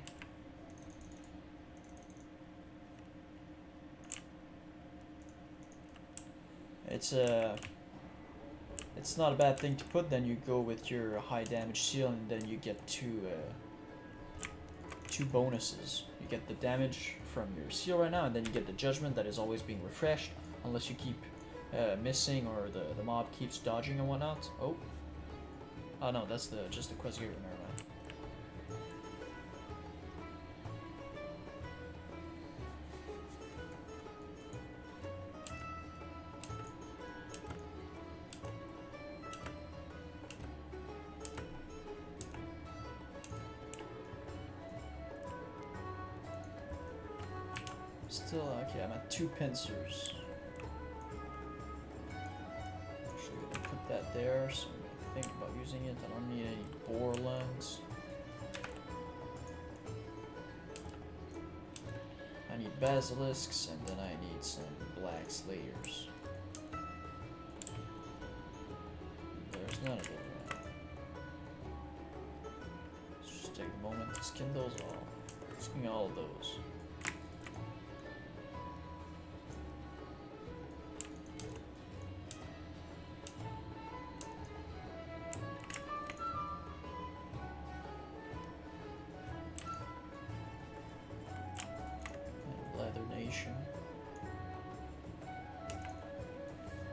It's not a bad thing to put. Then you go with your high damage seal, and then you get two bonuses. You get the damage from your seal right now, and then you get the judgment that is always being refreshed, unless you keep missing or the mob keeps dodging and whatnot. Oh. Oh no, that's just the quest giver, never mind. Still, okay, I'm at 2 pincers. Actually, I'm gonna put that there, so I'm gonna think about using it. I don't need any boar lungs. I need basilisks, and then I need some black slayers. There's none of them. Let's just take a moment to skin those all. Skin all of those.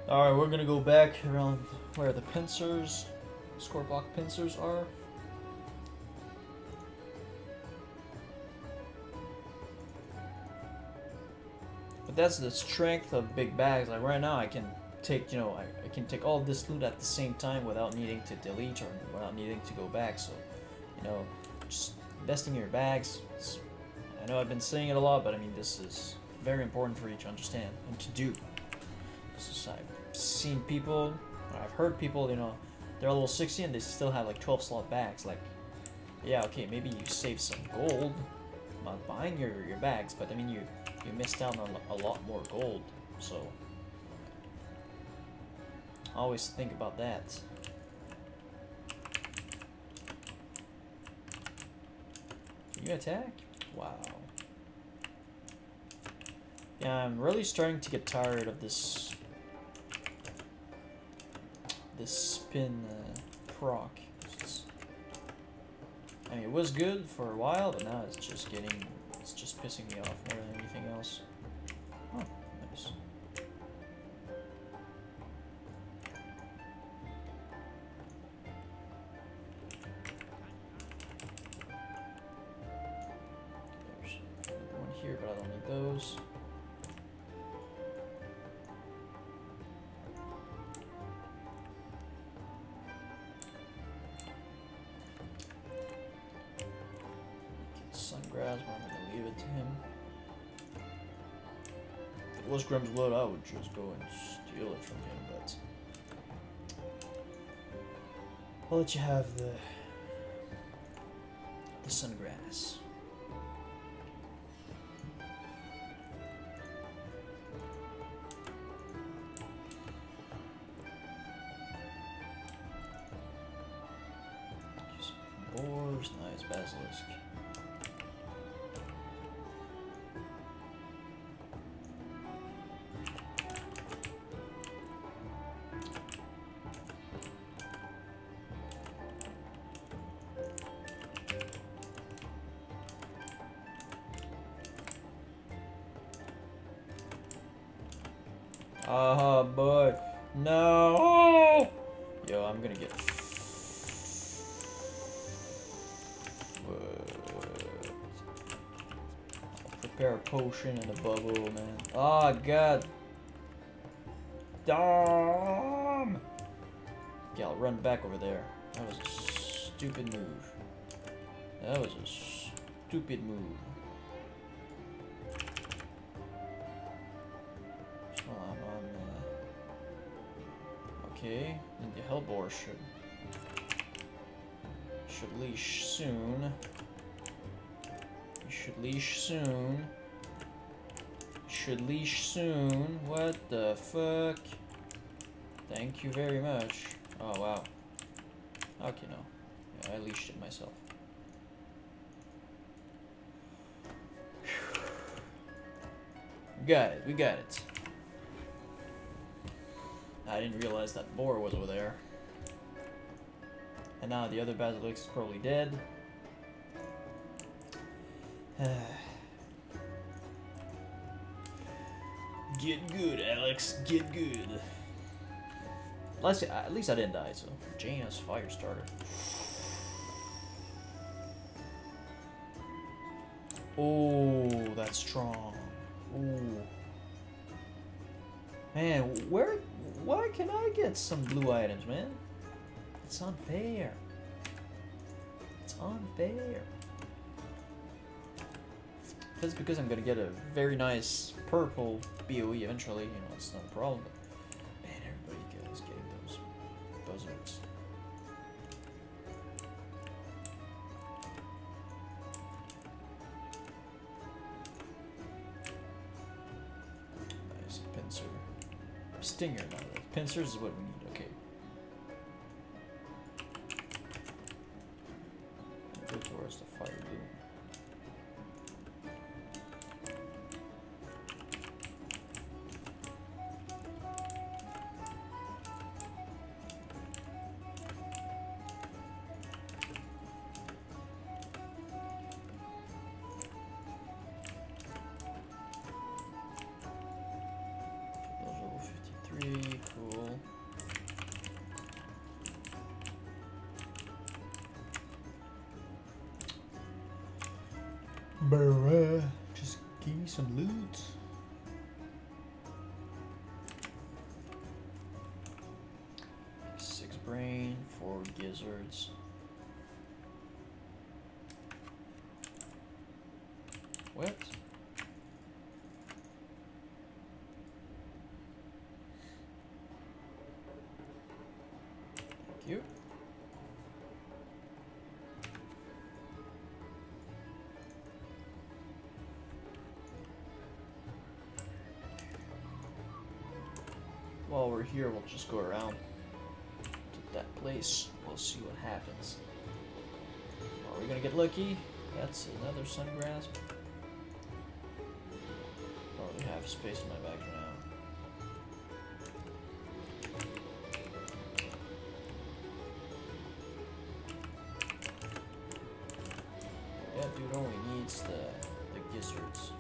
Alright, we're gonna go back around where the pincers, score block pincers are. But that's the strength of big bags. Like right now I can take, I can take all this loot at the same time without needing to delete or without needing to go back. So, just investing in your bags. I know I've been saying it a lot, but I mean this is very important for you to understand and to do. I've seen people, I've heard people, they're level 60 and they still have like 12 slot bags. Like, yeah, okay, maybe you save some gold not buying your bags, but I mean you missed out on a lot more gold. So always think about that. Can you attack? Wow. Yeah, I'm really starting to get tired of this spin proc. I mean, it was good for a while, but now it's just pissing me off more than anything else. Oh, nice. There's one here, but I don't need those. Sungrass, but I'm gonna leave it to him. If it was Grimm's Blood, I would just go and steal it from him, but I'll let you have the Sungrass. Just boars, nice basilisk. Oh boy, no! Yo, I'm gonna get. I'll prepare a potion and a bubble, man. Oh god. Damn! Yeah, I'll run back over there. That was a stupid move. That was a stupid move. Okay, and the Hellboar should leash soon. You should leash soon. Should leash soon. What the fuck? Thank you very much. Oh wow. Okay, no. Yeah, I leashed it myself. We got it. We got it. I didn't realize that boar was over there. And now the other basilisk is probably dead. Get good, Alex. Get good. At least I didn't die, so. JS fire starter. Oh, that's strong. Ooh. Man, why can I get some blue items, man? It's unfair. It's unfair. If it's because I'm gonna get a very nice purple BOE eventually, you know, it's not a problem. But man, everybody is getting those buzzards. Nice pincer. Stinger now. Pincers is what we need. Okay. Go towards the fire blue. Cool. Bruh, just give me some loot. Six brain, 4 gizzards. What? Thank you. While we're here, we'll just go around to that place. We'll see what happens. Are we gonna get lucky? That's another sun grasp. Probably have space in my bag for now. That dude only needs the gizzards.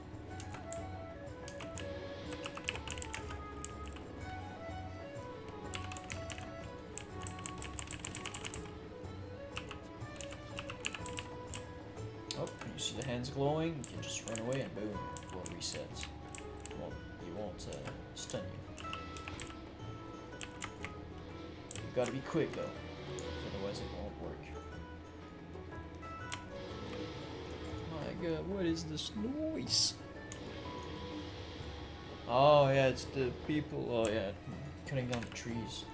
Oh, when you see the hands glowing, you can just run away and boom, it will reset. It won't stun you. You gotta be quick though, otherwise it won't work. My god, what is this noise? Oh yeah, it's the people, oh yeah, cutting down the trees.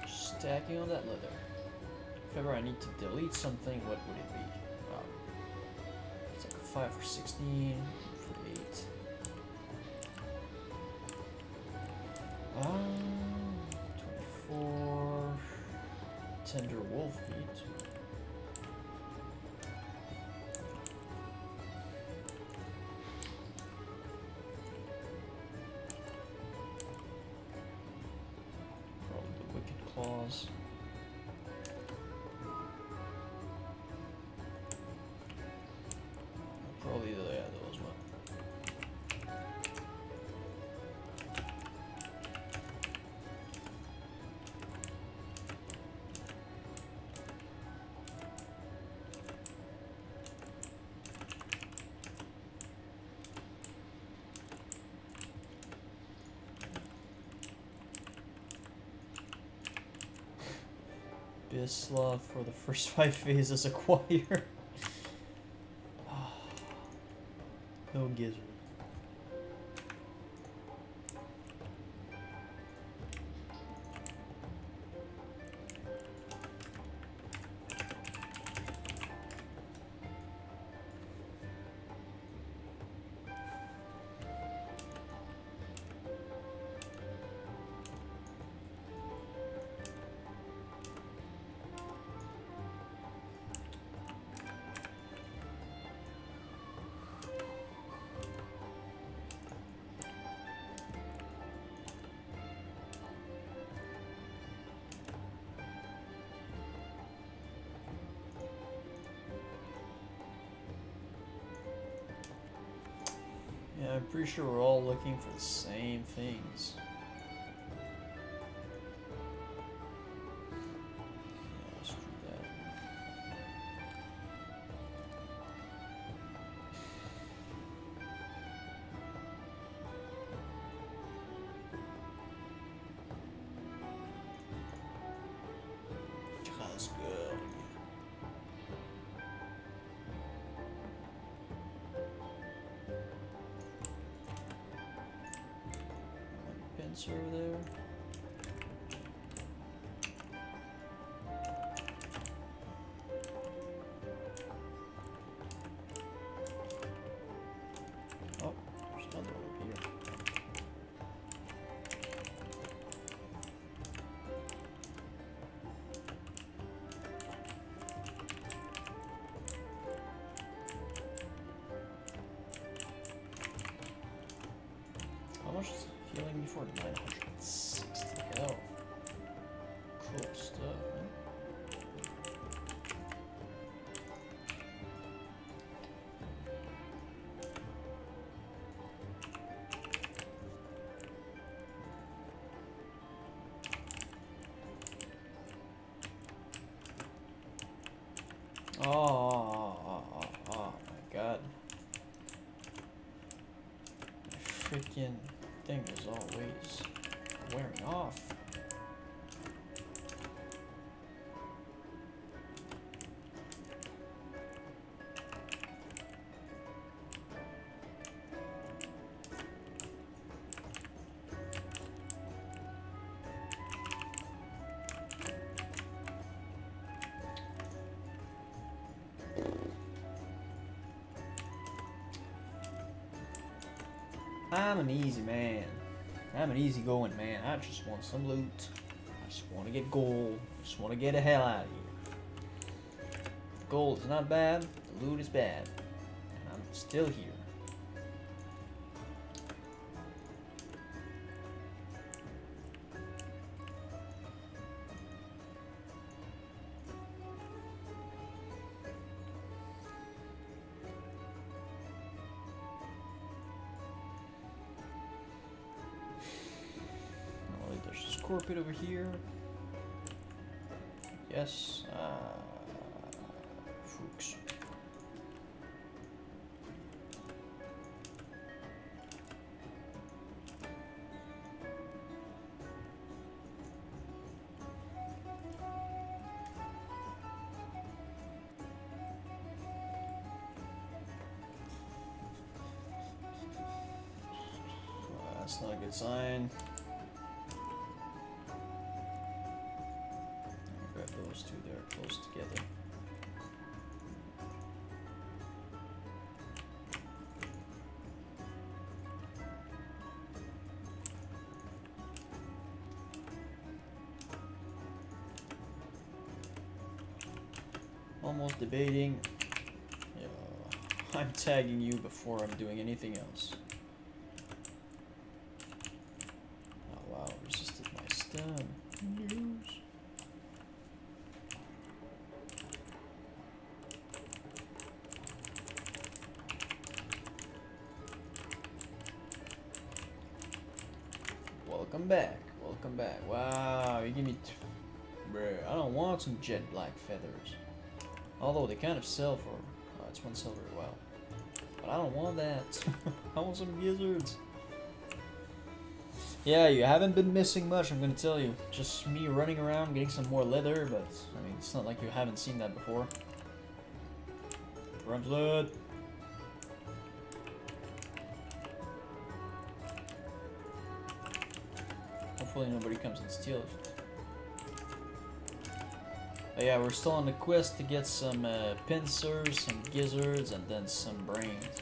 Stacking on that leather. If ever I need to delete something, what would it be? It's like 5 for 16, for 8. 24 tender wolf meat. Probably the wicked claws. Probably yeah, those one. Bisla for the first 5 phases acquire. No gizzard. I'm pretty sure we're all looking for the same things. Yeah, let's do that. Let's go. Pincer over there. Oh, there's another one up here. How much is healing before 960 health? Cool stuff, man. Oh my god. My freaking thing is always wearing off. I'm an easy man. I'm an easygoing man. I just want some loot. I just want to get gold. I just want to get the hell out of here. The gold is not bad. The loot is bad. And I'm still here. There's a scorpion over here. Yes. Fuchs. That's not a good sign. Grab those two there close together. Almost debating. Yeah, I'm tagging you before I'm doing anything else. Oh wow, resisted my stun. News. Welcome back. Welcome back. Wow, you give me... Bruh, I don't want some jet black feathers. Although they kind of sell for... Oh, it's 1 silver, wow. But I don't want that. I want some gizzards. Yeah, you haven't been missing much, I'm gonna tell you. Just me running around getting some more leather, but... I mean, it's not like you haven't seen that before. Drumslet! Hopefully nobody comes and steals it. But yeah, we're still on the quest to get some pincers, some gizzards, and then some brains.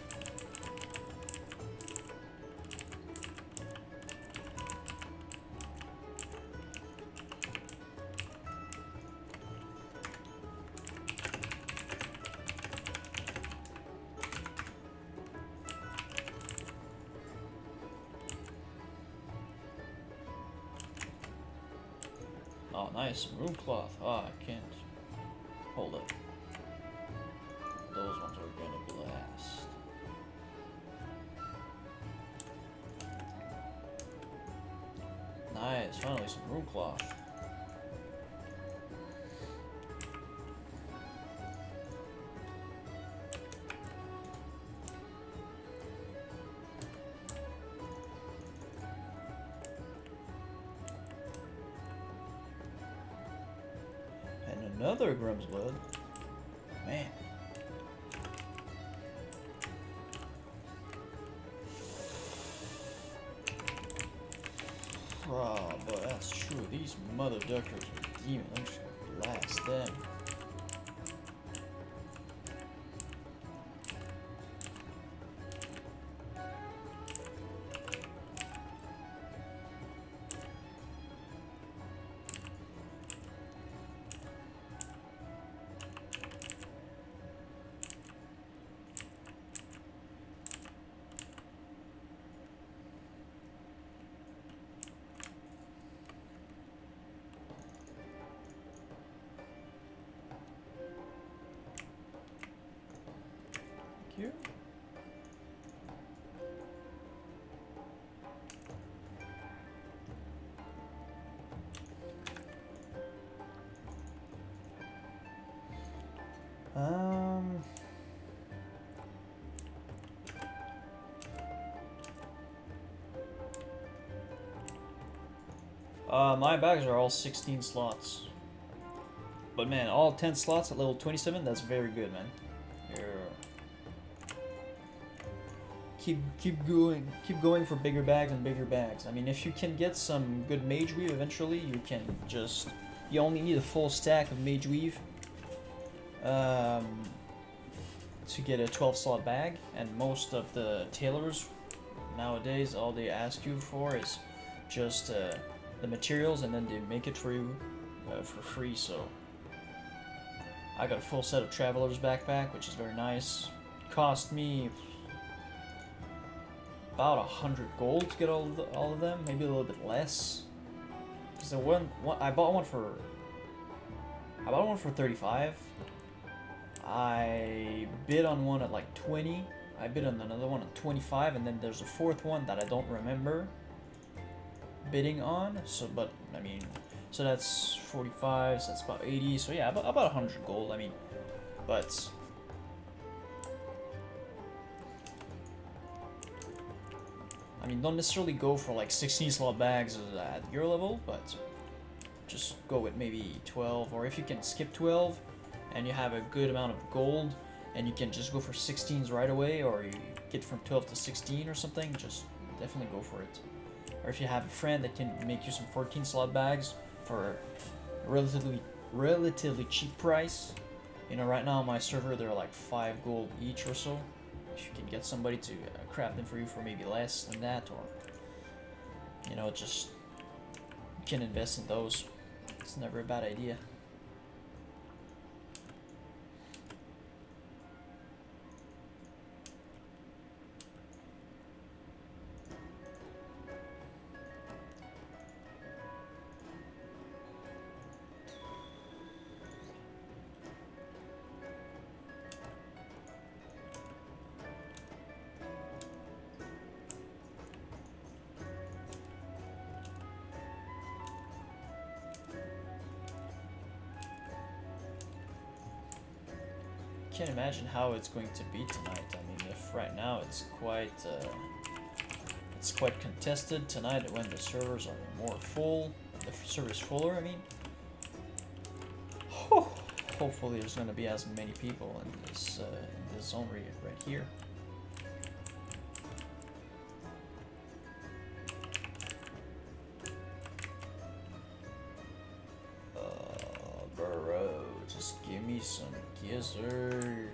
Oh, nice. Maroon cloth. Oh, I can't. Hold up. Those ones are gonna blast. Nice, finally some room cloth. And another Grimm's Blood. Man. Oh, but that's true. These mother duckers are demons. I'm just gonna blast them. Here. My bags are all 16 slots. But man, all 10 slots at level 27, that's very good, man. Keep going for bigger bags and bigger bags. I mean, if you can get some good mage weave eventually, you only need a full stack of mage weave to get a 12 slot bag, and most of the tailors nowadays, all they ask you for is just the materials, and then they make it for you for free. So I got a full set of traveler's backpack, which is very nice. Cost me about 100 gold to get all of them, maybe a little bit less. Because I bought one for 35. I bid on one at like 20. I bid on another one at 25, and then there's a fourth one that I don't remember bidding on. So, but I mean, so that's 45. So that's about 80. So yeah, about 100 gold. I mean, but. I mean, don't necessarily go for like 16 slot bags at your level, but just go with maybe 12, or if you can skip 12 and you have a good amount of gold and you can just go for 16s right away, or you get from 12 to 16 or something, just definitely go for it. Or if you have a friend that can make you some 14 slot bags for a relatively cheap price. You know, right now on my server they're like 5 gold each or so. If you can get somebody to craft them for you for maybe less than that, or you know, just you can invest in those. It's never a bad idea. Can't imagine how it's going to be tonight. I mean, if right now it's quite contested tonight when the servers are more full, the server's fuller. I mean, hopefully there's going to be as many people in this zone right here. Bro, just give me some gizzard.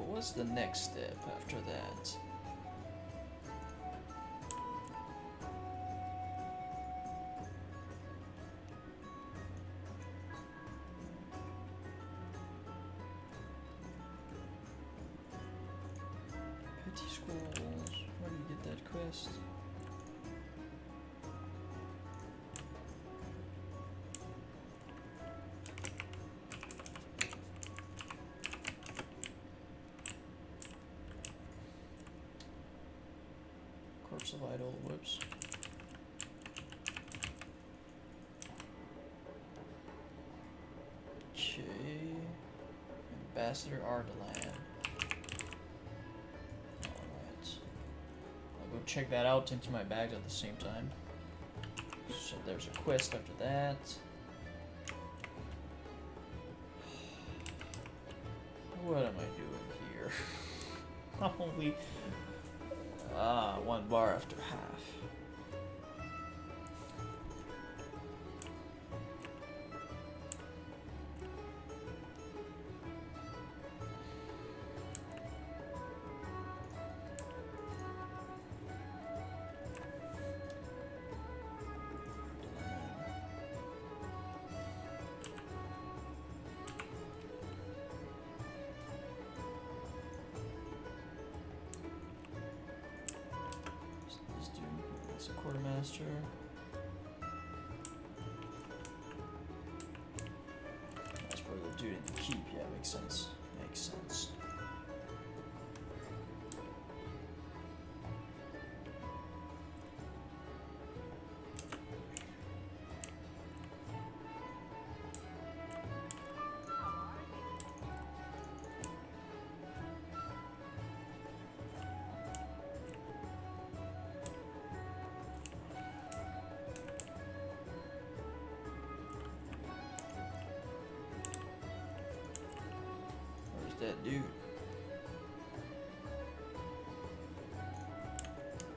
What's the next step after that? scrolls. Where do you get that quest? Corpse of Idol, whoops. Okay. Ambassador Ardalan. Alright. I'll go check that out into my bags at the same time. So there's a quest after that. What am I doing here? Only 1 bar after half. This dude, that's a quartermaster. That's for the dude in the keep. Yeah, makes sense. Makes sense. Where's that dude?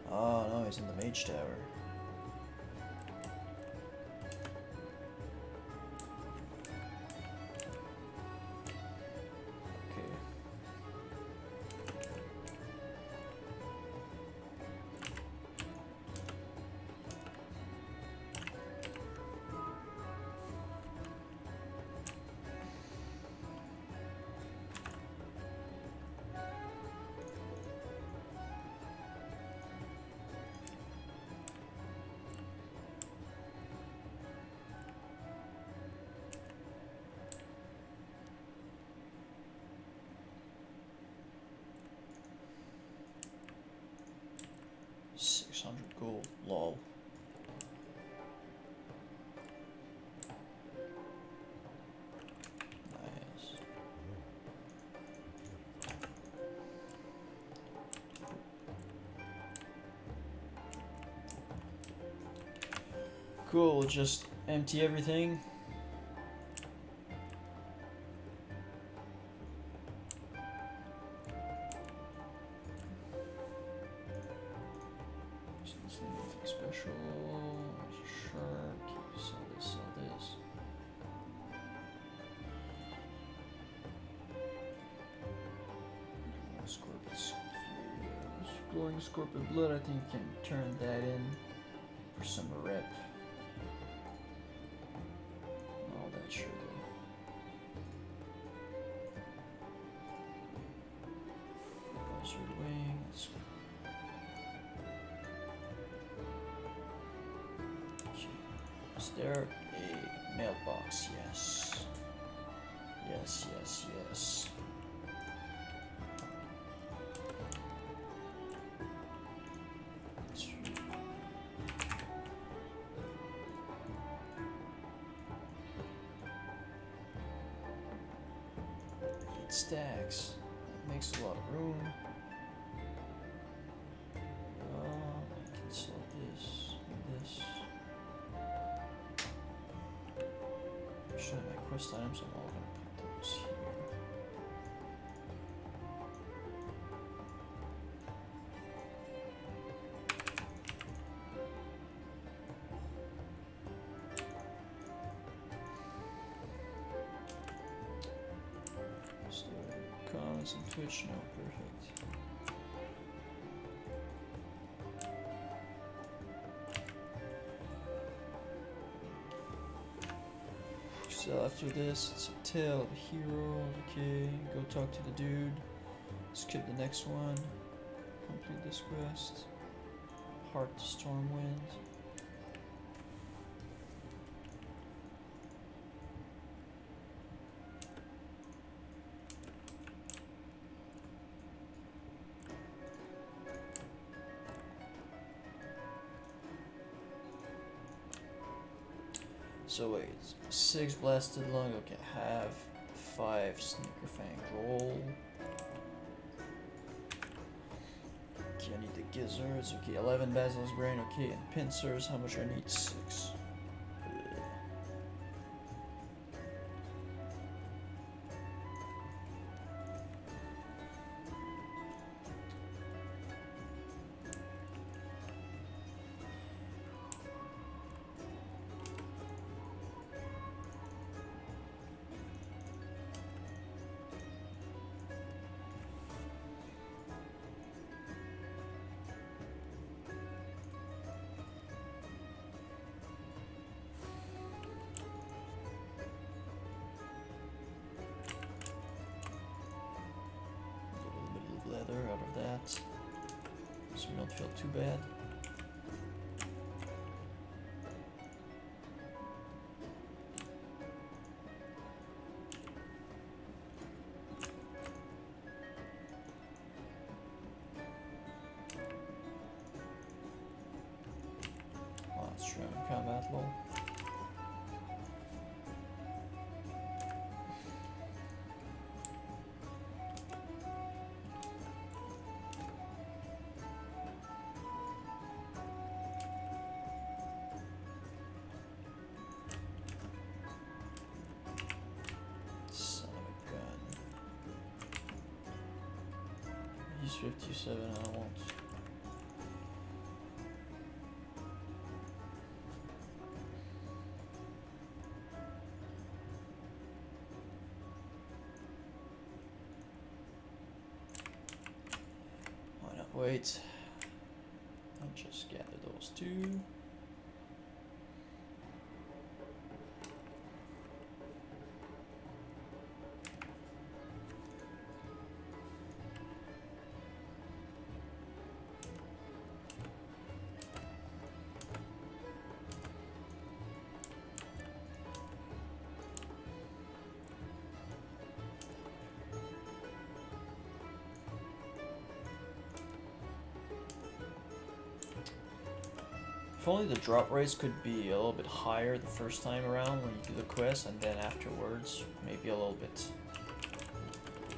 Oh no, he's in the mage tower. Okay. $600 gold, lol. Nice. Cool, we'll just empty everything. Nothing special. Shark. Sell this, sell this. Scorpion's glowing scorpion blood. I think you can turn that in for some rep. All that sure though. Buzzard wings. Is there a mailbox? Yes. Yes, yes, yes. Sweet. 8 stacks. That makes a lot of room. I can sell this and this. Actually, my quest items, I'm all gonna put those here. Store comments and Twitch, no, perfect. So after this, it's a tale of a hero. Okay, go talk to the dude. Skip the next one. complete this quest. Heart to Stormwind. So wait, 6 blasted lung, okay, have 5 sneaker fang roll. Okay, I need the gizzards, okay, 11 basilisk brain, okay, and pincers, how much I need? 6. Leather out of that, so we don't feel too bad. Last round combat lol. He's 57, I don't want. Why not wait? I'll just gather those two. If only the drop rates could be a little bit higher the first time around when you do the quest, and then afterwards maybe a little bit,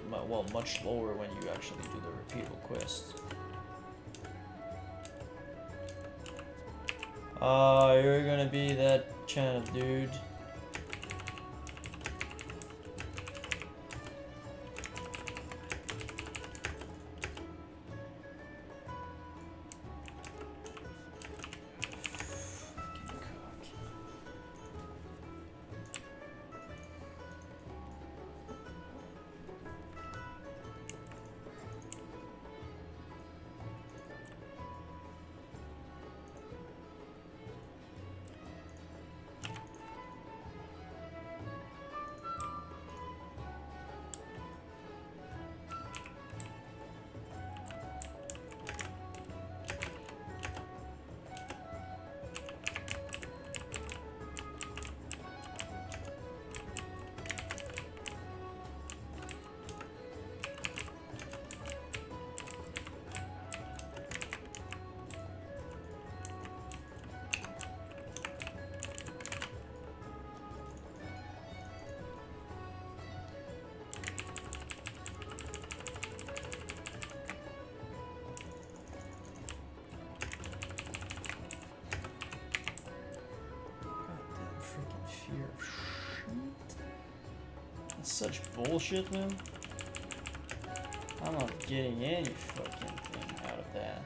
well, much lower when you actually do the repeatable quest. You're gonna be that kind of dude. That's such bullshit, man. I'm not getting any fucking thing out of that.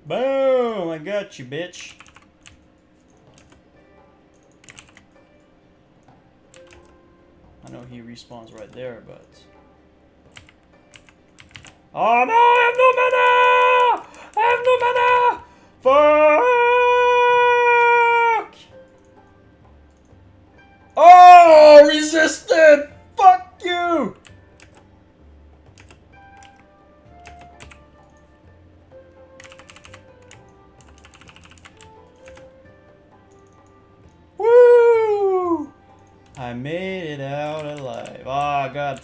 Boom! I got you, bitch. I know he respawns right there, but... Oh no! I have no mana! I have no mana! Fuck! Oh, resisted! Fuck you! Woo! I made it out alive. Oh, God.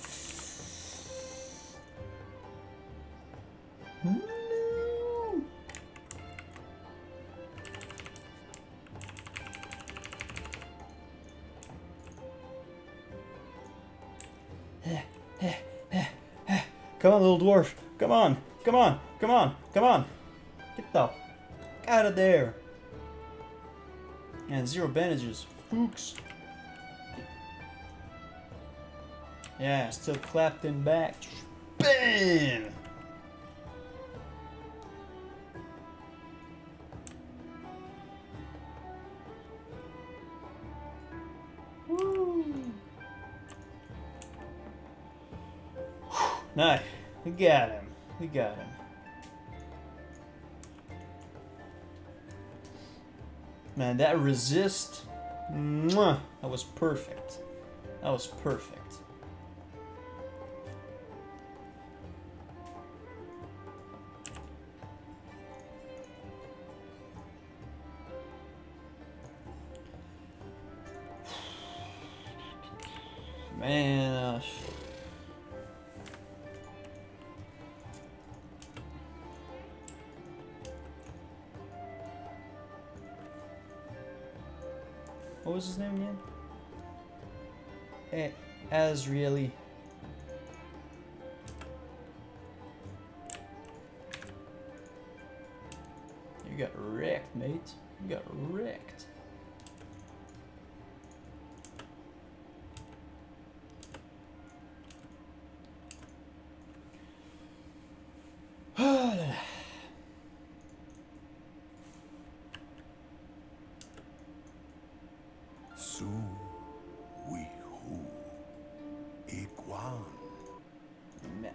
Come on, little dwarf. Come on. Come on. Come on. Come on. Get the fuck out of there. And 0 bandages. Fooks. Yeah, still clapped in back. Bam! Woo! Nice. We got him. We got him. Man, that resist. Mwah, that was perfect. That was perfect. Man, what was his name again? Azrieli. You got wrecked, mate. You got wrecked. Su we hu iguan. Man.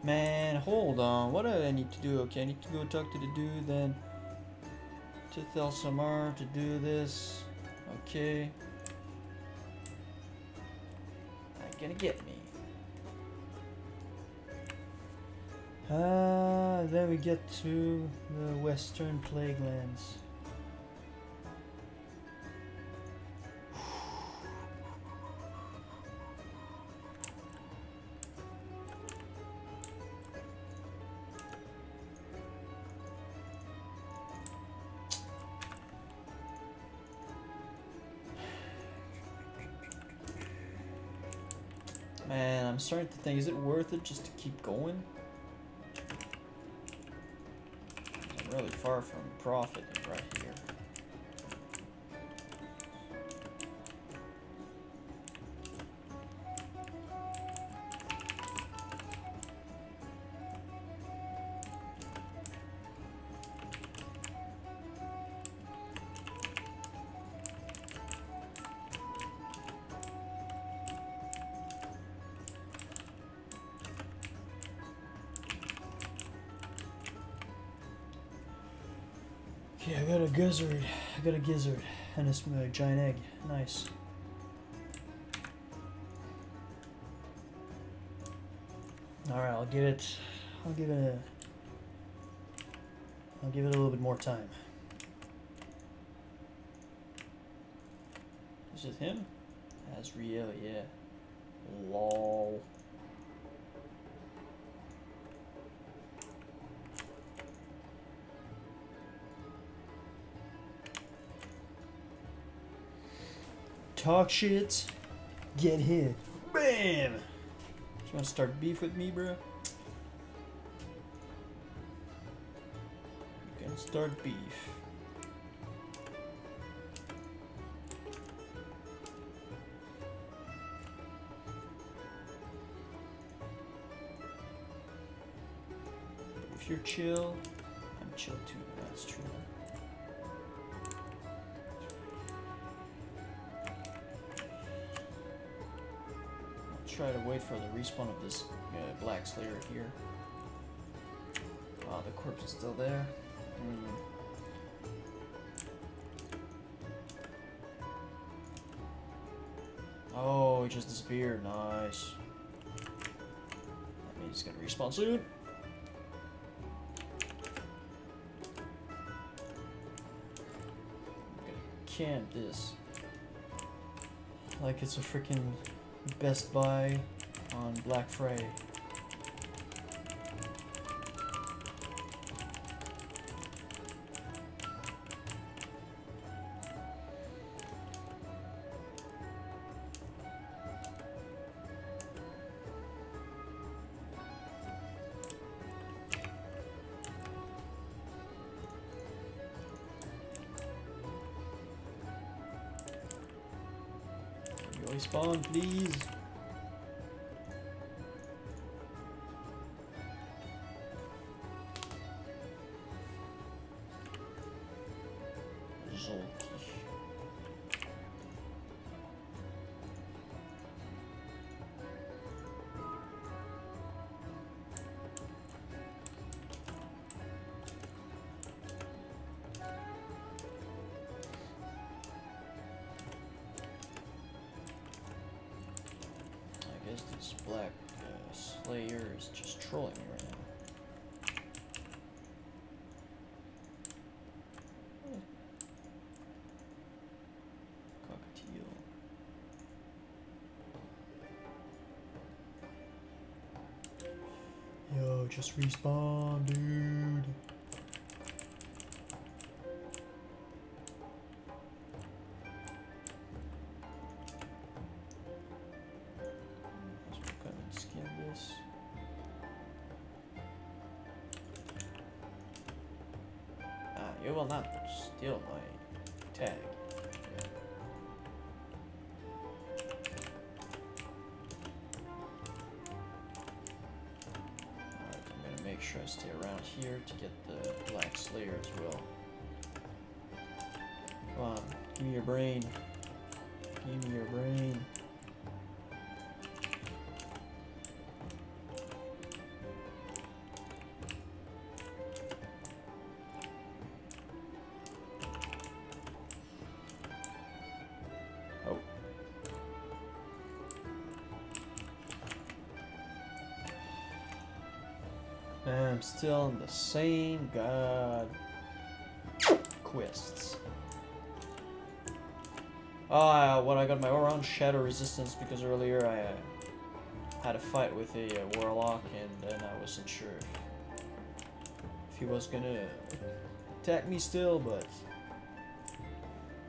Man, hold on. What do I need to do? Okay, I need to go talk to the dude, then to Thelsamar to do this. Okay. Not gonna get me. Then we get to the Western Plaguelands. Man, I'm starting to think, is it worth it just to keep going? I'm really far from profiting right here. Okay, I got a gizzard. I got a gizzard and a giant egg. Nice. Alright, I'll give it a little bit more time. Is it him? Azriel, yeah. Lol. Talk shit, get hit. Bam! You wanna start beef with me, bro? You can start beef. If you're chill, I'm chill too. That's true. I'll try to wait for the respawn of this Black Slayer here. Oh, the corpse is still there. Oh, he just disappeared. Nice. That means he's gonna respawn soon. I'm gonna camp this like it's a freaking Best Buy on Black Friday. Spawn, please. Zolki. This Black Slayer is just trolling me right now. Cockatiel. Yo, just respawn, dude. You will not steal my tag. Alright, I'm gonna make sure I stay around here to get the Black Slayer as well. Come on, give me your brain. Give me your brain. I'm still in the same god quests. What I got my own shadow resistance because earlier I had a fight with a warlock and then I wasn't sure if he was gonna attack me still, but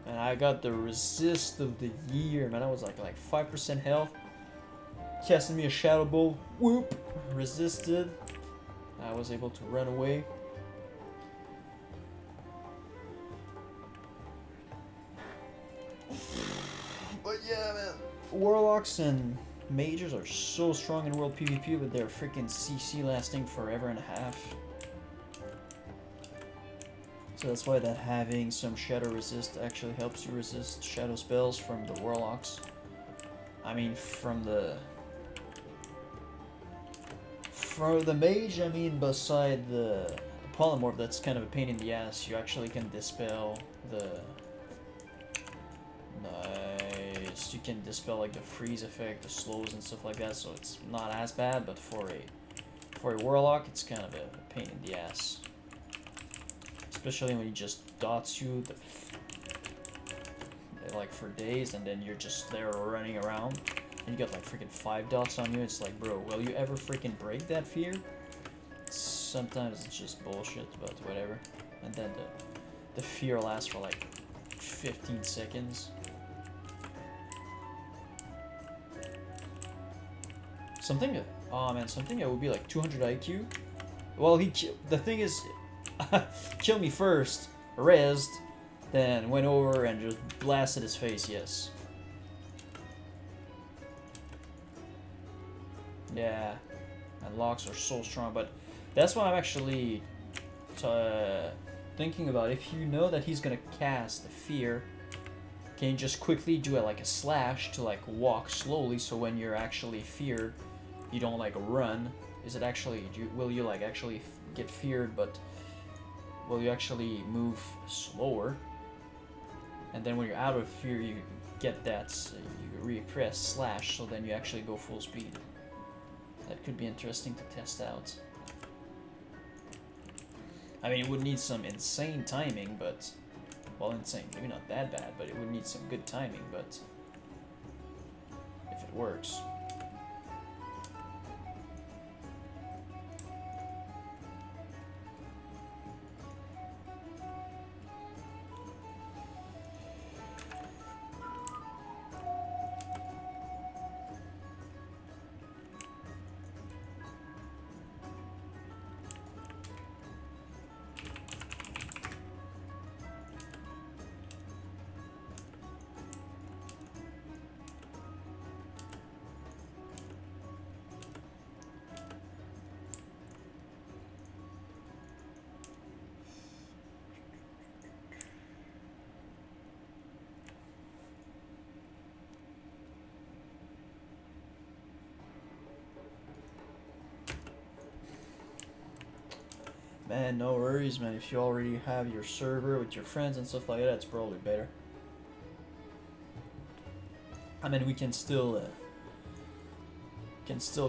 and I got the resist of the year, man. I was like 5% health, casting me a shadow bolt, whoop, resisted. I was able to run away. But yeah, man. Warlocks and mages are so strong in world PvP with their freaking CC lasting forever and a half. So that's why that having some shadow resist actually helps you resist shadow spells from the warlocks. I mean, from the mage, I mean, beside the polymorph, that's kind of a pain in the ass. You actually can dispel the... Nice. You can dispel like the freeze effect, the slows and stuff like that, so it's not as bad, but for a warlock, it's kind of a pain in the ass. Especially when he just dots you like for days, and then you're just there running around. And you got like freaking 5 dots on you. It's like, bro, will you ever freaking break that fear? Sometimes it's just bullshit, but whatever. And then the fear lasts for like 15 seconds. Something that would be like 200 IQ. Well, the thing is, kill me first, rezzed, then went over and just blasted his face. Yes. Yeah, and locks are so strong, but That's why I'm actually thinking about if you know that he's gonna cast fear, can you just quickly do like a slash to like walk slowly so when you're actually feared, you don't like run. Is it actually, will you like actually get feared, but will you actually move slower? And then when you're out of fear, you get that, you repress slash, so then you actually go full speed. That could be interesting to test out. I mean, it would need some insane timing, but... Well, insane, maybe not that bad, but it would need some good timing, but... If it works. Man, no worries, man. If you already have your server with your friends and stuff like that, it's probably better. I mean, we can still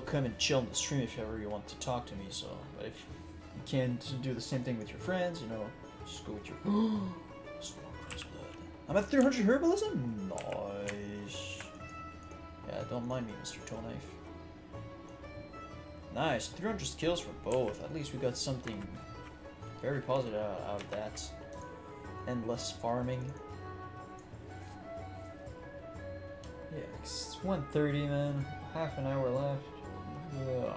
come and chill on the stream if ever you want to talk to me. So, but if you can't do the same thing with your friends, you know, just go with your. Blood. I'm at 300 herbalism. Nice. Yeah, don't mind me, Mr. Toe Knife. Nice, 300 skills for both. At least we got something very positive out of that. Endless farming. Yeah, it's 1:30, man. Half an hour left. Ugh.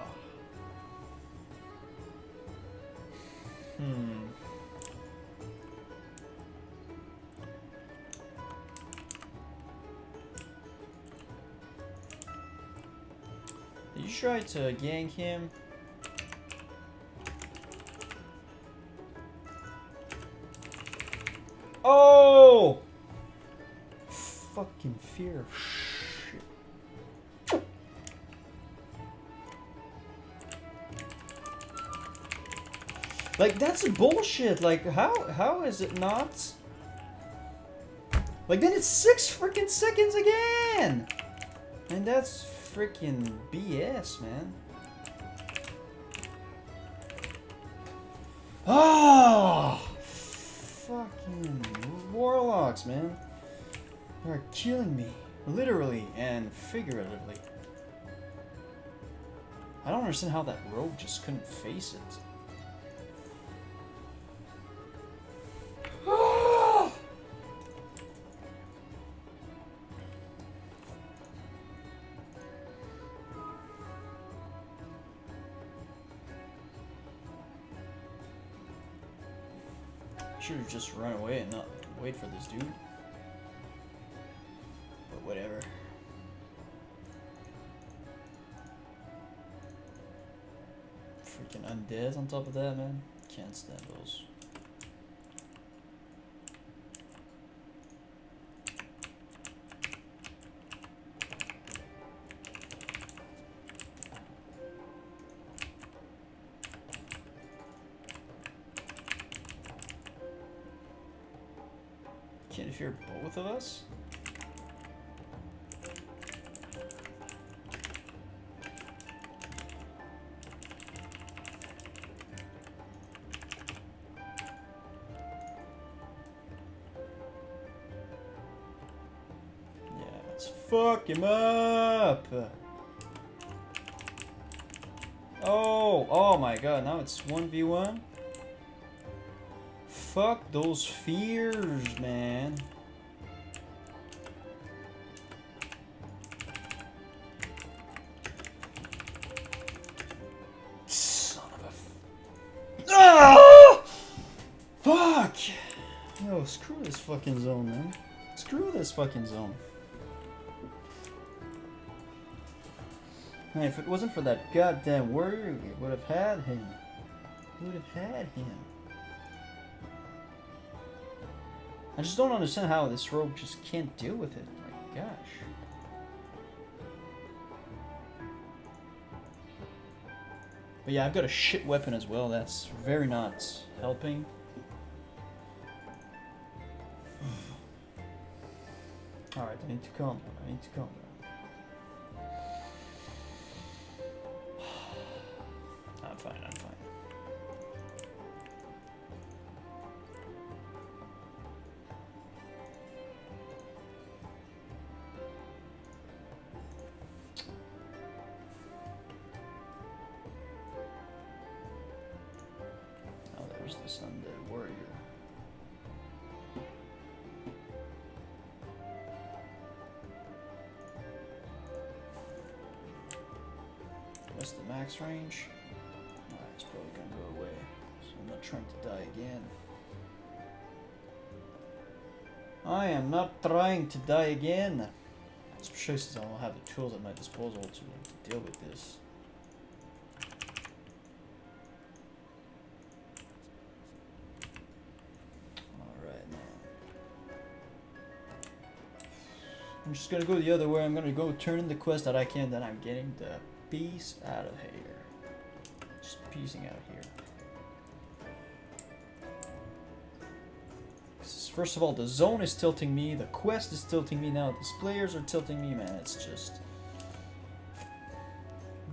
Did you try to gank him? Oh! Fucking fear of shit. Like, that's bullshit. Like, how is it not? Like, then it's 6 freaking seconds again! And that's freaking BS, man. Oh! Fucking warlocks, man. They're killing me. Literally and figuratively. I don't understand how that rogue just couldn't face it. Should have just run away and not wait for this dude. But whatever. Freaking undead on top of that, man. Can't stand those. Can't fear both of us? Yeah, let's fuck him up! Oh my god, now it's 1v1? Fuck those fears, man. Son of a... Ah! Fuck! Yo, screw this fucking zone, man. Screw this fucking zone. Man, if it wasn't for that goddamn warrior, we would have had him. would have had him. I just don't understand how this rogue just can't deal with it. My gosh. But yeah, I've got a shit weapon as well. That's very not helping. Alright, I need to calm down. I need to calm down. I'm fine, I'm fine. Oh, there's this undead warrior. What's the max range? Alright, it's probably gonna go away. So I'm not trying to die again. I am not trying to die again. Especially since I don't have the tools at my disposal to deal with this. Alright, now. I'm just gonna go the other way. I'm gonna go turn in the quest that I can, then I'm getting the peace out of here. Just peacing out here. First of all, the zone is tilting me, the quest is tilting me now, these players are tilting me, man, it's just...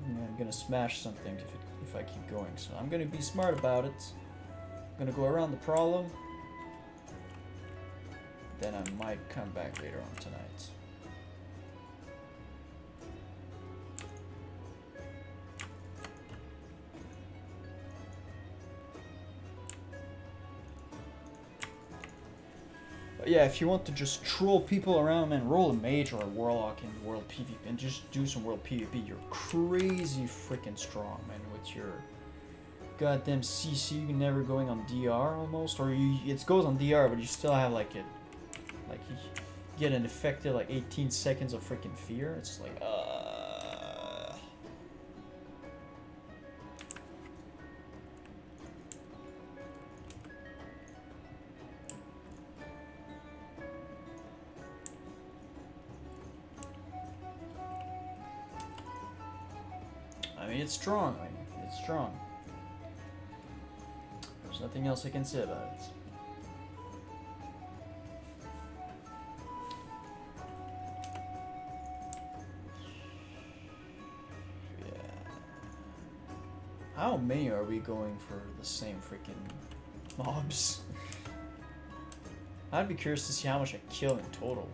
I'm gonna smash something if I keep going, so I'm gonna be smart about it. I'm gonna go around the problem, then I might come back later on tonight. But yeah, if you want to just troll people around, man, roll a mage or a warlock in world PvP and just do some world PvP. You're crazy freaking strong, man, with your goddamn CC never going on DR almost, or it goes on DR, but you still have like you get an effective like 18 seconds of freaking fear. It's like I mean, it's strong. I mean, it's strong. There's nothing else I can say about it. Yeah. How many are we going for the same freaking mobs? I'd be curious to see how much I kill in total.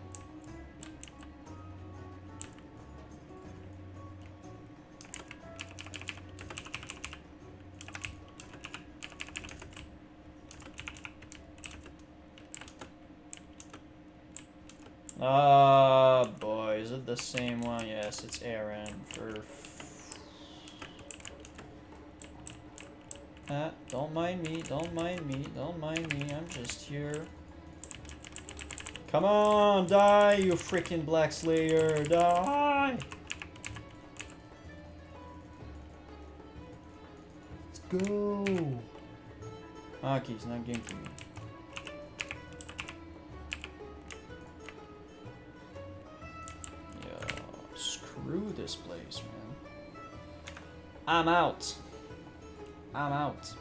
Boy, is it the same one? Yes, it's Aaron for... don't mind me, don't mind me, don't mind me, I'm just here. Come on, die, you freaking Black Slayer, die! Let's go! Okay, he's not ganking me. Screw this place, man. I'm out. I'm out.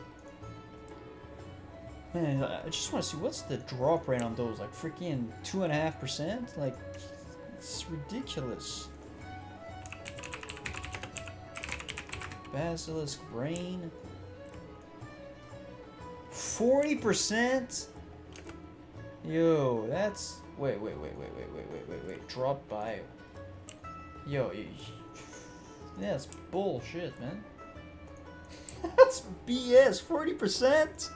Man, I just want to see what's the drop rate on those. Like freaking 2.5%? Like, it's ridiculous. Basilisk Brain. 40%? Yo, that's... Wait. Drop bio. Yo, that's bullshit, man. That's BS. 40%?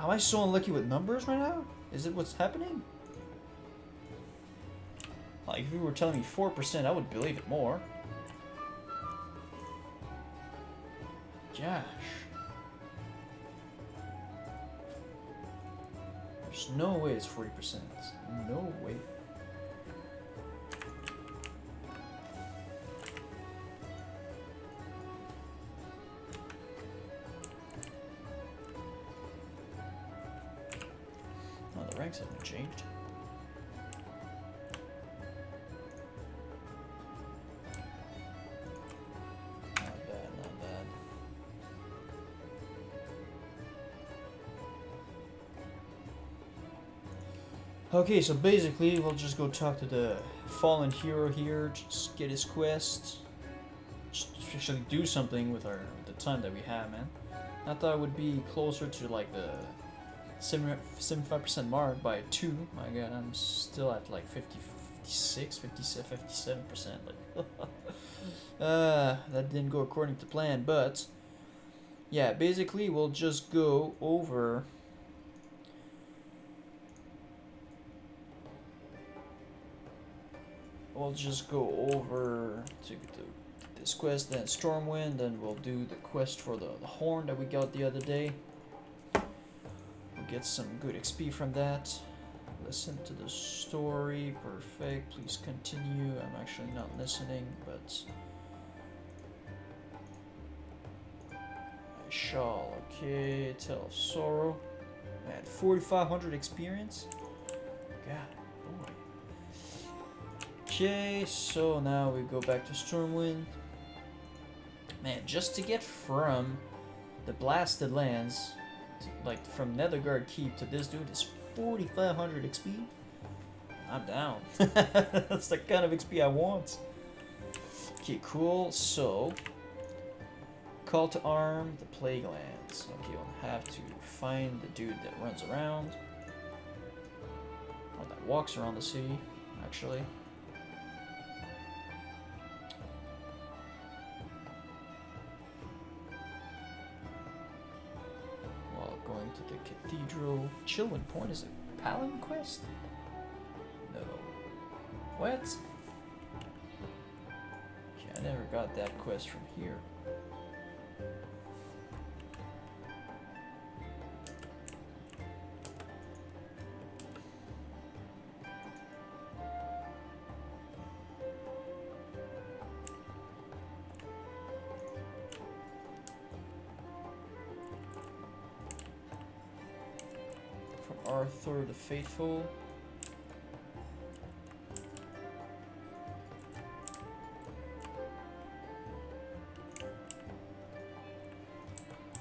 Am I so unlucky with numbers right now? Is it what's happening? Like, if you were telling me 4%, I would believe it more. Gosh. There's no way it's 40%. No way. ranks haven't changed. Not bad, not bad. Okay, so basically we'll just go talk to the fallen hero here, just get his quest. Just actually do something with the time that we have, man. I thought it would be closer to like the 75% mark by 2. My god, I'm still at like 50, 56, 57, 57%. Like, that didn't go according to plan, but yeah, basically we'll just go over. We'll just go over to this quest, then Stormwind, then we'll do the quest for the horn that we got the other day. We'll get some good XP from that. Listen to the story, perfect. Please continue. I'm actually not listening, but I shall. Okay, Tale of Sorrow. I had 4,500 experience. God. Okay, so now we go back to Stormwind. Man, just to get from the Blasted Lands, like from Netherguard Keep to this dude is 4,500 XP. I'm down. That's the kind of XP I want. Okay, cool. So, call to arm the Plague Lands. Okay, we'll have to find the dude that runs around, or that walks around the city, actually. Going to the Cathedral. Chillwind Point is a Paladin quest? No. What? Okay, I never got that quest from here. Arthur the Faithful.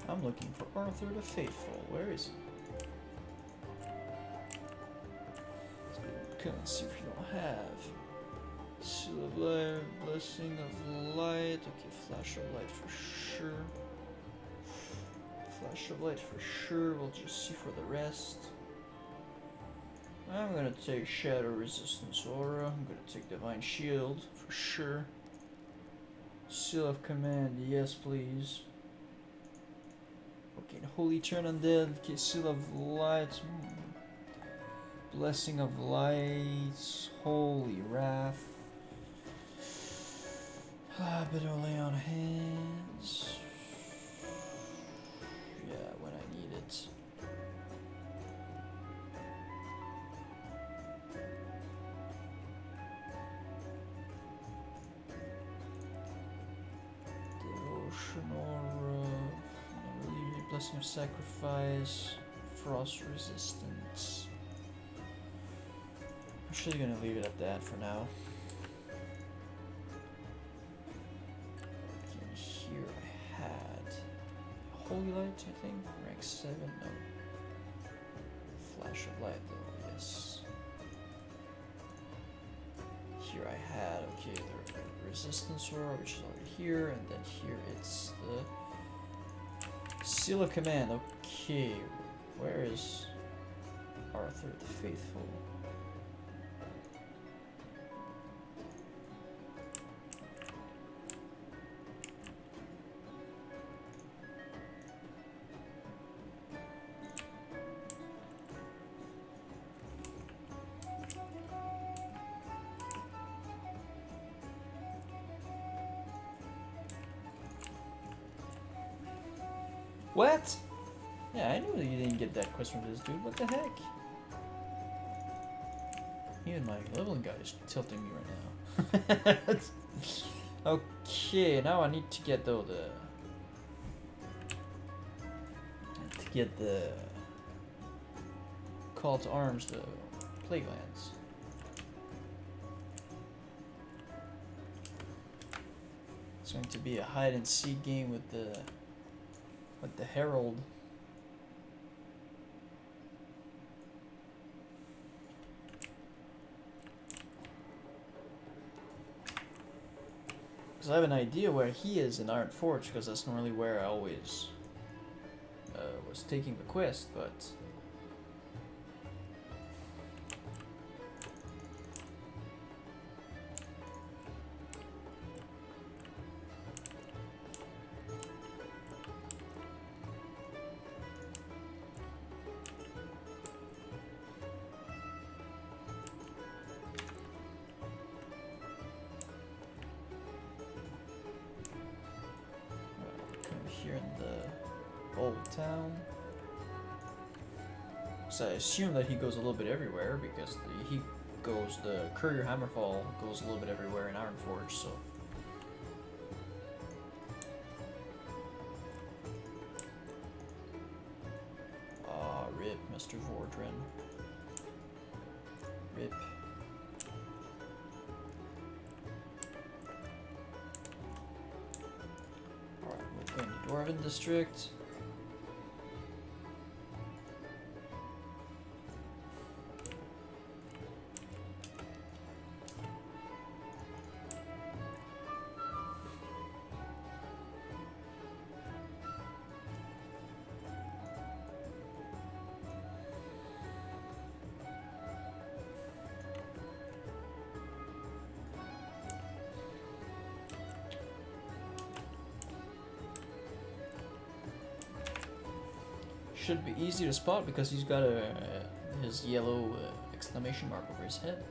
I'm looking for Arthur the Faithful. Where is he? Let's go and see if you don't have. Seal of Light, Blessing of Light. Okay, Flash of Light for sure. Flash of Light for sure. We'll just see for the rest. I'm gonna take Shadow Resistance Aura. I'm gonna take Divine Shield for sure. Seal of Command, yes please. Okay, Holy Turn Undead. Okay, Seal of Light. Blessing of Light. Holy Wrath. Better lay on hands. Yeah, when I need it. Blessing of Sacrifice, Frost Resistance. I'm actually gonna leave it at that for now. Okay, here I had Holy Light, I think, rank 7, no. Flash of Light though, yes. Here I had, okay, the Resistance Aura, which is already here, and then here it's the Seal of Command. Okay, where is Arthur the Faithful? What? Yeah, I knew that you didn't get that quest from this dude. What the heck? Even my leveling guy is tilting me right now. Okay, now I need to get though the call to arms the Plague Lands. It's going to be a hide and seek game with the Herald. Because I have an idea where he is in Iron Forge, because that's normally where I always was taking the quest, but here in the old town. So I assume that he goes a little bit everywhere because the Courier Hammerfall goes a little bit everywhere in Ironforge, so. Ah, rip, Mr. Vordren. Rip. Alright, we're going to Dwarven District. Should be easy to spot because he's got his yellow exclamation mark over his head.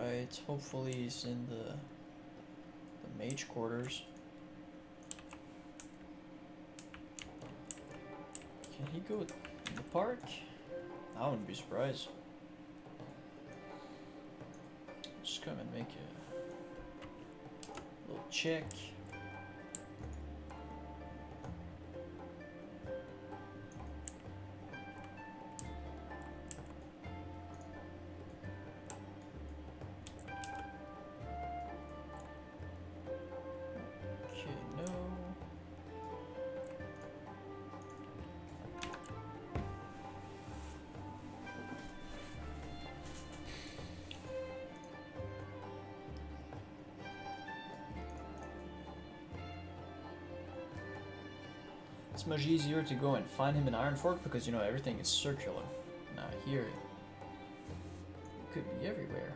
Right, hopefully he's in the mage quarters. Can he go in the park? I wouldn't be surprised. Just come and make a little check. It's much easier to go and find him in Ironforge because, you know, everything is circular. Now here, it could be everywhere.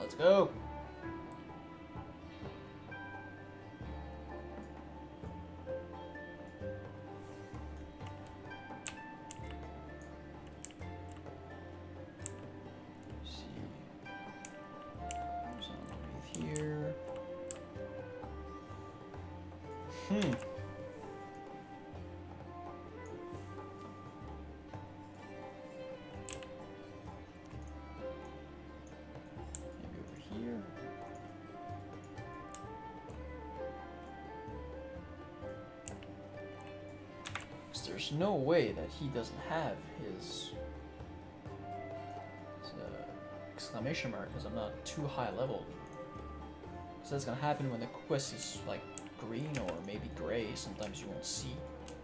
Let's go. See. Who's underneath here? There's no way that he doesn't have his exclamation mark because I'm not too high level. So that's gonna happen when the quest is like green or maybe gray. Sometimes you won't see.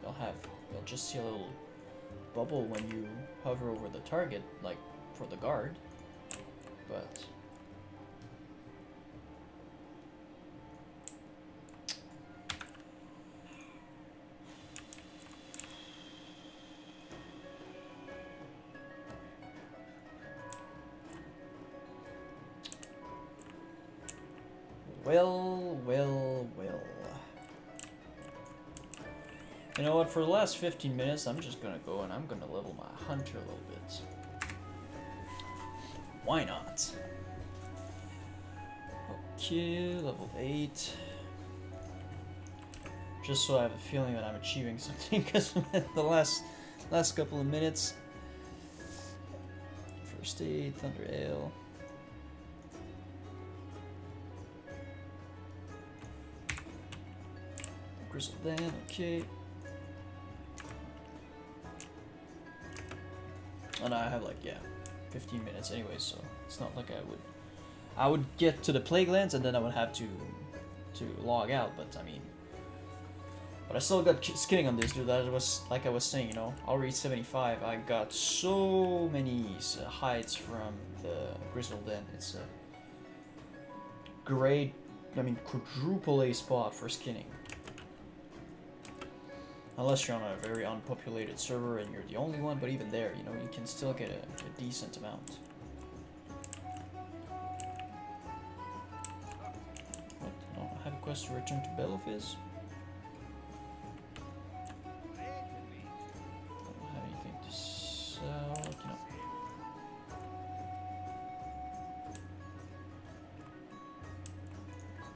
You'll just see a little bubble when you hover over the target, like for the guard, but well. You know what, for the last 15 minutes, I'm just gonna go and I'm gonna level my hunter a little bit. Why not? Okay, level 8. Just so I have a feeling that I'm achieving something, because the last couple of minutes. First aid, thunder ale. Grizzle Dan, okay. And I have like, yeah, 15 minutes anyway, so it's not like I would get to the plague lands and then I would have to log out, but I mean, but I still got skinning on this dude. That was, like I was saying, you know, already 75. I got so many hides from the Grizzle Den. It's a great, I mean, quadruple A spot for skinning. Unless you're on a very unpopulated server and you're the only one, but even there, you know, you can still get a decent amount. What? No, I have a quest to return to Bellophis. Don't have anything to sell, you know.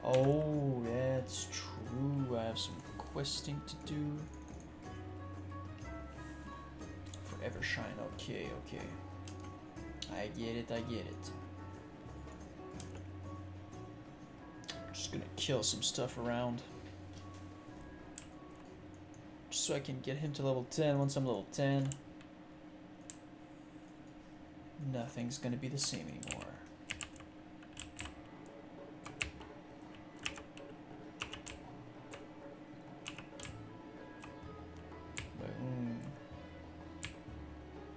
Oh, that's true. I have some questing to do. Forever shine. Okay. I get it. Just gonna kill some stuff around. Just so I can get him to level 10. Once I'm level 10, nothing's gonna be the same anymore.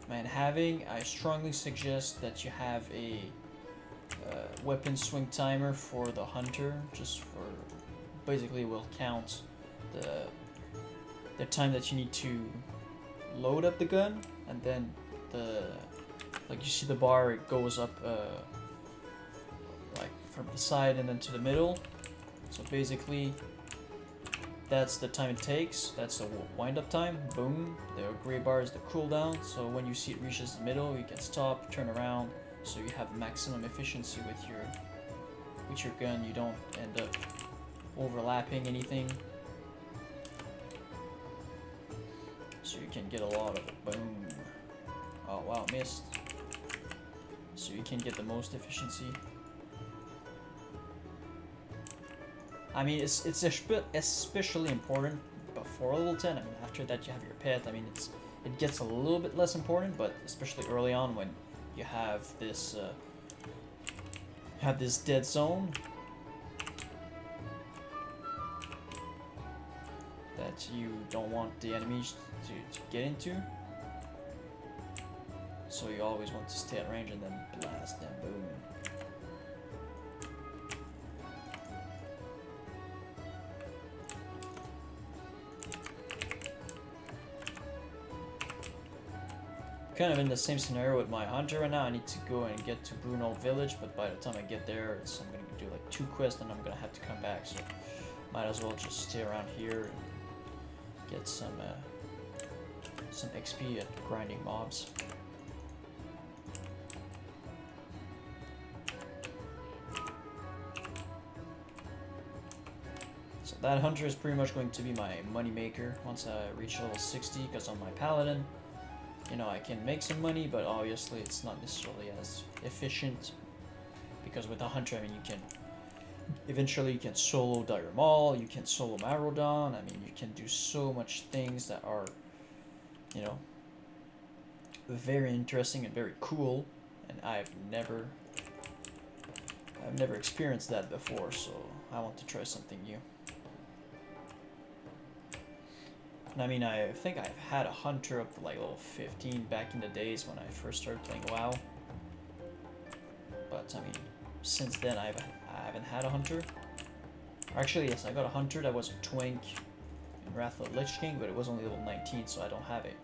Man, I strongly suggest that you have a weapon swing timer for the hunter, just for, basically will count the time that you need to load up the gun, and then like you see the bar, it goes up like from the side and then to the middle. So basically, that's the time it takes. That's the wind up time. Boom. The gray bar is the cooldown. So when you see it reaches the middle, you can stop, turn around, so you have maximum efficiency with your gun. You don't end up overlapping anything. So you can get a lot of it. Boom. Oh wow, missed. So you can get the most efficiency. I mean, it's especially important before level 10. I mean, after that you have your pet. I mean, it gets a little bit less important, but especially early on when you have this dead zone that you don't want the enemies to get into. So you always want to stay at range and then blast them. Boom. Kind of in the same scenario with my hunter right now. I need to go and get to Bruno Village, but by the time I get there, I'm gonna do like 2 quests and I'm gonna have to come back, so might as well just stay around here and get some XP at grinding mobs. So that hunter is pretty much going to be my money maker once I reach level 60, because on my Paladin, you know, I can make some money, but obviously it's not necessarily as efficient, because with a hunter, I mean, eventually you can solo Dire Maul, you can solo Marodon. I mean, you can do so much things that are, you know, very interesting and very cool, and I've never experienced that before, so I want to try something new. I mean, I think I've had a hunter up to like level 15 back in the days when I first started playing WoW. but I mean, since then I haven't had a hunter. Actually, yes, I got a hunter that was a twink in Wrath of the Lich King, but it was only level 19, so I don't have it.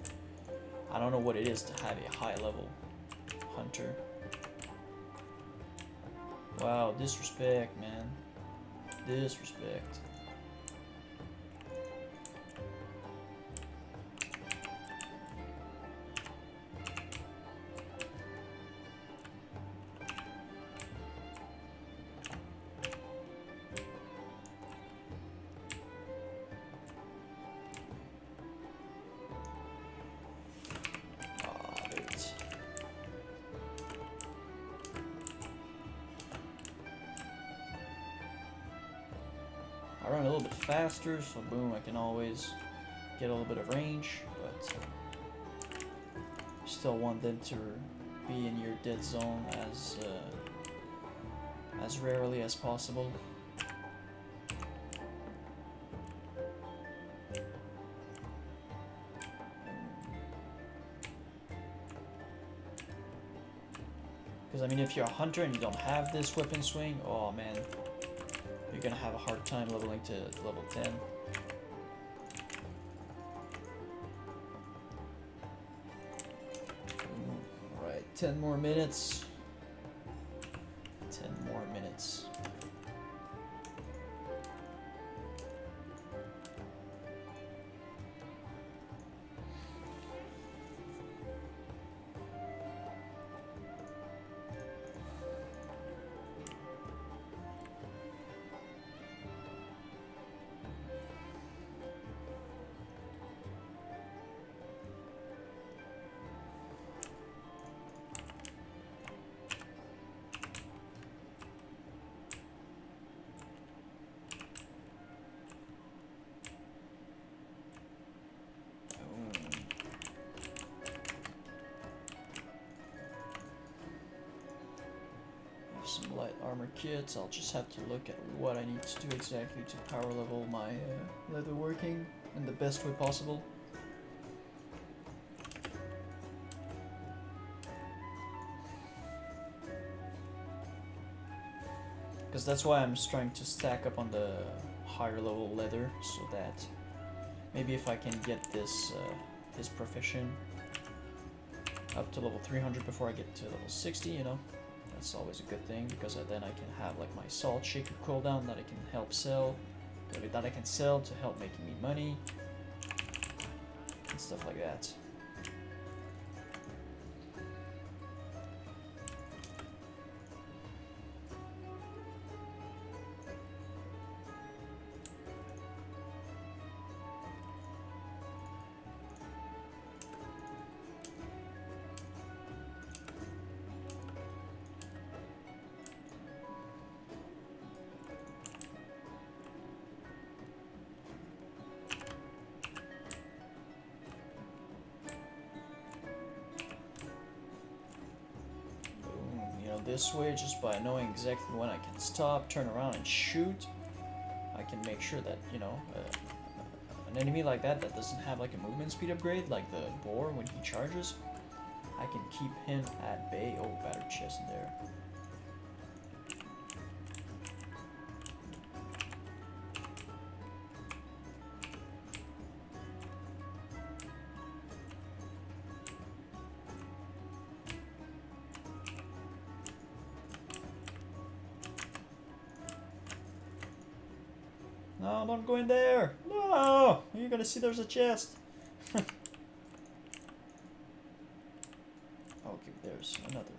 I don't know what it is to have a high level hunter. Wow, disrespect, man. Disrespect. I run a little bit faster, so boom, I can always get a little bit of range, but you still want them to be in your dead zone as rarely as possible. Because I mean, if you're a hunter and you don't have this weapon swing, oh man, you're gonna have a hard time leveling to level 10. Alright, 10 more minutes. 10 more minutes. Some light armor kits. I'll just have to look at what I need to do exactly to power level my leather working in the best way possible. Because that's why I'm trying to stack up on the higher level leather, so that maybe if I can get this his profession up to level 300 before I get to level 60, you know. That's always a good thing, because then I can have like my salt shaker cooldown that I can help sell, that I can sell to help making me money and stuff like that. This way, just by knowing exactly when I can stop, turn around and shoot, I can make sure that, you know, an enemy like that doesn't have like a movement speed upgrade, like the boar when he charges, I can keep him at bay. Oh, battered chest in there. No, don't go in there! No! You're gonna see there's a chest! Okay, there's another.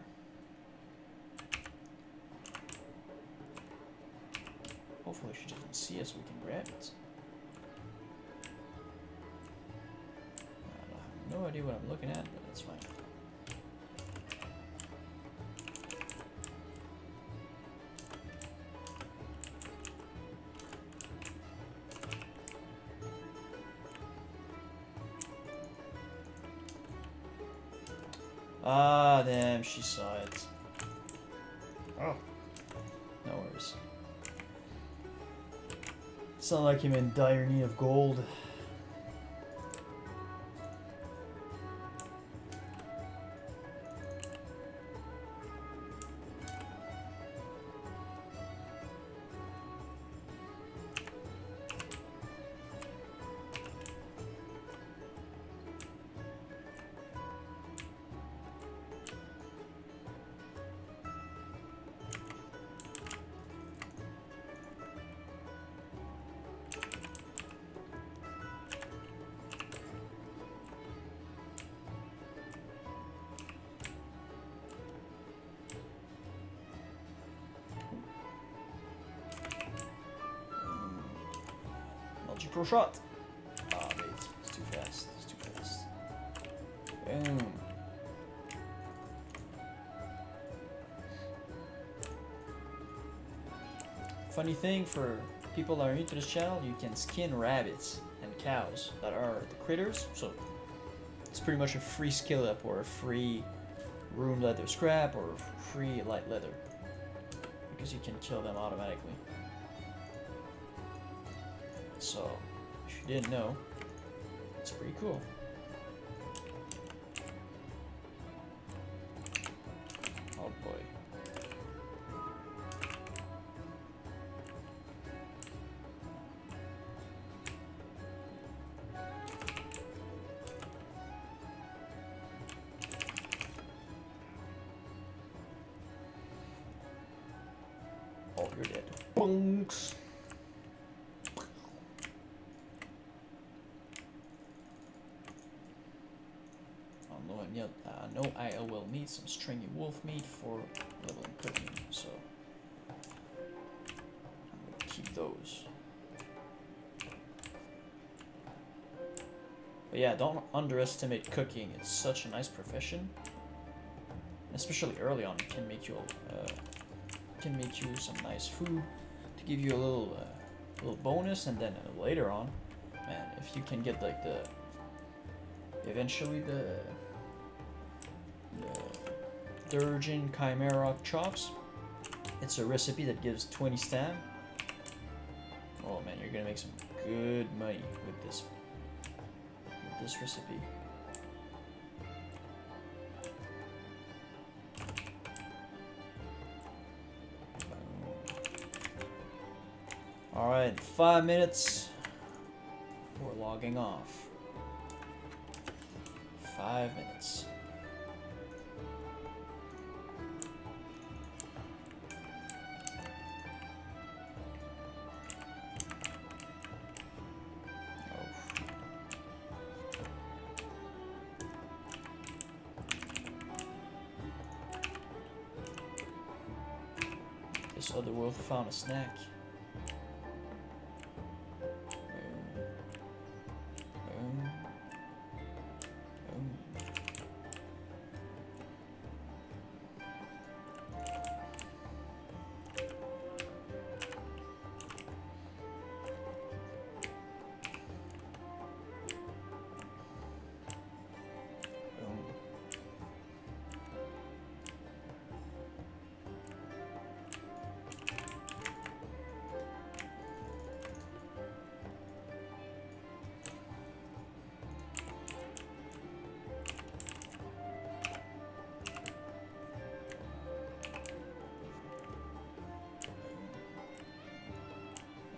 Hopefully she doesn't see us so we can grab it. I have no idea what I'm looking at, but that's fine. Ah, damn, she saw it. Oh. No worries. It's not like I'm in dire need of gold. Pro shot. Ah, wait, it's too fast. It's too fast. Boom. Funny thing for people that are new to this channel, you can skin rabbits and cows that are the critters. So it's pretty much a free skill up or a free room leather scrap or free light leather because you can kill them automatically. So if you didn't know, it's pretty cool. Oh boy. Oh, you're dead. Bonks. I know I will need some stringy wolf meat for leveling cooking, so I'm gonna keep those. But yeah, don't underestimate cooking. It's such a nice profession, especially early on. It can make you some nice food to give you a little bonus, and then later on, man, if you can get like eventually the Durgeon Chimera chops. It's a recipe that gives 20 stam. Oh man, you're gonna make some good money with this recipe. All right, 5 minutes. We're logging off. 5 minutes. This other wolf found a snack.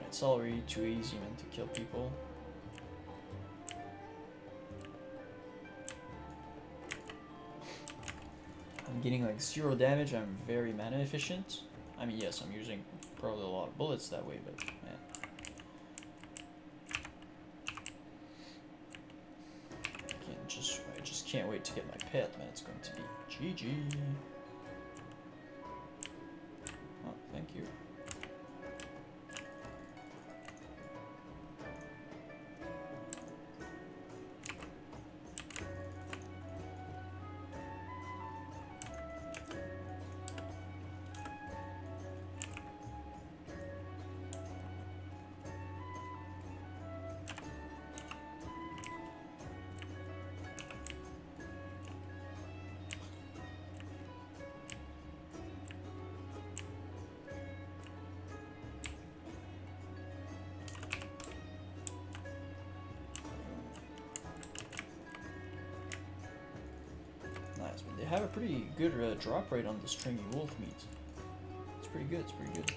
It's already too easy, man, to kill people. I'm getting like 0 damage. I'm very mana efficient. I mean, yes, I'm using probably a lot of bullets that way, but man. I just can't wait to get my pet, man. It's going to be GG. Oh, thank you. They have a pretty good drop rate on the stringy wolf meat. It's pretty good, it's pretty good.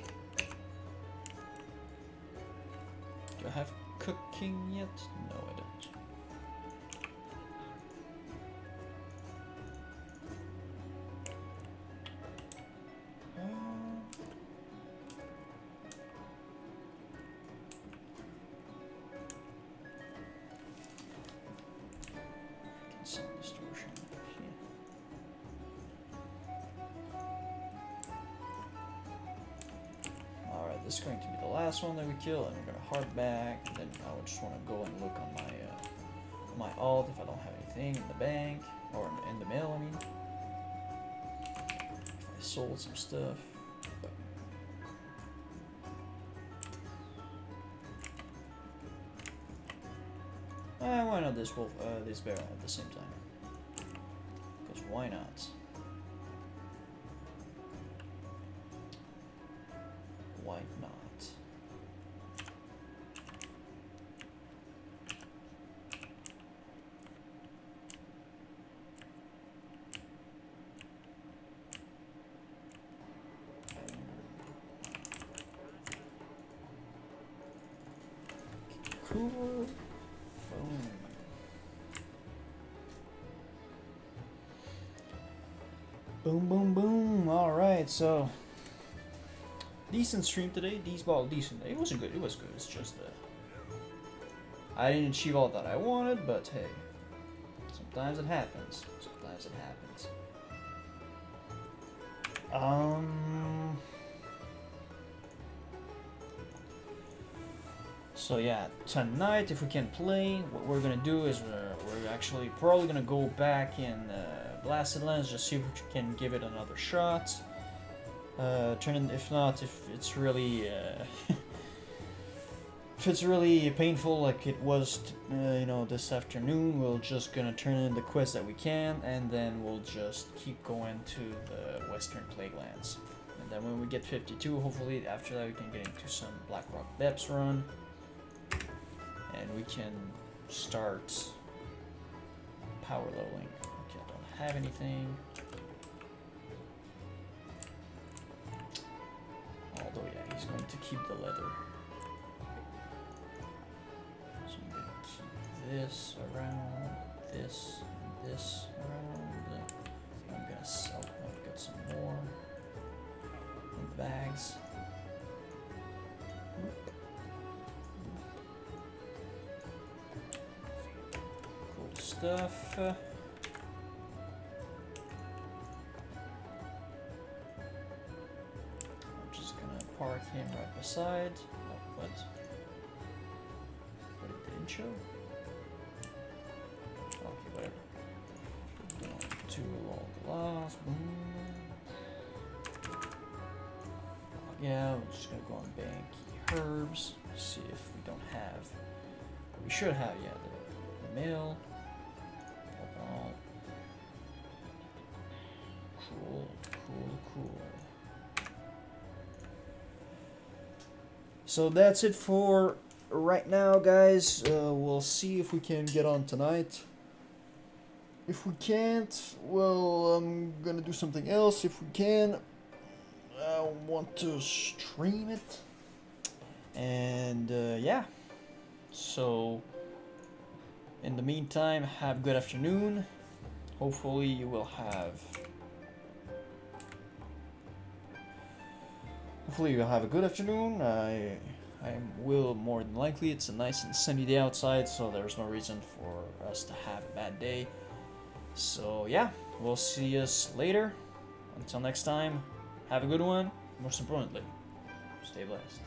Do I have cooking yet? No, I don't. This is going to be the last one that we kill, and we're gonna hard back. And then I would just want to go and look on my alt if I don't have anything in the bank or in the mail. I mean, if I sold some stuff. But why not this wolf, this bear at the same time? Because why not? Why not? Cool. Boom. Boom, boom, boom. All right, so decent stream today. Decent. It wasn't good. It was good. It's just I didn't achieve all that I wanted, but hey, sometimes it happens. Sometimes it happens. So yeah, tonight if we can play, what we're gonna do is we're actually probably gonna go back in Blasted Lands, just see if we can give it another shot. If not, if it's really if it's really painful like it was you know, this afternoon, we're just gonna turn in the quests that we can, and then we'll just keep going to the Western Plaguelands. And then when we get 52, hopefully after that we can get into some Blackrock Depths run, and we can start power leveling. Okay, I don't have anything. Although, yeah, he's going to keep the leather. So I'm going to keep this around, this, and this around. I'm going to sell. I've got some more in the bags. Cool stuff. Park him right beside. Oh, what? But it didn't show. Okay, whatever. 1, 2, all glass. Boom. Yeah, we're just gonna go on bank herbs. See if we don't have. We should have, yeah, the mail. All. Cool, cool, cool. So that's it for right now, guys. We'll see if we can get on tonight. If we can't, well, I'm gonna do something else. If we can, I want to stream it. And yeah. So in the meantime, have a good afternoon. Hopefully you will have... Hopefully you'll have a good afternoon. I will, more than likely. It's a nice and sunny day outside, so there's no reason for us to have a bad day. So yeah, we'll see us later. Until next time, have a good one. Most importantly, stay blessed.